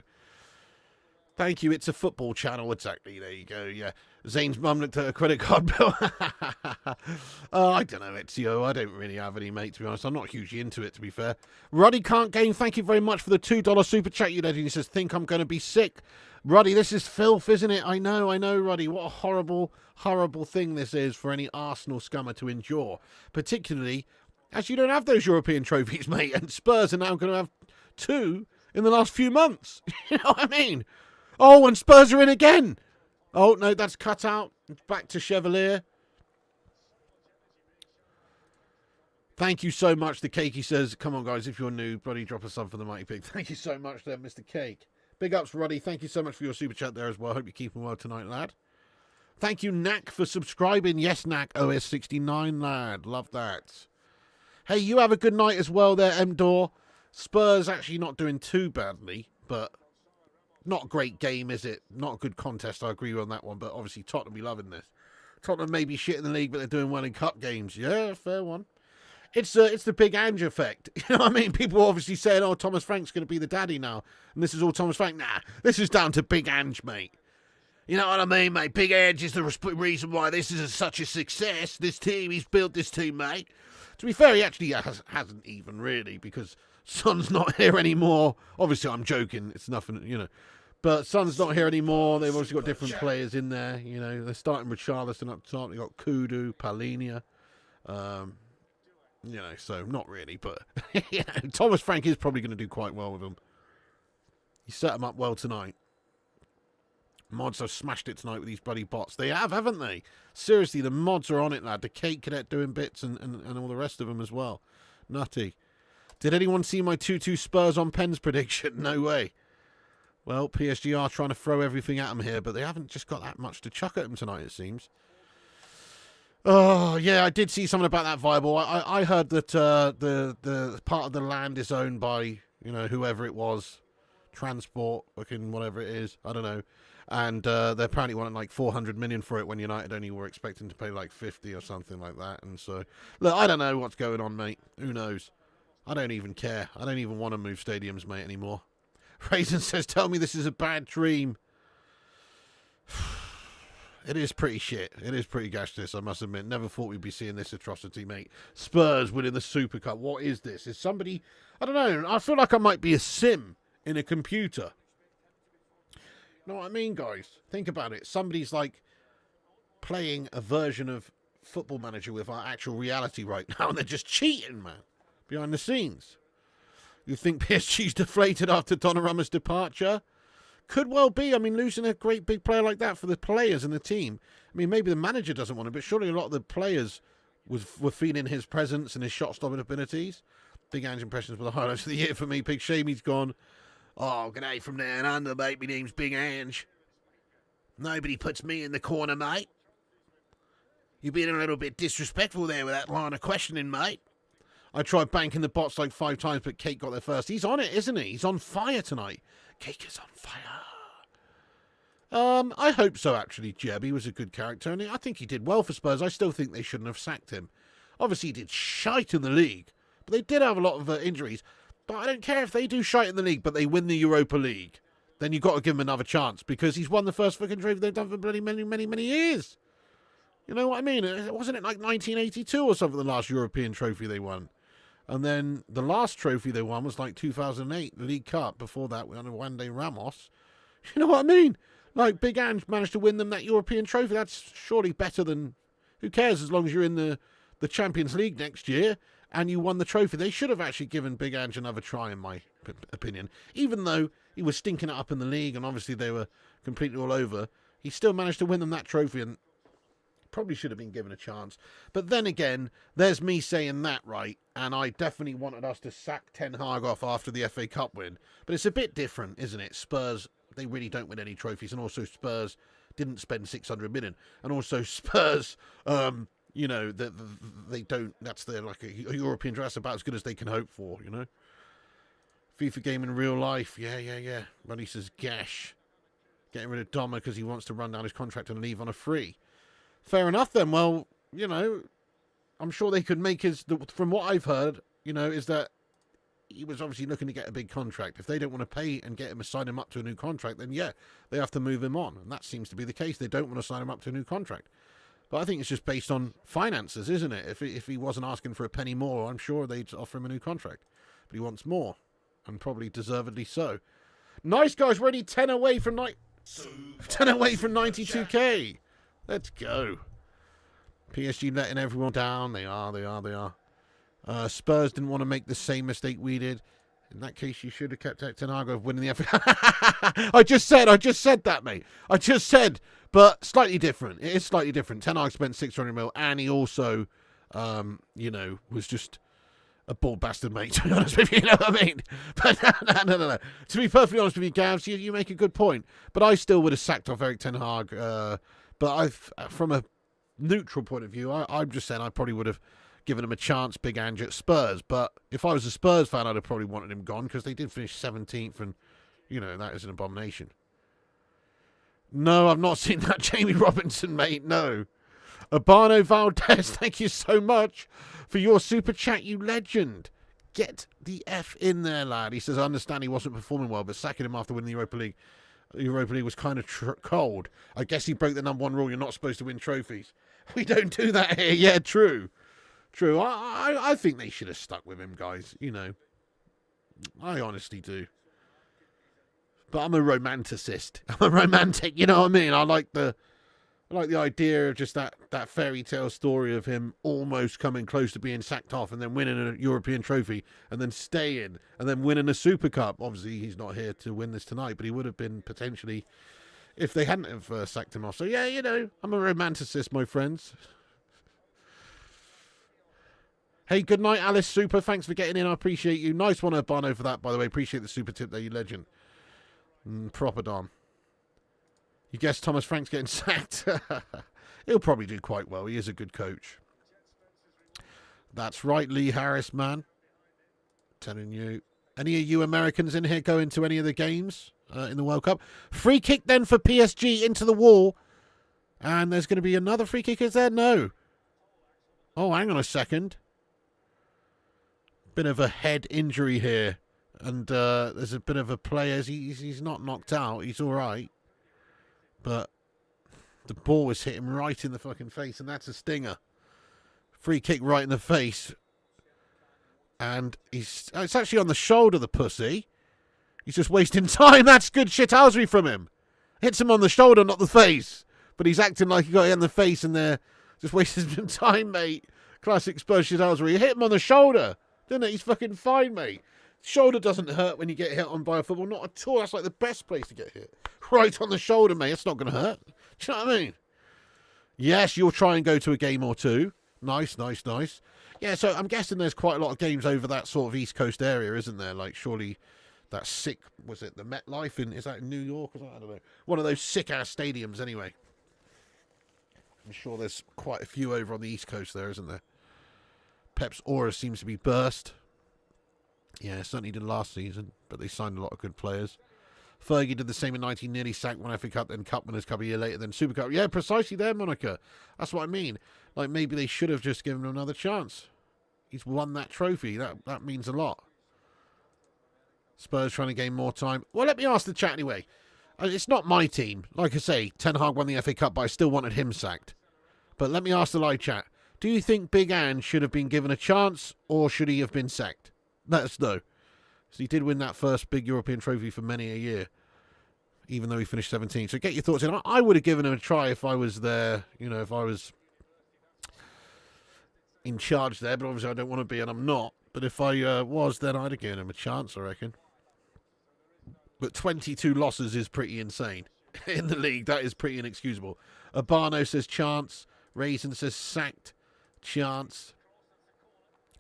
Thank you. It's a football channel. Exactly. There you go. Yeah. Zane's mum looked at a credit card bill. I don't know, Ezio. I don't really have any, mate, to be honest. I'm not hugely into it, to be fair. Ruddy Can't Game, thank you very much for the $2 super chat, you legend. He says, think I'm going to be sick. Ruddy, this is filth, isn't it? I know, Ruddy. What a horrible, horrible thing this is for any Arsenal scummer to endure. Particularly as you don't have those European trophies, mate. And Spurs are now going to have 2 in the last few months. You know what I mean? Oh, and Spurs are in again. Oh, no, that's cut out. It's back to Chevalier. Thank you so much. The Cake, he says, come on, guys, if you're new, bloody drop a sub for the Mighty Pig. Thank you so much there, Mr. Cake. Big ups, Roddy. Thank you so much for your super chat there as well. Hope you're keeping well tonight, lad. Thank you, Knack, for subscribing. Yes, Knack, OS69, lad. Love that. Hey, you have a good night as well there, M-Door. Spurs actually not doing too badly, but not a great game, is it? Not a good contest, I agree on that one, but obviously Tottenham be loving this. Tottenham may be shit in the league, but they're doing well in cup games. Yeah, fair one. It's the Big Ange effect. You know what I mean? People are obviously saying, oh, Thomas Frank's going to be the daddy now, and this is all Thomas Frank. Nah, this is down to Big Ange, mate. You know what I mean, mate? Big Ange is the reason why this is such a success. This team, he's built this team, mate. To be fair, he actually hasn't even really, because Son's not here anymore. Obviously, I'm joking. It's nothing, you know. But Son's not here anymore. They've obviously got different players in there. You know, they're starting with Richarlison up top. They've got Kudu, Palhinha. You know, so not really. But, you know, Thomas Frank is probably going to do quite well with them. He set them up well tonight. Mods have smashed it tonight with these bloody bots. They have, haven't they? Seriously, the mods are on it, lad. The Cake Cadet doing bits and all the rest of them as well. Nutty. Did anyone see my 2-2 Spurs on pens prediction? No way. Well, PSG are trying to throw everything at them here, but they haven't just got that much to chuck at them tonight, it seems. Oh, yeah, I did see something about that Viable. I heard that the part of the land is owned by, you know, whoever it was. Transport, fucking whatever it is. I don't know. And they apparently wanted like 400 million for it when United only were expecting to pay like 50 or something like that. And so, look, I don't know what's going on, mate. Who knows? I don't even care. I don't even want to move stadiums, mate, anymore. Raisin says, tell me this is a bad dream. It is pretty shit. It is pretty gash, this, I must admit. Never thought we'd be seeing this atrocity, mate. Spurs winning the Super Cup. What is this? Is somebody... I don't know. I feel like I might be a sim in a computer. You know what I mean, guys? Think about it. Somebody's like playing a version of Football Manager with our actual reality right now, and they're just cheating, man. Behind the scenes. You think PSG's deflated after Donnarumma's departure? Could well be. I mean, losing a great big player like that for the players and the team. I mean, maybe the manager doesn't want it, but surely a lot of the players were feeling his presence and his shot-stopping abilities. Big Ange impressions were the highlights of the year for me. Big shame he's gone. Oh, g'day from down under, mate. My name's Big Ange. Nobody puts me in the corner, mate. You've been a little bit disrespectful there with that line of questioning, mate. I tried banking the bots like 5 times, but Cake got there first. He's on it, isn't he? He's on fire tonight. Cake is on fire. I hope so, actually, Jeb. He was a good character, and I think he did well for Spurs. I still think they shouldn't have sacked him. Obviously, he did shite in the league, but they did have a lot of injuries. But I don't care if they do shite in the league, but they win the Europa League. Then you've got to give him another chance, because he's won the first fucking trophy they've done for bloody many, many, many years. You know what I mean? Wasn't it like 1982 or something, the last European trophy they won? And then the last trophy they won was like 2008, the League Cup. Before that, we had Wande Ramos. You know what I mean? Like, Big Ange managed to win them that European trophy. That's surely better than... Who cares as long as you're in the Champions League next year and you won the trophy? They should have actually given Big Ange another try, in my opinion. Even though he was stinking it up in the league and obviously they were completely all over, he still managed to win them that trophy and probably should have been given a chance. But then again, there's me saying that, right? And I definitely wanted us to sack Ten Hag off after the FA Cup win. But it's a bit different, isn't it? Spurs, they really don't win any trophies. And also Spurs didn't spend 600 million. And also Spurs, you know, they don't, that's their, like, a European dress about as good as they can hope for, you know? FIFA game in real life. Yeah. Ruddy says gash. Getting rid of Doma because he wants to run down his contract and leave on a free. Fair enough then. Well, you know, I'm sure they could make from what I've heard, you know, is that he was obviously looking to get a big contract. If they don't want to pay and get him sign him up to a new contract, then yeah, they have to move him on. And that seems to be the case. They don't want to sign him up to a new contract. But I think it's just based on finances, isn't it? If he wasn't asking for a penny more, I'm sure they'd offer him a new contract. But he wants more, and probably deservedly so. Nice, guys. We're only 10 away from 92k. Let's go. PSG letting everyone down. They are. Spurs didn't want to make the same mistake we did. In that case, you should have kept Ten Hag of winning the FA. I just said that, mate. I just said, but slightly different. It is slightly different. Ten Hag spent 600 mil, and he also, you know, was just a bald bastard, mate. To be honest with you, you know what I mean? But no. To be perfectly honest with you, Gavs, you make a good point. But I still would have sacked off Eric Ten Hag. But from a neutral point of view, I'm just saying I probably would have given him a chance, Big Ange at Spurs. But if I was a Spurs fan, I'd have probably wanted him gone because they did finish 17th, and you know that is an abomination. No, I've not seen that Jamie Robinson, mate. No. Urbano Valdez, thank you so much for your super chat, you legend. Get the F in there, lad. He says, I understand he wasn't performing well, but sacking him after winning the Europa League. The Europa League was kind of cold. I guess he broke the #1 rule. You're not supposed to win trophies. We don't do that here. Yeah, true. I think they should have stuck with him, guys. You know, I honestly do. But I'm a romanticist. I'm a romantic. You know what I mean? I like the idea of just that fairy tale story of him almost coming close to being sacked off and then winning a European trophy and then staying and then winning a Super Cup. Obviously, he's not here to win this tonight, but he would have been potentially if they hadn't have sacked him off. So, yeah, you know, I'm a romanticist, my friends. Hey, good night, Alice Super. Thanks for getting in. I appreciate you. Nice one, Urbano, for that, by the way. Appreciate the super tip there, you legend. Proper Don. You guessed Thomas Frank's getting sacked. He'll probably do quite well. He is a good coach. That's right, Lee Harris, man. Telling you. Any of you Americans in here going to any of the games in the World Cup? Free kick then for PSG into the wall. And there's going to be another free kick, is there? No. Oh, hang on a second. Bit of a head injury here. And there's a bit of a player. He's not knocked out. He's all right. But the ball was hit him right in the fucking face, and that's a stinger. Free kick right in the face. And it's actually on the shoulder, the pussy. He's just wasting time. That's good shithousery from him. Hits him on the shoulder, not the face. But he's acting like he got it in the face, and they're just wasting some time, mate. Classic Spurs shithousery. You hit him on the shoulder, didn't it? He's fucking fine, mate. Shoulder doesn't hurt when you get hit on by a football. Not at all. That's like the best place to get hit. Right on the shoulder, mate. It's not going to hurt. Do you know what I mean? Yes, you'll try and go to a game or two. Nice. Yeah, so I'm guessing there's quite a lot of games over that sort of East Coast area, isn't there? Like, surely that sick, was it the MetLife? Is that in New York? Or something? I don't know. One of those sick-ass stadiums, anyway. I'm sure there's quite a few over on the East Coast there, isn't there? Pep's aura seems to be burst. Yeah, certainly did last season, but they signed a lot of good players. Fergie did the same in 19, nearly sacked one FA Cup, then Cup Winners' Cup a year later, then Super Cup. Yeah, precisely there, Monica. That's what I mean. Like, maybe they should have just given him another chance. He's won that trophy. That means a lot. Spurs trying to gain more time. Well, let me ask the chat anyway. It's not my team. Like I say, Ten Hag won the FA Cup, but I still wanted him sacked. But let me ask the live chat. Do you think Big Ange should have been given a chance, or should he have been sacked? Let us know. So he did win that first big European trophy for many a year, even though he finished 17th. So get your thoughts in. I would have given him a try if I was there, you know, if I was in charge there. But obviously I don't want to be, and I'm not. But if I was, then I'd have given him a chance, I reckon. But 22 losses is pretty insane in the league. That is pretty inexcusable. Urbano says chance. Raisin says sacked. Chance.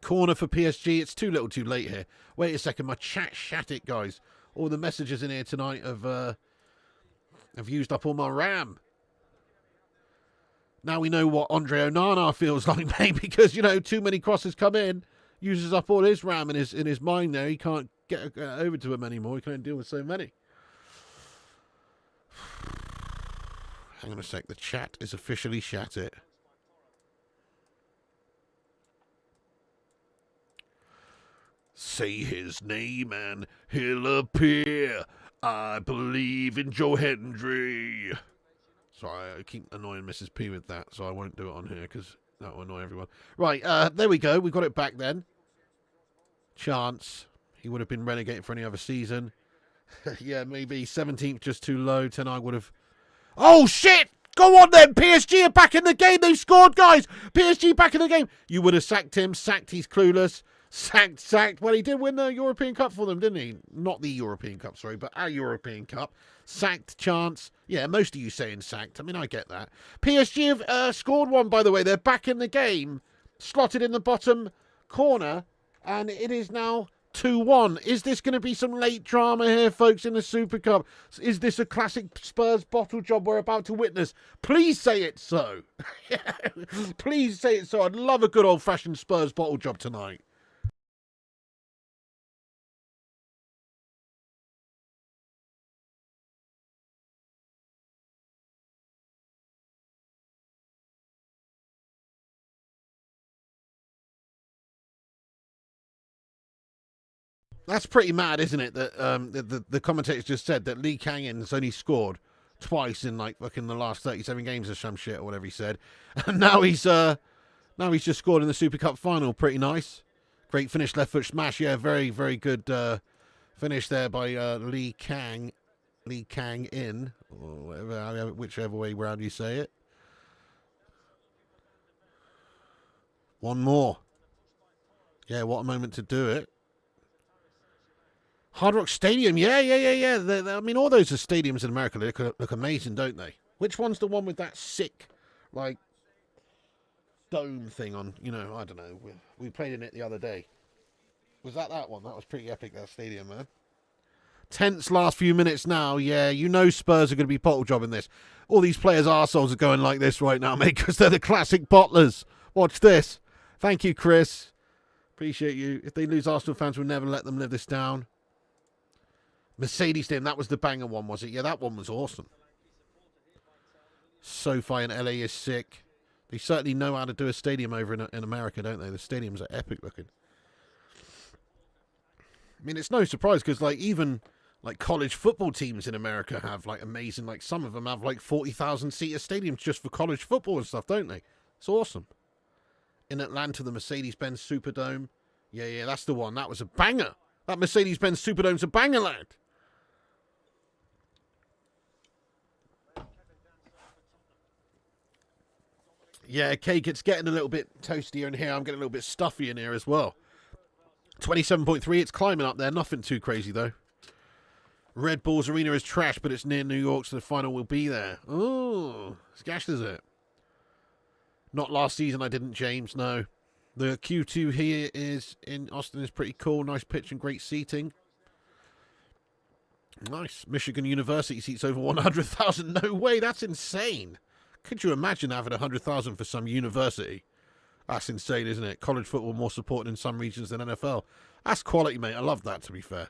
Corner for PSG. It's too little too late here. Wait a second. My chat shat it, guys. All the messages in here tonight have used up all my RAM. Now we know what Andre Onana feels like, mate, because, you know, too many crosses come in, uses up all his RAM in his mind there. He can't get over to him anymore. He can't deal with so many. Hang on a sec. The chat is officially shat it. Say his name and he'll appear. I believe in Joe Hendry. Sorry, I keep annoying Mrs. P with that, so I won't do it on here because that will annoy everyone. Right, there we go. We got it back then. Chance. He would have been relegated for any other season. Yeah, maybe 17th just too low. 10 I would have... Oh, shit! Go on then! PSG are back in the game. They've scored, guys! PSG back in the game. You would have sacked him. Sacked, he's clueless. Sacked. Well, he did win the European Cup for them, didn't he? Not the European Cup, sorry, but our European Cup. Sacked, Chance. Yeah, most of you saying sacked. I mean, I get that. PSG have scored one, by the way. They're back in the game. Slotted in the bottom corner. And it is now 2-1. Is this going to be some late drama here, folks, in the Super Cup? Is this a classic Spurs bottle job we're about to witness? Please say it so. Please say it so. I'd love a good old-fashioned Spurs bottle job tonight. That's pretty mad, isn't it? That the commentators just said that Lee Kang-in's only scored twice in like fucking the last 37 games or some shit or whatever he said, and now he's just scored in the Super Cup final. Pretty nice, great finish, left foot smash. Yeah, very very good finish there by Lee Kang-in, or whatever, whichever way round you say it. One more. Yeah, what a moment to do it. Hard Rock Stadium, yeah. I mean, all those are stadiums in America. They look amazing, don't they? Which one's the one with that sick, like, dome thing on, you know, I don't know. We played in it the other day. Was that one? That was pretty epic, that stadium, man. Tense last few minutes now, yeah. You know Spurs are going to be bottle jobbing this. All these players' arseholes are going like this right now, mate, because they're the classic bottlers. Watch this. Thank you, Chris. Appreciate you. If they lose, Arsenal fans will never let them live this down. Mercedes Stadium, that was the banger one, was it? Yeah, that one was awesome. SoFi in LA is sick. They certainly know how to do a stadium over in America, don't they? The stadiums are epic looking. I mean, it's no surprise because, like, even like college football teams in America have like amazing, like some of them have like 40,000 seater stadiums just for college football and stuff, don't they? It's awesome. In Atlanta, the Mercedes-Benz Superdome. Yeah, that's the one. That was a banger. That Mercedes-Benz Superdome's a banger, lad. Yeah, cake, it's getting a little bit toastier in here. I'm getting a little bit stuffy in here as well. 27.3, it's climbing up there. Nothing too crazy, though. Red Bull's arena is trash, but it's near New York, so the final will be there. Oh, it's gash, is it? Not last season, I didn't, James, no. The Q2 here is in Austin is pretty cool. Nice pitch and great seating. Nice. Michigan University seats over 100,000. No way, that's insane. Could you imagine having 100,000 for some university? That's insane, isn't it? College football more supported in some regions than NFL. That's quality, mate. I love that, to be fair.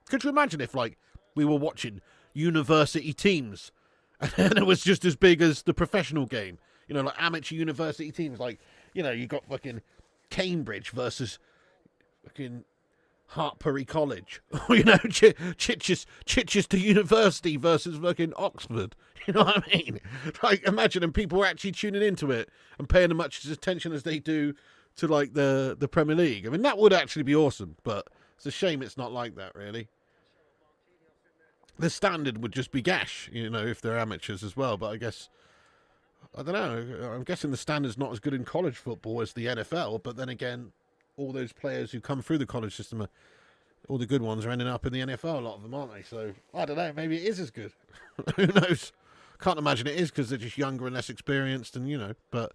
Could you imagine if, like, we were watching university teams and it was just as big as the professional game? You know, like amateur university teams. Like, you know, you got fucking Cambridge versus fucking Hartpury College. Or, you know, Chichester University versus fucking Oxford. You know what I mean? Like, imagine, and people were actually tuning into it and paying as much attention as they do to, like, the Premier League. I mean, that would actually be awesome, but it's a shame it's not like that, really. The standard would just be gash, you know, if they're amateurs as well, but I guess, I don't know, I'm guessing the standard's not as good in college football as the NFL, but then again, all those players who come through the college system, all the good ones are ending up in the NFL, a lot of them, aren't they? So, I don't know, maybe it is as good. Who knows? Can't imagine it is because they're just younger and less experienced and, you know, but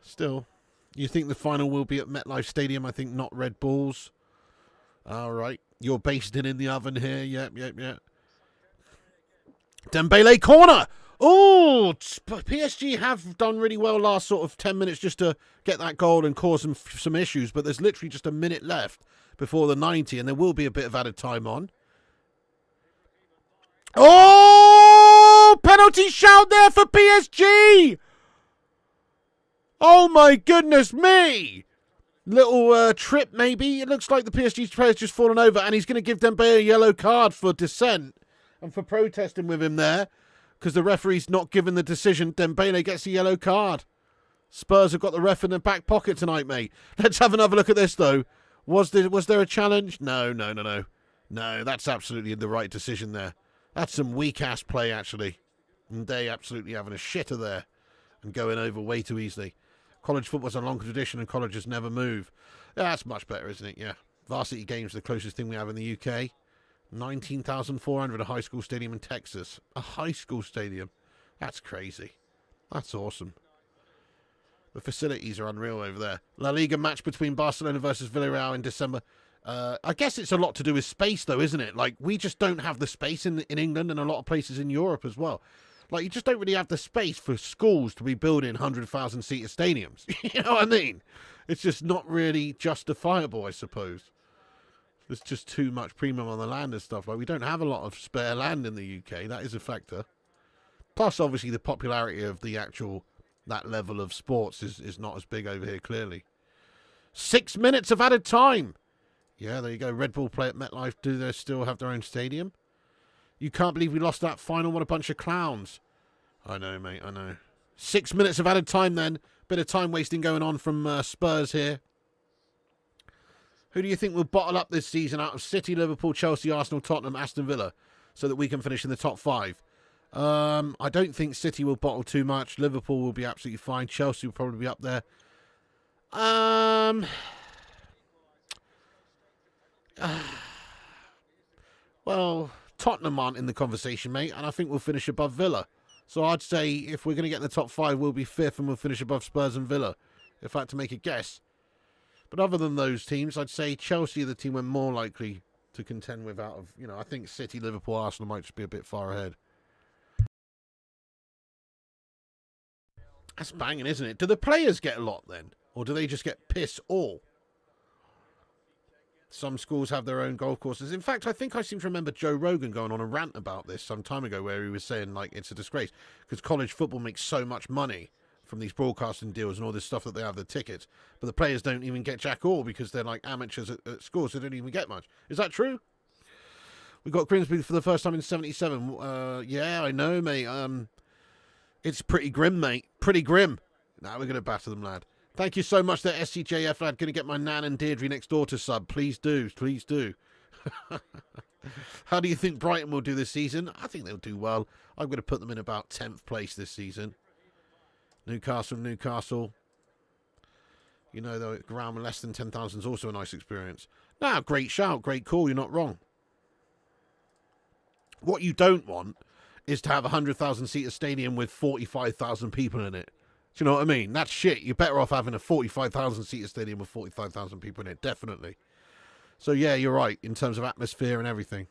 still. You think the final will be at MetLife Stadium? I think not Red Bulls. All right. You're based in the oven here. Yep. Dembele corner. Oh, PSG have done really well last sort of 10 minutes just to get that goal and cause some issues, but there's literally just a minute left before the 90, and there will be a bit of added time on. Oh, penalty shout there for PSG. Oh my goodness me. Little trip maybe. It looks like the PSG player's just fallen over, and he's going to give Dembele a yellow card for dissent and for protesting with him there, because the referee's not given the decision. Dembele gets a yellow card. Spurs have got the ref in their back pocket tonight, mate. Let's have another look at this, though. Was there a challenge? No. No, that's absolutely the right decision there. That's some weak-ass play, actually. And they absolutely having a shitter there and going over way too easily. College football's a long tradition and colleges never move. Yeah, that's much better, isn't it? Yeah. Varsity games are the closest thing we have in the UK. 19,400, a high school stadium in Texas. A high school stadium. That's crazy. That's awesome. The facilities are unreal over there. La Liga match between Barcelona versus Villarreal in December. I guess it's a lot to do with space, though, isn't it? Like, we just don't have the space in England and a lot of places in Europe as well. Like, you just don't really have the space for schools to be building 100,000-seater stadiums. You know what I mean? It's just not really justifiable, I suppose. There's just too much premium on the land and stuff. Like, we don't have a lot of spare land in the UK. That is a factor. Plus, obviously, the popularity of the actual, that level of sports is not as big over here, clearly. 6 minutes of added time. Yeah, there you go. Red Bull play at MetLife. Do they still have their own stadium? You can't believe we lost that final. What a bunch of clowns. I know, mate. I know. 6 minutes of added time then. Bit of time wasting going on from Spurs here. Who do you think will bottle up this season out of City, Liverpool, Chelsea, Arsenal, Tottenham, Aston Villa, so that we can finish in the top 5? I don't think City will bottle too much. Liverpool will be absolutely fine. Chelsea will probably be up there. Well, Tottenham aren't in the conversation, mate, and I think we'll finish above Villa. So I'd say if we're going to get in the top 5, we'll be 5th and we'll finish above Spurs and Villa, if I had to make a guess. But other than those teams, I'd say Chelsea are the team we're more likely to contend with out of, I think City, Liverpool, Arsenal might just be a bit far ahead. That's banging, isn't it? Do the players get a lot then? Or do they just get piss all? Some schools have their own golf courses. In fact, I think I seem to remember Joe Rogan going on a rant about this some time ago, where he was saying, like, it's a disgrace because college football makes so much money from these broadcasting deals and all this stuff that they have the tickets, but the players don't even get jack all because they're like amateurs at school, so they don't even get much. Is that true? We got Grimsby for the first time in 77. Yeah, I know, mate. It's pretty grim, mate. Pretty grim. Now we're going to batter them, lad. Thank you so much, there, SCJF, lad. Going to get my Nan and Deirdre next door to sub. Please do. Please do. How do you think Brighton will do this season? I think they'll do well. I'm going to put them in about 10th place this season. Newcastle. You know, though, ground less than 10,000 is also a nice experience. Now, great shout. Great call. You're not wrong. What you don't want is to have a 100,000-seater stadium with 45,000 people in it. Do you know what I mean? That's shit. You're better off having a 45,000-seater stadium with 45,000 people in it, definitely. So, yeah, you're right, in terms of atmosphere and everything.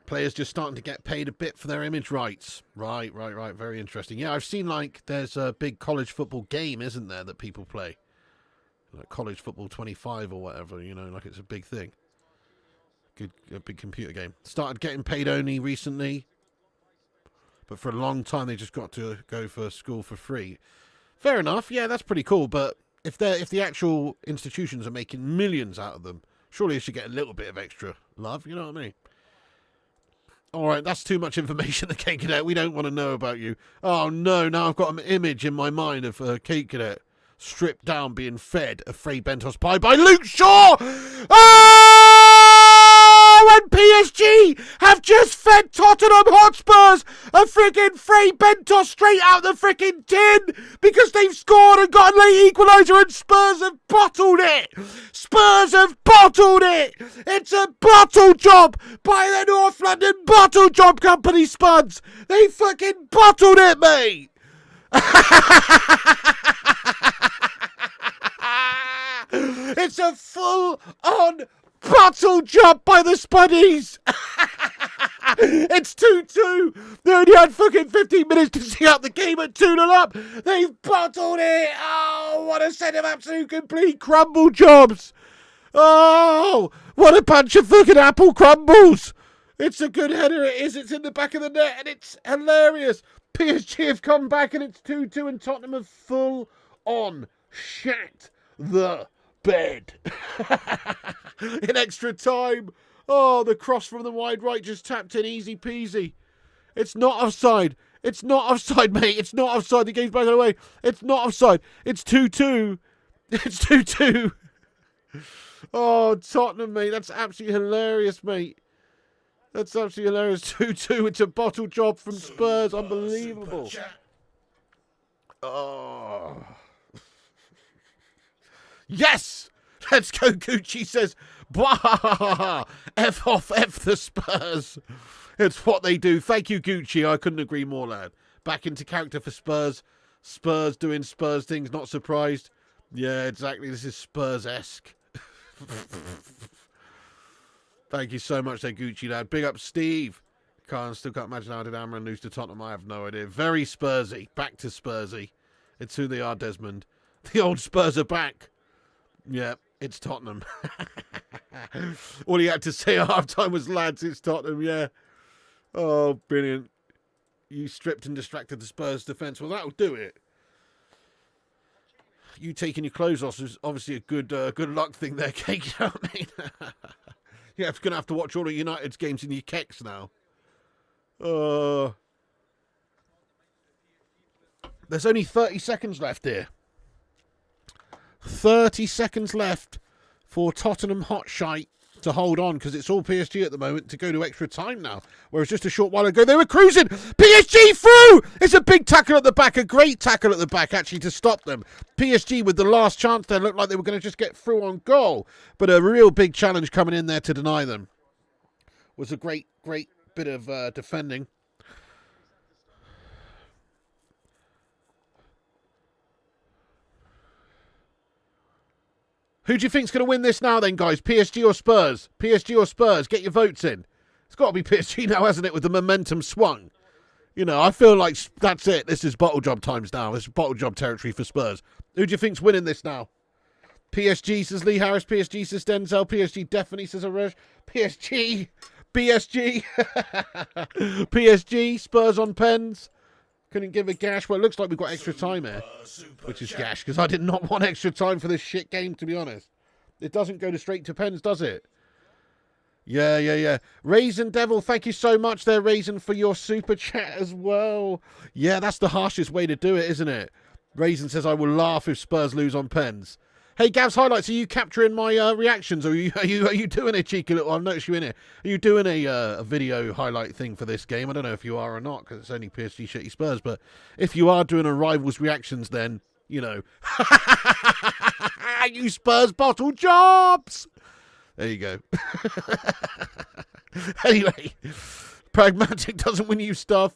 Players just starting to get paid a bit for their image rights. Right. Very interesting. Yeah, I've seen, like, there's a big college football game, isn't there, that people play? Like College Football 25 or whatever, like it's a big thing. A big computer game. Started getting paid only recently. But for a long time, they just got to go for school for free. Fair enough. Yeah, that's pretty cool. But if the actual institutions are making millions out of them, surely they should get a little bit of extra love. You know what I mean? All right, that's too much information, the Cake Cadet. We don't want to know about you. Oh, no. Now I've got an image in my mind of Cake Cadet stripped down being fed a Frey Bentos pie by Luke Shaw. And PSG have just fed Tottenham Hotspurs a freaking Frey Bentos straight out the freaking tin because they've scored and got a late equaliser, and Spurs have bottled it. Spurs have bottled it. It's a bottle job by the North London Bottle Job Company, Spuds. They fucking bottled it, mate. It's a full-on bottle job by the Spuddies. It's 2-2. They only had fucking 15 minutes to see out the game at 2-0 up. They've bottled it. Oh, what a set of absolute complete crumble jobs. Oh, What a bunch of fucking apple crumbles! It's a good header, it is. It's in the back of the net, and it's hilarious. PSG have come back, and it's 2-2, and Tottenham have full on shat the bed. In extra time. Oh, the cross from the wide right just tapped in, easy peasy. It's not offside. It's not offside, mate. It's not offside. The game's back away. It's not offside. It's 2-2. It's 2-2. Oh, Tottenham, mate. That's absolutely hilarious, mate. That's absolutely hilarious. 2-2. It's a bottle job from Spurs. Unbelievable. Oh. Yes! Let's go, Gucci says. Blah! F off, F the Spurs. It's what they do. Thank you, Gucci. I couldn't agree more, lad. Back into character for Spurs. Spurs doing Spurs things. Not surprised. Yeah, exactly. This is Spurs-esque. Thank you so much there, Gucci, lad. Big up, Steve. Still can't imagine how did Amran lose to Tottenham. I have no idea. Very Spursy. Back to Spursy. It's who they are, Desmond. The old Spurs are back. Yeah, it's Tottenham. All he had to say at half-time was, lads, it's Tottenham, yeah. Oh, brilliant. You stripped and distracted the Spurs defence. Well, that'll do it. You taking your clothes off is obviously a good luck thing there, Cake. You know what I mean? Yeah, you're going to have to watch all of United's games in your kecks now. There's only 30 seconds left here. 30 seconds left for Tottenham hot shite to hold on, because it's all PSG at the moment, to go to extra time now. Whereas just a short while ago, they were cruising. PSG through! It's a big tackle at the back, a great tackle at the back, actually, to stop them. PSG, with the last chance there, looked like they were going to just get through on goal. But a real big challenge coming in there to deny them. Was a great bit of defending. Who do you think's going to win this now then, guys? PSG or Spurs? PSG or Spurs? Get your votes in. It's got to be PSG now, hasn't it, with the momentum swung? You know, I feel like that's it. This is bottle job times now. This is bottle job territory for Spurs. Who do you think's winning this now? PSG, says Lee Harris. PSG, says Denzel. PSG, definitely, says Aresh. PSG. PSG. PSG. Spurs on pens. Couldn't give a gash. Well, it looks like we've got extra time here, which is gash, because I did not want extra time for this shit game, to be honest. It doesn't go to straight to pens, does it? Yeah. Raisin Devil, thank you so much there, Raisin, for your super chat as well. Yeah, that's the harshest way to do it, isn't it? Raisin says, I will laugh if Spurs lose on pens. Hey, Gav's Highlights, are you capturing my reactions? Or are you doing a cheeky little... I've noticed you in it. Are you doing a video highlight thing for this game? I don't know if you are or not, because it's only PSG shitty Spurs. But if you are doing a Rivals reactions, then, you know... you Spurs bottle jobs! There you go. Anyway, Pragmatic doesn't win you stuff.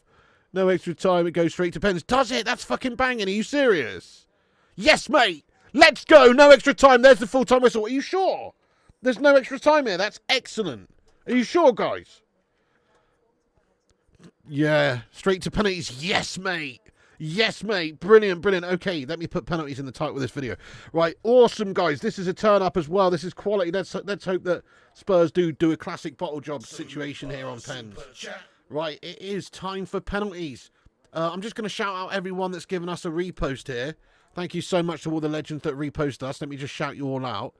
No extra time, it goes straight to pens. Does it? That's fucking banging. Are you serious? Yes, mate! Let's go. No extra time. There's the full-time whistle. Are you sure? There's no extra time here. That's excellent. Are you sure, guys? Yeah. Straight to penalties. Yes, mate. Yes, mate. Brilliant. Okay, let me put penalties in the title of this video. Right. Awesome, guys. This is a turn-up as well. This is quality. Let's hope that Spurs do a classic bottle job situation here on pens. Right. It is time for penalties. I'm just going to shout out everyone that's given us a repost here. Thank you so much to all the legends that reposted us. Let me just shout you all out.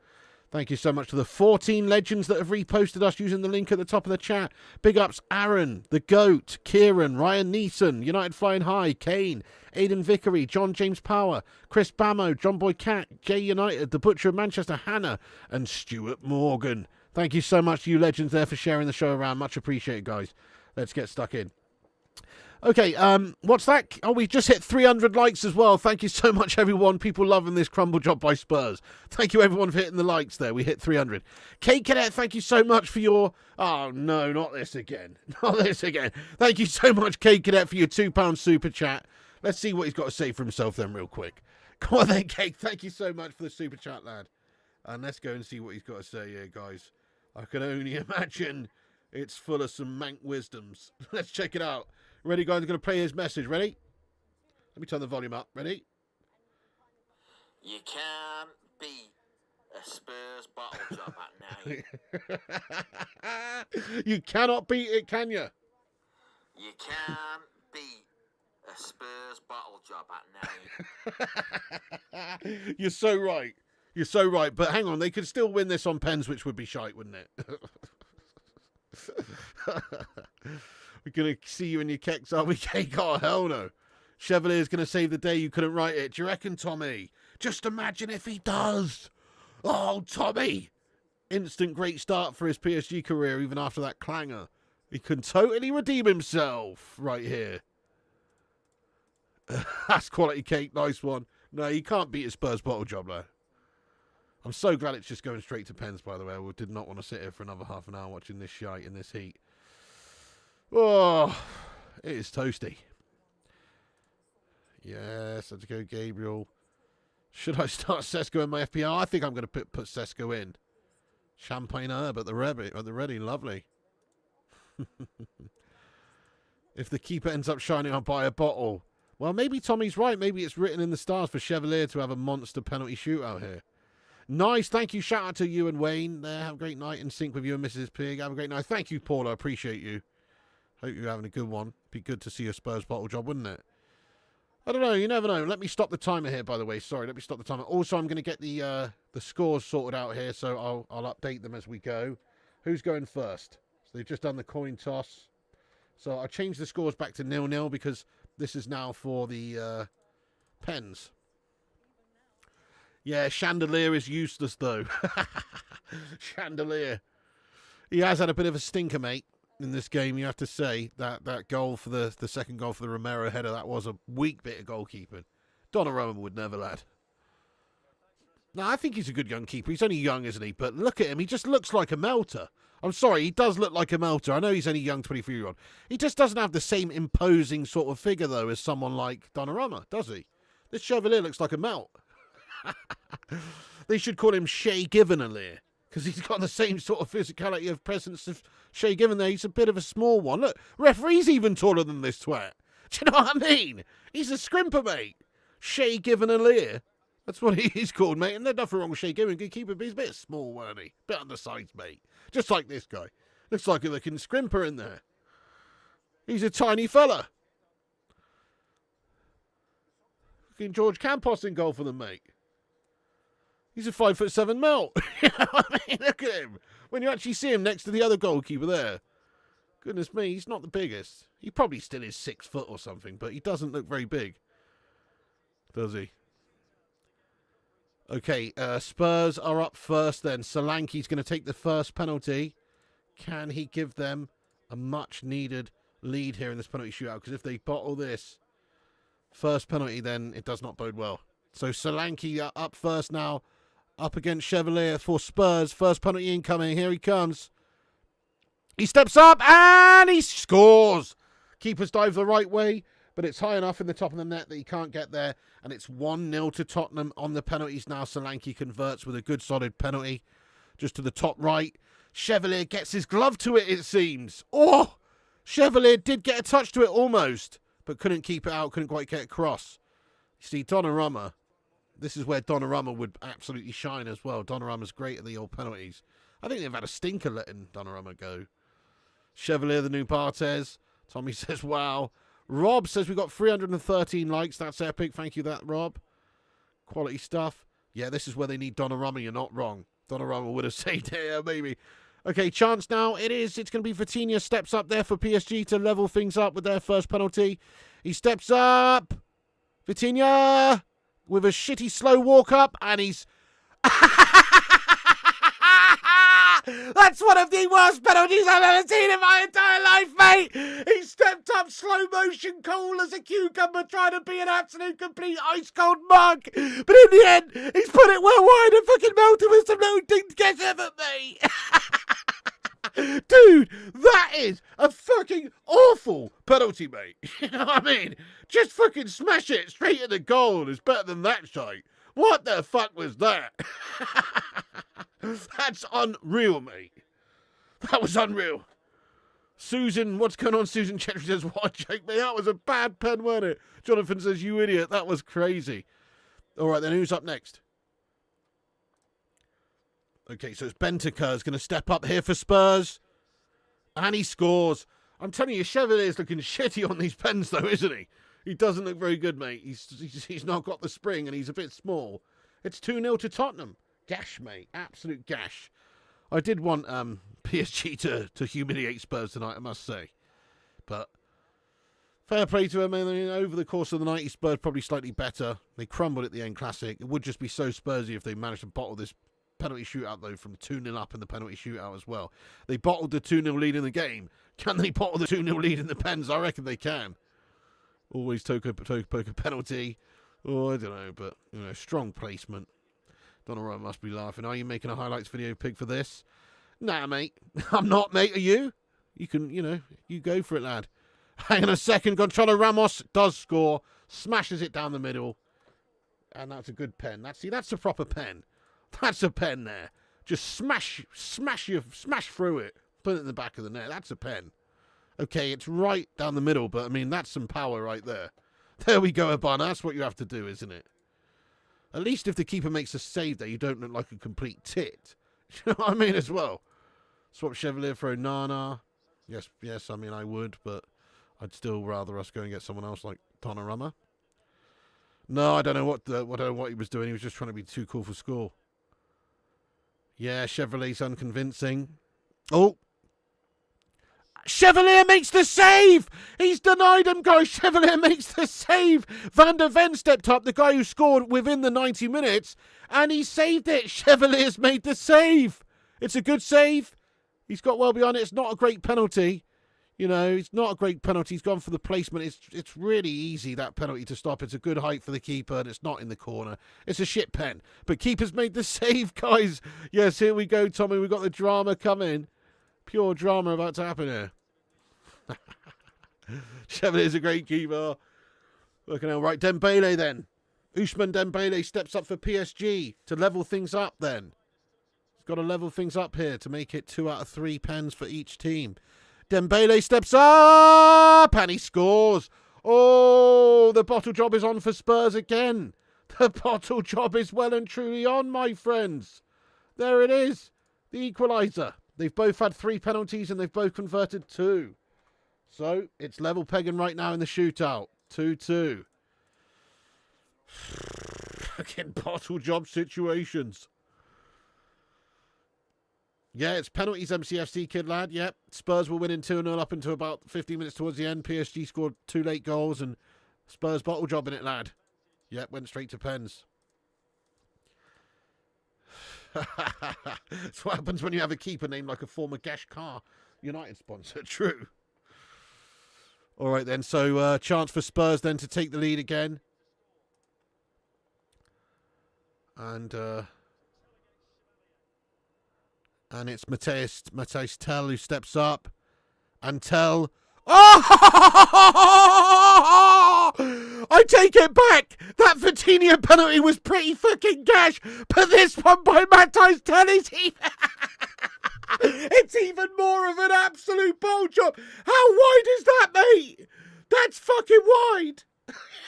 Thank you so much to the 14 legends that have reposted us using the link at the top of the chat. Big ups Aaron, The Goat, Kieran, Ryan Neeson, United Flying High, Kane, Aidan Vickery, John James Power, Chris Bamo, John Boy Cat, Jay United, The Butcher of Manchester, Hannah, and Stuart Morgan. Thank you so much to you legends there for sharing the show around. Much appreciated, guys. Let's get stuck in. Okay, what's that? Oh, we just hit 300 likes as well. Thank you so much, everyone. People loving this crumble job by Spurs. Thank you, everyone, for hitting the likes there. We hit 300. Kate Cadet, thank you so much for your... Oh, no, not this again. Not this again. Thank you so much, Kate Cadet, for your £2 super chat. Let's see what he's got to say for himself then real quick. Come on then, Kate. Thank you so much for the super chat, lad. And let's go and see what he's got to say here, guys. I can only imagine it's full of some mank wisdoms. Let's check it out. Ready, guys? I'm going to play his message. Ready? Let me turn the volume up. Ready? You can't beat a Spurs bottle job at 9. You cannot beat it, can you? You can't beat a Spurs bottle job at 9. You're so right. You're so right. But hang on, they could still win this on pens, which would be shite, wouldn't it? We're going to see you in your kecks, are we? Oh, hell no. Chevalier's going to save the day. You couldn't write it. Do you reckon, Tommy? Just imagine if he does. Oh, Tommy. Instant great start for his PSG career, even after that clanger. He can totally redeem himself right here. That's quality cake. Nice one. No, you can't beat a Spurs bottle job, though. I'm so glad it's just going straight to pens, by the way. I did not want to sit here for another half an hour watching this shite in this heat. Oh, it is toasty. Yes, let's go, Gabriel. Should I start Sesko in my FPL? I think I'm going to put Sesko in. Champagne herb at the ready. Lovely. If the keeper ends up shining, I'll buy a bottle. Well, maybe Tommy's right. Maybe it's written in the stars for Chevalier to have a monster penalty shootout here. Nice. Thank you. Shout out to you and Wayne there. Have a great night in sync with you and Mrs. Pig. Have a great night. Thank you, Paul. I appreciate you. Hope you're having a good one. Be good to see a Spurs bottle job, wouldn't it? I don't know. You never know. Let me stop the timer here, by the way. Sorry, let me stop the timer. Also, I'm going to get the scores sorted out here, so I'll update them as we go. Who's going first? So they've just done the coin toss. So I'll change the scores back to 0-0 because this is now for the pens. Yeah, Chandelier is useless, though. Chandelier. He has had a bit of a stinker, mate, in this game, you have to say. That goal for the second goal for the Romero header, that was a weak bit of goalkeeping. Donnarumma would never, lad. No, I think he's a good young keeper. He's only young, isn't he? But look at him. He just looks like a melter. I'm sorry, he does look like a melter. I know he's only young, 23-year-old. He just doesn't have the same imposing sort of figure, though, as someone like Donnarumma, does he? This Chevalier looks like a melt. They should call him Shea Given-Alir, because he's got the same sort of physicality of presence of Shea Given there. He's a bit of a small one. Look, referee's even taller than this twat. Do you know what I mean? He's a scrimper, mate. Shea Given-Alir. That's what he's called, mate. And there's nothing wrong with Shea Given. Good keeper, but he's a bit small, weren't he? Bit undersized, mate. Just like this guy. Looks like a looking scrimper in there. He's a tiny fella. Looking George Campos in goal for them, mate. He's a 5'7" melt. You know what I mean? Look at him. When you actually see him next to the other goalkeeper there. Goodness me, he's not the biggest. He probably still is 6 foot or something, but he doesn't look very big. Does he? Okay, Spurs are up first then. Solanke's going to take the first penalty. Can he give them a much-needed lead here in this penalty shootout? Because if they bottle this first penalty, then it does not bode well. So Solanke up first now. Up against Chevalier for Spurs. First penalty incoming. Here he comes. He steps up and he scores. Keeper's dive the right way, but it's high enough in the top of the net that he can't get there. And it's 1-0 to Tottenham on the penalties now. Solanke converts with a good solid penalty just to the top right. Chevalier gets his glove to it, it seems. Oh, Chevalier did get a touch to it almost, but couldn't keep it out, couldn't quite get across. You see, Donnarumma, this is where Donnarumma would absolutely shine as well. Donnarumma's great at the old penalties. I think they've had a stinker letting Donnarumma go. Chevalier, the new Barthez. Tommy says, wow. Rob says we've got 313 likes. That's epic. Thank you, that Rob. Quality stuff. Yeah, this is where they need Donnarumma. You're not wrong. Donnarumma would have saved it, yeah, maybe. Okay, chance now. It is. It's going to be Vitinha steps up there for PSG to level things up with their first penalty. He steps up. Vitinha with a shitty slow walk up, and he's... That's one of the worst penalties I've ever seen in my entire life, mate. He stepped up slow motion, cool as a cucumber, trying to be an absolute complete ice cold mug. But in the end, he's put it well wide and fucking melted with some little ding gets ever, mate. Dude, that is a fucking awful penalty, mate. You know what I mean? Just fucking smash it straight in the goal is better than that shite. What the fuck was that? That's unreal, mate. That was unreal. Susan, what's going on? Susan Chetry says, what a joke, mate. That was a bad pen, wasn't it? Jonathan says, you idiot. That was crazy. All right, then who's up next? Okay, so it's Banter is going to step up here for Spurs. And he scores. I'm telling you, Chevalier's looking shitty on these pens, though, isn't he? He doesn't look very good, mate. He's not got the spring, and he's a bit small. It's 2-0 to Tottenham. Gash, mate. Absolute gash. I did want PSG to humiliate Spurs tonight, I must say. But fair play to him. I mean, over the course of the night, Spurs probably slightly better. They crumbled at the end classic. It would just be so Spursy if they managed to bottle this penalty shootout, though, from 2-0 up in the penalty shootout as well. They bottled the 2-0 lead in the game. Can they bottle the 2-0 lead in the pens? I reckon they can. Always poker penalty. Oh, I don't know, but, you know, strong placement. Don't know why I must be laughing. Are you making a highlights video, Pig, for this? Nah, mate. I'm not, mate. Are you? You can, you know, you go for it, lad. Hang on a second. Gonzalo Ramos does score. Smashes it down the middle. And that's a good pen. That's a proper pen. That's a pen there. Just smash through it. Put it in the back of the net. That's a pen. Okay, it's right down the middle, but I mean, that's some power right there. There we go, Abana. That's what you have to do, isn't it? At least if the keeper makes a save there, you don't look like a complete tit. You know what I mean as well? Swap Chevalier for Onana. Yes, I mean, I would, but I'd still rather us go and get someone else like Donnarumma. No, I don't know what he was doing. He was just trying to be too cool for school. Yeah, Chevalier's unconvincing. Oh! Chevalier makes the save! He's denied him, guys. Chevalier makes the save. Van der Ven stepped up, the guy who scored within the 90 minutes, and he saved it. Chevalier's made the save. It's a good save. He's got well beyond it. It's not a great penalty. You know, it's not a great penalty. He's gone for the placement. It's really easy, that penalty, to stop. It's a good height for the keeper, and it's not in the corner. It's a shit pen. But keeper's made the save, guys. Yes, here we go, Tommy. We've got the drama coming. Pure drama about to happen here. Chevalier's a great keeper. Looking out. Right, Dembele then. Ousmane Dembele steps up for PSG to level things up then. He's got to level things up here to make it 2 out of 3 pens for each team. Dembele steps up and he scores. Oh, the bottle job is on for Spurs again. The bottle job is well and truly on, my friends. There it is. The equaliser. They've both had 3 penalties and they've both converted 2. So, it's level pegging right now in the shootout. 2-2. Fucking bottle job situations. Yeah, it's penalties, MCFC, kid lad. Yep. Spurs were winning 2-0 up until about 15 minutes towards the end. PSG scored 2 late goals and Spurs bottle job in it, lad. Yep, went straight to pens. That's what happens when you have a keeper named like a former Gash Car United sponsor. True. All right, then. So, chance for Spurs then to take the lead again. And it's Matthijs Tel who steps up. And Tel... Oh! I take it back! That Vitinha penalty was pretty fucking gash, but this one by Matthijs Tel is even... It's even more of an absolute ball job. How wide is that, mate? That's fucking wide.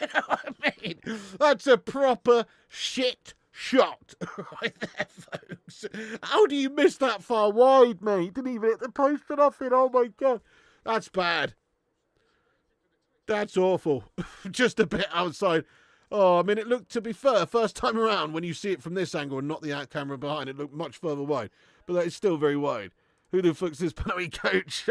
You know what I mean? That's a proper shit shot right there, folks. How do you miss that far wide, mate? Didn't even hit the post or nothing. Oh, my God. That's bad. That's awful. Just a bit outside. Oh, I mean, it looked, to be fair, first time around, when you see it from this angle and not the out camera behind, it looked much further wide. But that is still very wide. Who the fuck's this penalty coach?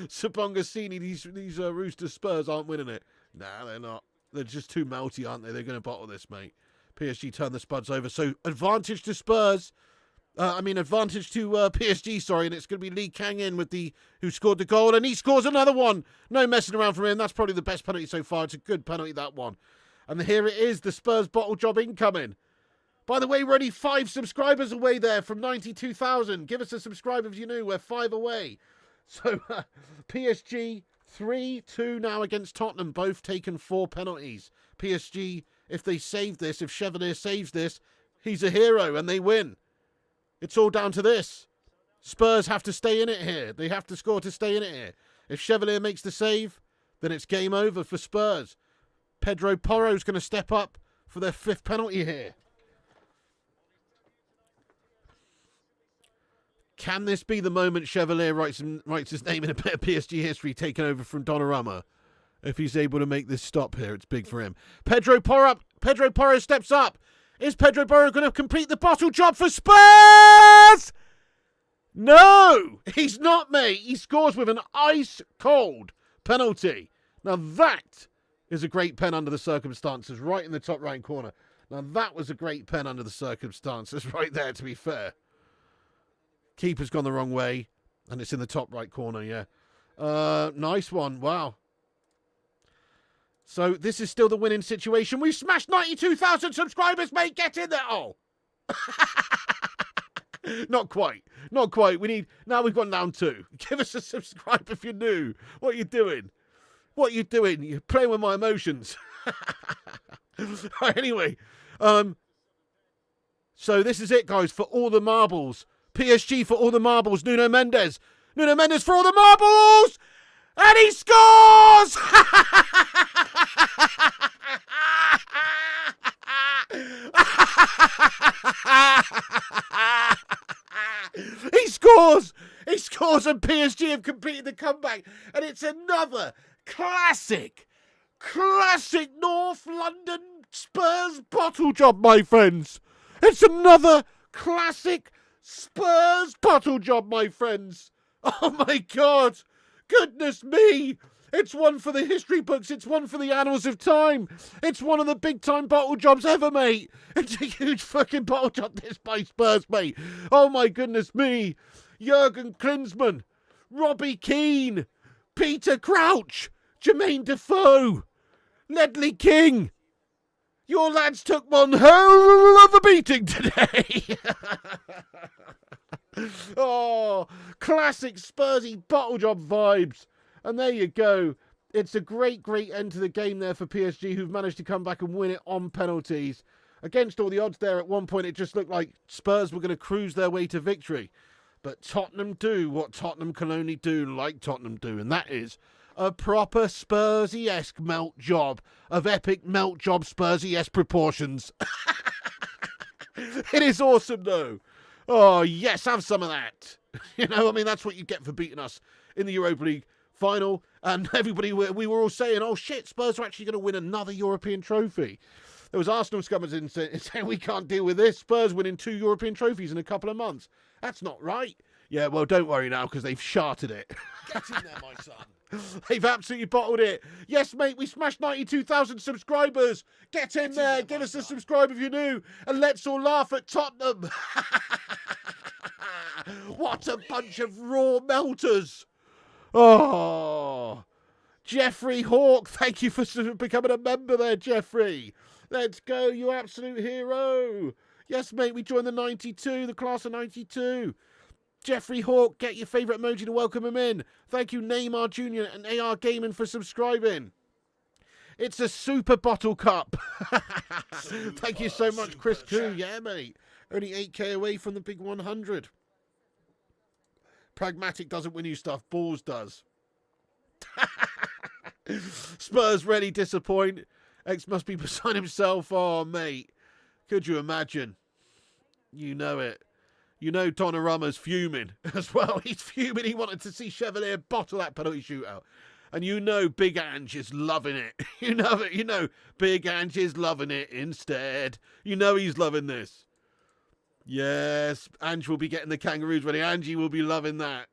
Sabongasini, these Rooster Spurs aren't winning it. Nah, they're not. They're just too melty, aren't they? They're going to bottle this, mate. PSG turn the Spuds over. So, advantage to Spurs. Advantage to PSG, sorry. And it's going to be Lee Kang in with who scored the goal. And he scores another one. No messing around from him. That's probably the best penalty so far. It's a good penalty, that one. And here it is, the Spurs bottle job incoming. By the way, we're only 5 subscribers away there from 92,000. Give us a subscribe if you're new. We're 5 away. So, PSG 3-2 now against Tottenham. Both taken 4 penalties. PSG, if they save this, if Chevalier saves this, he's a hero and they win. It's all down to this. Spurs have to stay in it here. They have to score to stay in it here. If Chevalier makes the save, then it's game over for Spurs. Pedro Porro's going to step up for their 5th penalty here. Can this be the moment Chevalier writes his name in a bit of PSG history, taking over from Donnarumma? If he's able to make this stop here, it's big for him. Pedro Porro steps up. Is Pedro Porro going to complete the bottle job for Spurs? No, he's not, mate. He scores with an ice-cold penalty. Now that is a great pen under the circumstances, right in the top right corner. Now that was a great pen under the circumstances right there, to be fair. Keeper's gone the wrong way, and it's in the top right corner, yeah. Nice one, wow. So this is still the winning situation. We've smashed 92,000 subscribers, mate. Get in there. Oh. Not quite. Not quite. Now we've gone down 2. Give us a subscribe if you're new. What are you doing? What are you doing? You're playing with my emotions. Right, anyway. So this is it, guys, for all the marbles. PSG for all the marbles. Nuno Mendes for all the marbles. And he scores! He scores! He scores, and PSG have completed the comeback. And it's another classic North London Spurs bottle job, my friends. It's another classic Spurs bottle job, my friends. Oh, my God. Goodness me. It's one for the history books. It's one for the annals of time. It's one of the big-time bottle jobs ever, mate. It's a huge fucking bottle job, this by Spurs, mate. Oh, my goodness me. Jurgen Klinsmann, Robbie Keane, Peter Crouch, Jermaine Defoe, Ledley King. Your lads took one hell of a beating today. Oh, classic Spursy bottle job vibes. And there you go. It's a great end to the game there for PSG, who've managed to come back and win it on penalties. Against all the odds there, at one point it just looked like Spurs were going to cruise their way to victory. But Tottenham do what Tottenham can only do, like Tottenham do, and that is a proper Spursy-esque melt job of epic melt job Spursy-esque proportions. It is awesome, though. Oh, yes, have some of that. You know, I mean, that's what you get for beating us in the Europa League final. And everybody, we were all saying, oh, shit, Spurs are actually going to win another European trophy. There was Arsenal scummers in saying, we can't deal with this. Spurs winning 2 European trophies in a couple of months. That's not right. Yeah, well, don't worry now, because they've sharted it. Get in there, my son. They've absolutely bottled it. Yes, mate, we smashed 92,000 subscribers. Get in there. Give us a subscribe if you're new. And let's all laugh at Tottenham. What a bunch of raw melters. Oh, Jeffrey Hawk. Thank you for becoming a member there, Jeffrey. Let's go, you absolute hero. Yes, mate, we joined the 92, the class of 92. Jeffrey Hawk, get your favourite emoji to welcome him in. Thank you, Neymar Jr. and AR Gaming for subscribing. It's a super bottle cup. Thank you so much, Chris Koo. Yeah, mate. Only 8k away from the big 100. Pragmatic doesn't win you stuff. Balls does. Spurs really disappoint. X must be beside himself. Oh, mate. Could you imagine? You know it. You know Donnarumma's fuming as well. He's fuming. He wanted to see Chevalier bottle that penalty shootout. And you know Big Ange is loving it. You know it. You know Big Ange is loving it instead. You know he's loving this. Yes, Ange will be getting the Kangaroos ready. Angie will be loving that.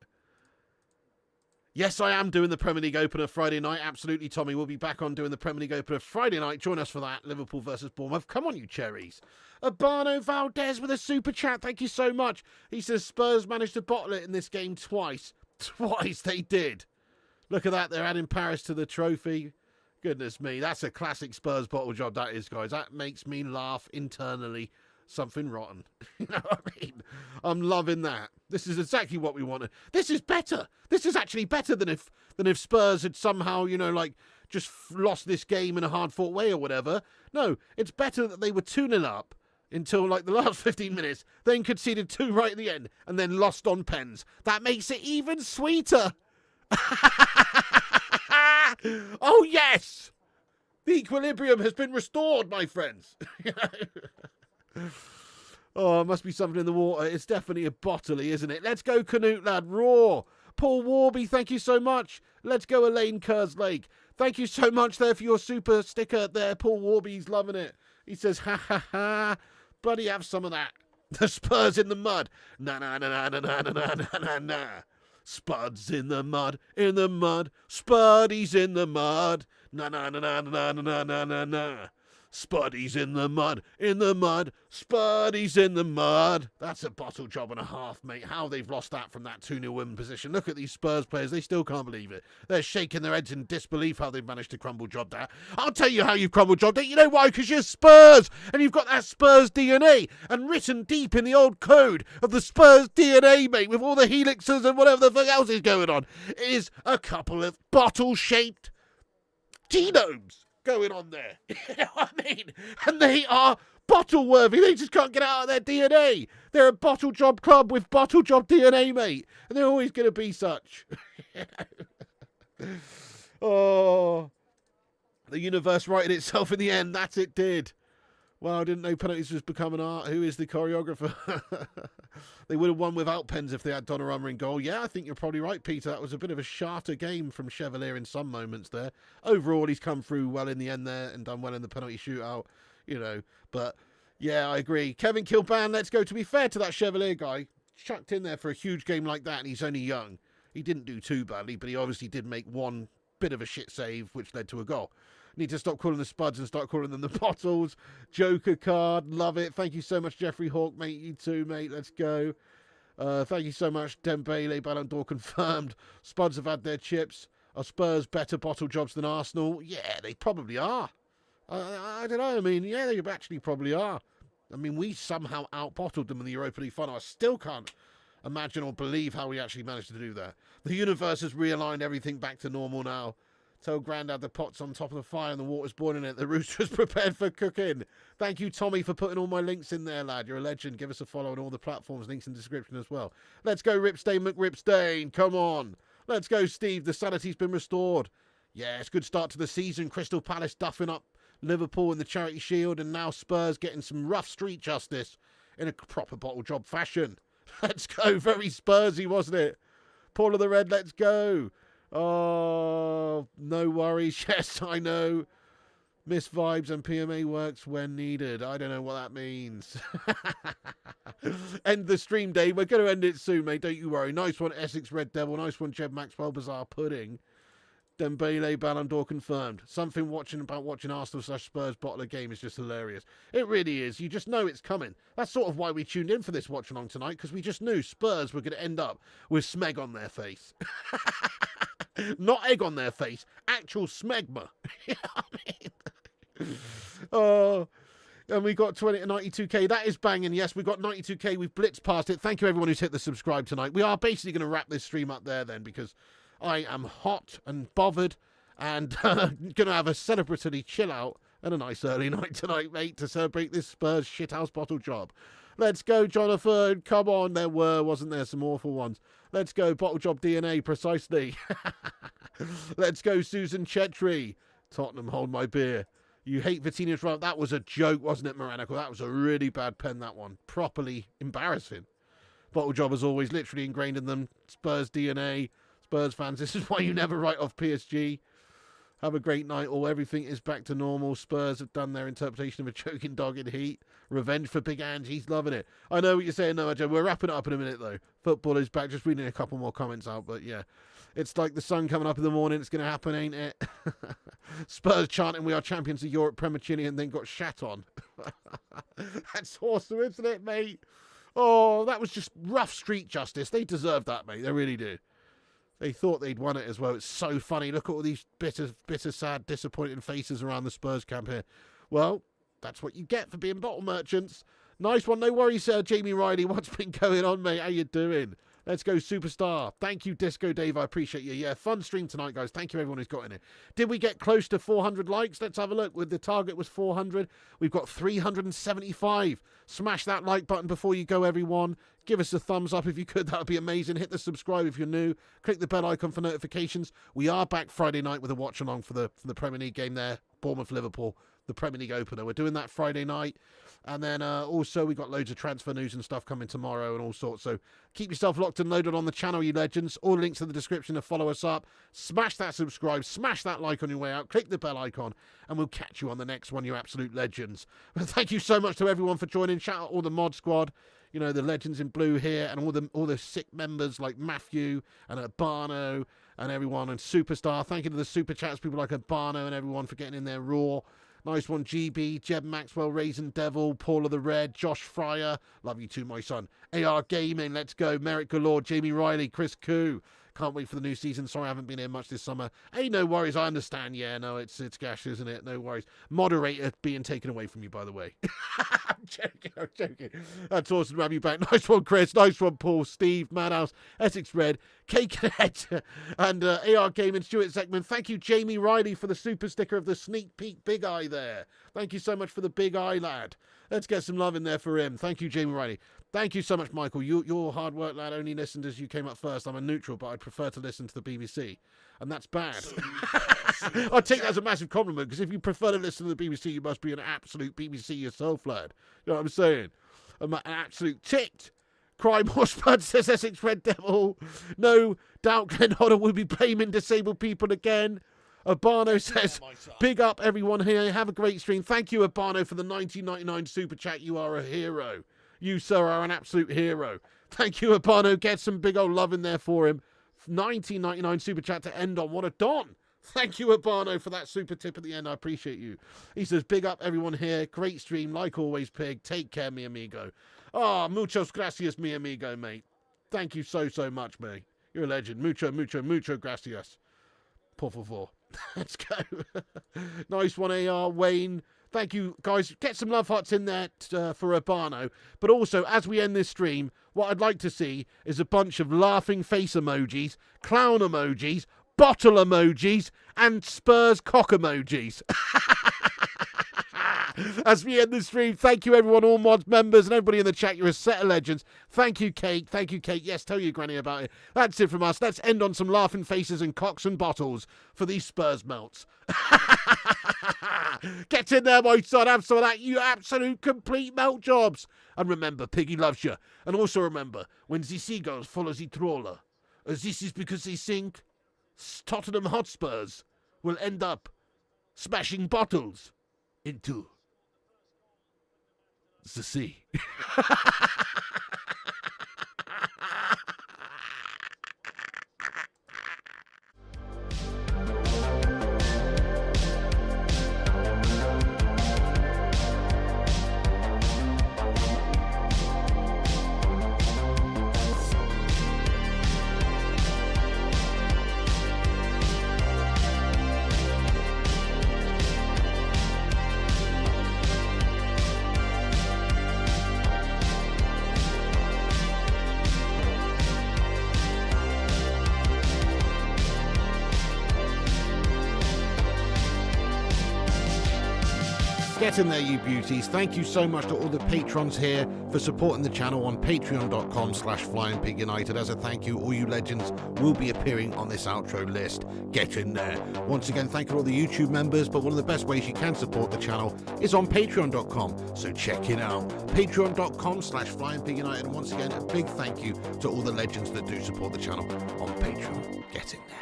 Yes, I am doing the Premier League Opener Friday night. Absolutely, Tommy. We'll be back on doing the Premier League Opener Friday night. Join us for that. Liverpool versus Bournemouth. Come on, you cherries. Urbano Valdez with a super chat. Thank you so much. He says Spurs managed to bottle it in this game twice. Twice they did. Look at that. They're adding Paris to the trophy. Goodness me. That's a classic Spurs bottle job, that is, guys. That makes me laugh internally. Something rotten. You know what I mean? I'm loving that. This is exactly what we wanted. This is better. This is actually better than if Spurs had somehow, you know, like just lost this game in a hard-fought way or whatever. No, it's better that they were 2-0 up until like the last 15 minutes, then conceded 2 right at the end, and then lost on pens. That makes it even sweeter. Oh, yes! The equilibrium has been restored, my friends. Oh, it must be something in the water. It's definitely a bottley, isn't it? Let's go, Canute lad. Raw. Paul Warby, thank you so much. Let's go, Elaine Kerslake. Thank you so much there for your super sticker there. Paul Warby's loving it. He says, ha ha ha. Bloody have some of that. The Spurs in the mud. Na na na na na na na na na na. Spuds in the mud, Spuddies in the mud. Na na na na na na na na na. Spuddies in the mud, Spuddies in the mud. That's a bottle job and a half, mate. How they've lost that from that 2-0 win position. Look at these Spurs players. They still can't believe it. They're shaking their heads in disbelief how they've managed to crumble job that. I'll tell you how you've crumbled job that. You know why? Because you're Spurs. And you've got that Spurs DNA. And written deep in the old code of the Spurs DNA, mate, with all the helixes and whatever the fuck else is going on, is a couple of bottle-shaped genomes going on there. You know what I mean? And they are bottle worthy. They just can't get out of their DNA. They're a bottle job club with bottle job DNA, mate. And they're always going to be such. Oh, the universe righted itself in the end. That it did. Well, I didn't know penalties was becoming art. Who is the choreographer? They would have won without pens if they had Donnarumma in goal. Yeah, I think you're probably right, Peter. That was a bit of a sharter game from Chevalier in some moments there. Overall, he's come through well in the end there and done well in the penalty shootout, you know. But, yeah, I agree. Kevin Kilban, let's go. To be fair to that Chevalier guy, chucked in there for a huge game like that, and he's only young. He didn't do too badly, but he obviously did make one bit of a shit save, which led to a goal. Need to stop calling the Spuds and start calling them the Bottles. Joker card, love it. Thank you so much, Jeffrey Hawk, mate. You too, mate. Let's go. Thank you so much, Dembele. Ballon d'Or confirmed. Spuds have had their chips. Are Spurs better bottle jobs than Arsenal? Yeah, they probably are. I don't know. I mean, yeah, they actually probably are. I mean, we somehow out-bottled them in the Europa League final. I still can't imagine or believe how we actually managed to do that. The universe has realigned everything back to normal now. Tell Grandad the pot's on top of the fire and the water's boiling in it. The rooster's prepared for cooking. Thank you, Tommy, for putting all my links in there, lad. You're a legend. Give us a follow on all the platforms. Links in the description as well. Let's go, Ripstain McRipstain. Come on. Let's go, Steve. The sanity's been restored. Yeah, it's a good start to the season. Crystal Palace duffing up Liverpool in the Charity Shield, and now Spurs getting some rough street justice in a proper bottle job fashion. Let's go. Very Spursy, wasn't it? Paul of the Red, let's go. Oh, no worries. Yes, I know. Miss Vibes and PMA works when needed. I don't know what that means. End the stream, Dave. We're going to end it soon, mate. Don't you worry. Nice one, Essex Red Devil. Nice one, Jeb Maxwell. Bizarre Pudding. Dembele, Ballon d'Or confirmed. Something about watching Arsenal/Spurs bottle a game is just hilarious. It really is. You just know it's coming. That's sort of why we tuned in for this watch along tonight, because we just knew Spurs were going to end up with smeg on their face. Not egg on their face, actual smegma. You know what I mean? Oh, and we got 20 to 92k. That is banging. Yes, we got 92k. We've blitzed past it. Thank you, everyone who's hit the subscribe tonight. We are basically going to wrap this stream up there then, because I am hot and bothered and going to have a celebratory chill out and a nice early night tonight, mate, to celebrate this Spurs shithouse bottle job. Let's go, Jonathan. Come on. There wasn't there, some awful ones. Let's go, bottle job DNA, precisely. Let's go, Susan Chetry. Tottenham, hold my beer. You hate Vitinha's run. That was a joke, wasn't it, Moranico? That was a really bad pen, that one. Properly embarrassing. Bottle job, as always, literally ingrained in them. Spurs DNA. Spurs fans, this is why you never write off PSG. Have a great night. All everything is back to normal. Spurs have done their interpretation of a choking dog in heat. Revenge for Big Ange. He's loving it. I know what you're saying, Noah Joe. We're wrapping it up in a minute, though. Football is back. Just reading a couple more comments out, but yeah. It's like the sun coming up in the morning. It's going to happen, ain't it? Spurs chanting, we are champions of Europe prematurely, and then got shat on. That's awesome, isn't it, mate? Oh, that was just rough street justice. They deserve that, mate. They really do. They thought they'd won it as well. It's so funny. Look at all these bitter, sad, disappointed faces around the Spurs camp here. Well, that's what you get for being bottle merchants. Nice one. No worries, Jamie Riley. What's been going on, mate? How you doing? Let's go, Superstar. Thank you, Disco Dave. I appreciate you. Yeah, fun stream tonight, guys. Thank you, everyone who's got in it. Did we get close to 400 likes? Let's have a look. The target was 400. We've got 375. Smash that like button before you go, everyone. Give us a thumbs up if you could. That would be amazing. Hit the subscribe if you're new. Click the bell icon for notifications. We are back Friday night with a watch along for the Premier League game there. Bournemouth Liverpool, the Premier League opener. We're doing that Friday night. And then also we got loads of transfer news and stuff coming tomorrow and all sorts. So keep yourself locked and loaded on the channel, you legends. All links in the description to follow us up. Smash that subscribe, smash that like on your way out, click the bell icon, and we'll catch you on the next one, you absolute legends. But thank you so much to everyone for joining. Shout out all the mod squad, you know, the legends in blue here, and all the sick members like Matthew and Urbano and everyone, and Superstar. Thank you to the super chats, people like Urbano and everyone for getting in there raw. Nice one, GB, Jeb Maxwell, Raisin Devil, Paul of the Red, Josh Fryer. Love you too, my son. AR Gaming, let's go. Merrick Galore, Jamie Riley, Chris Koo. Can't wait for the new season. Sorry I haven't been here much this summer. Hey, no worries. I understand. Yeah, no, it's gash, isn't it? No worries. Moderator being taken away from you, by the way. I'm joking. That's awesome to have you back. Nice one, Chris. Nice one, Paul, Steve, Madhouse, Essex Red, Cakehead, and AR Gaming, Stuart Zeckman. Thank you, Jamie Riley, for the super sticker of the sneak peek big eye there. Thank you so much for the big eye, lad. Let's get some love in there for him. Thank you, Jamie Riley. Thank you so much, Michael. Your hard work, lad, only listened as you came up first. I'm a neutral, but I'd prefer to listen to the BBC. And that's bad. I take that as a massive compliment, because if you prefer to listen to the BBC, you must be an absolute BBC yourself, lad. You know what I'm saying? I'm an absolute ticked. Crime Horsebud says Essex Red Devil. No doubt Glenn Hodder will be blaming disabled people again. Urbano says, big up everyone here. Have a great stream. Thank you, Urbano, for the 1999 super chat. You are a hero. You, sir, are an absolute hero. Thank you, Urbano. Get some big old love in there for him. 1999 super chat to end on. What a don. Thank you, Urbano, for that super tip at the end. I appreciate you. He says, big up everyone here. Great stream. Like always, Pig. Take care, mi amigo. Ah, muchos gracias, mi amigo, mate. Thank you so much, mate. You're a legend. Mucho gracias. Por favor. Let's go. Nice one, AR, Wayne. Thank you, guys. Get some love hearts in there for Urbano. But also, as we end this stream, what I'd like to see is a bunch of laughing face emojis, clown emojis, bottle emojis, and Spurs cock emojis. As we end the stream, thank you, everyone, all mods members and everybody in the chat. You're a set of legends. Thank you, Kate. Thank you, Kate. Yes, tell your granny about it. That's it from us. Let's end on some laughing faces and cocks and bottles for these Spurs melts. Get in there, my son. Have some of that, you absolute complete melt jobs. And remember, Piggy loves you. And also remember, when the seagulls follow the trawler, this is because they think Tottenham Hotspurs will end up smashing bottles into the sea. Get in there, you beauties. Thank you so much to all the patrons here for supporting the channel on patreon.com/FlyingPigUnited. As a thank you, all you legends will be appearing on this outro list. Get in there. Once again, thank you to all the YouTube members, but one of the best ways you can support the channel is on patreon.com, so check it out. Patreon.com/FlyingPigUnited. And once again, a big thank you to all the legends that do support the channel on Patreon. Get in there.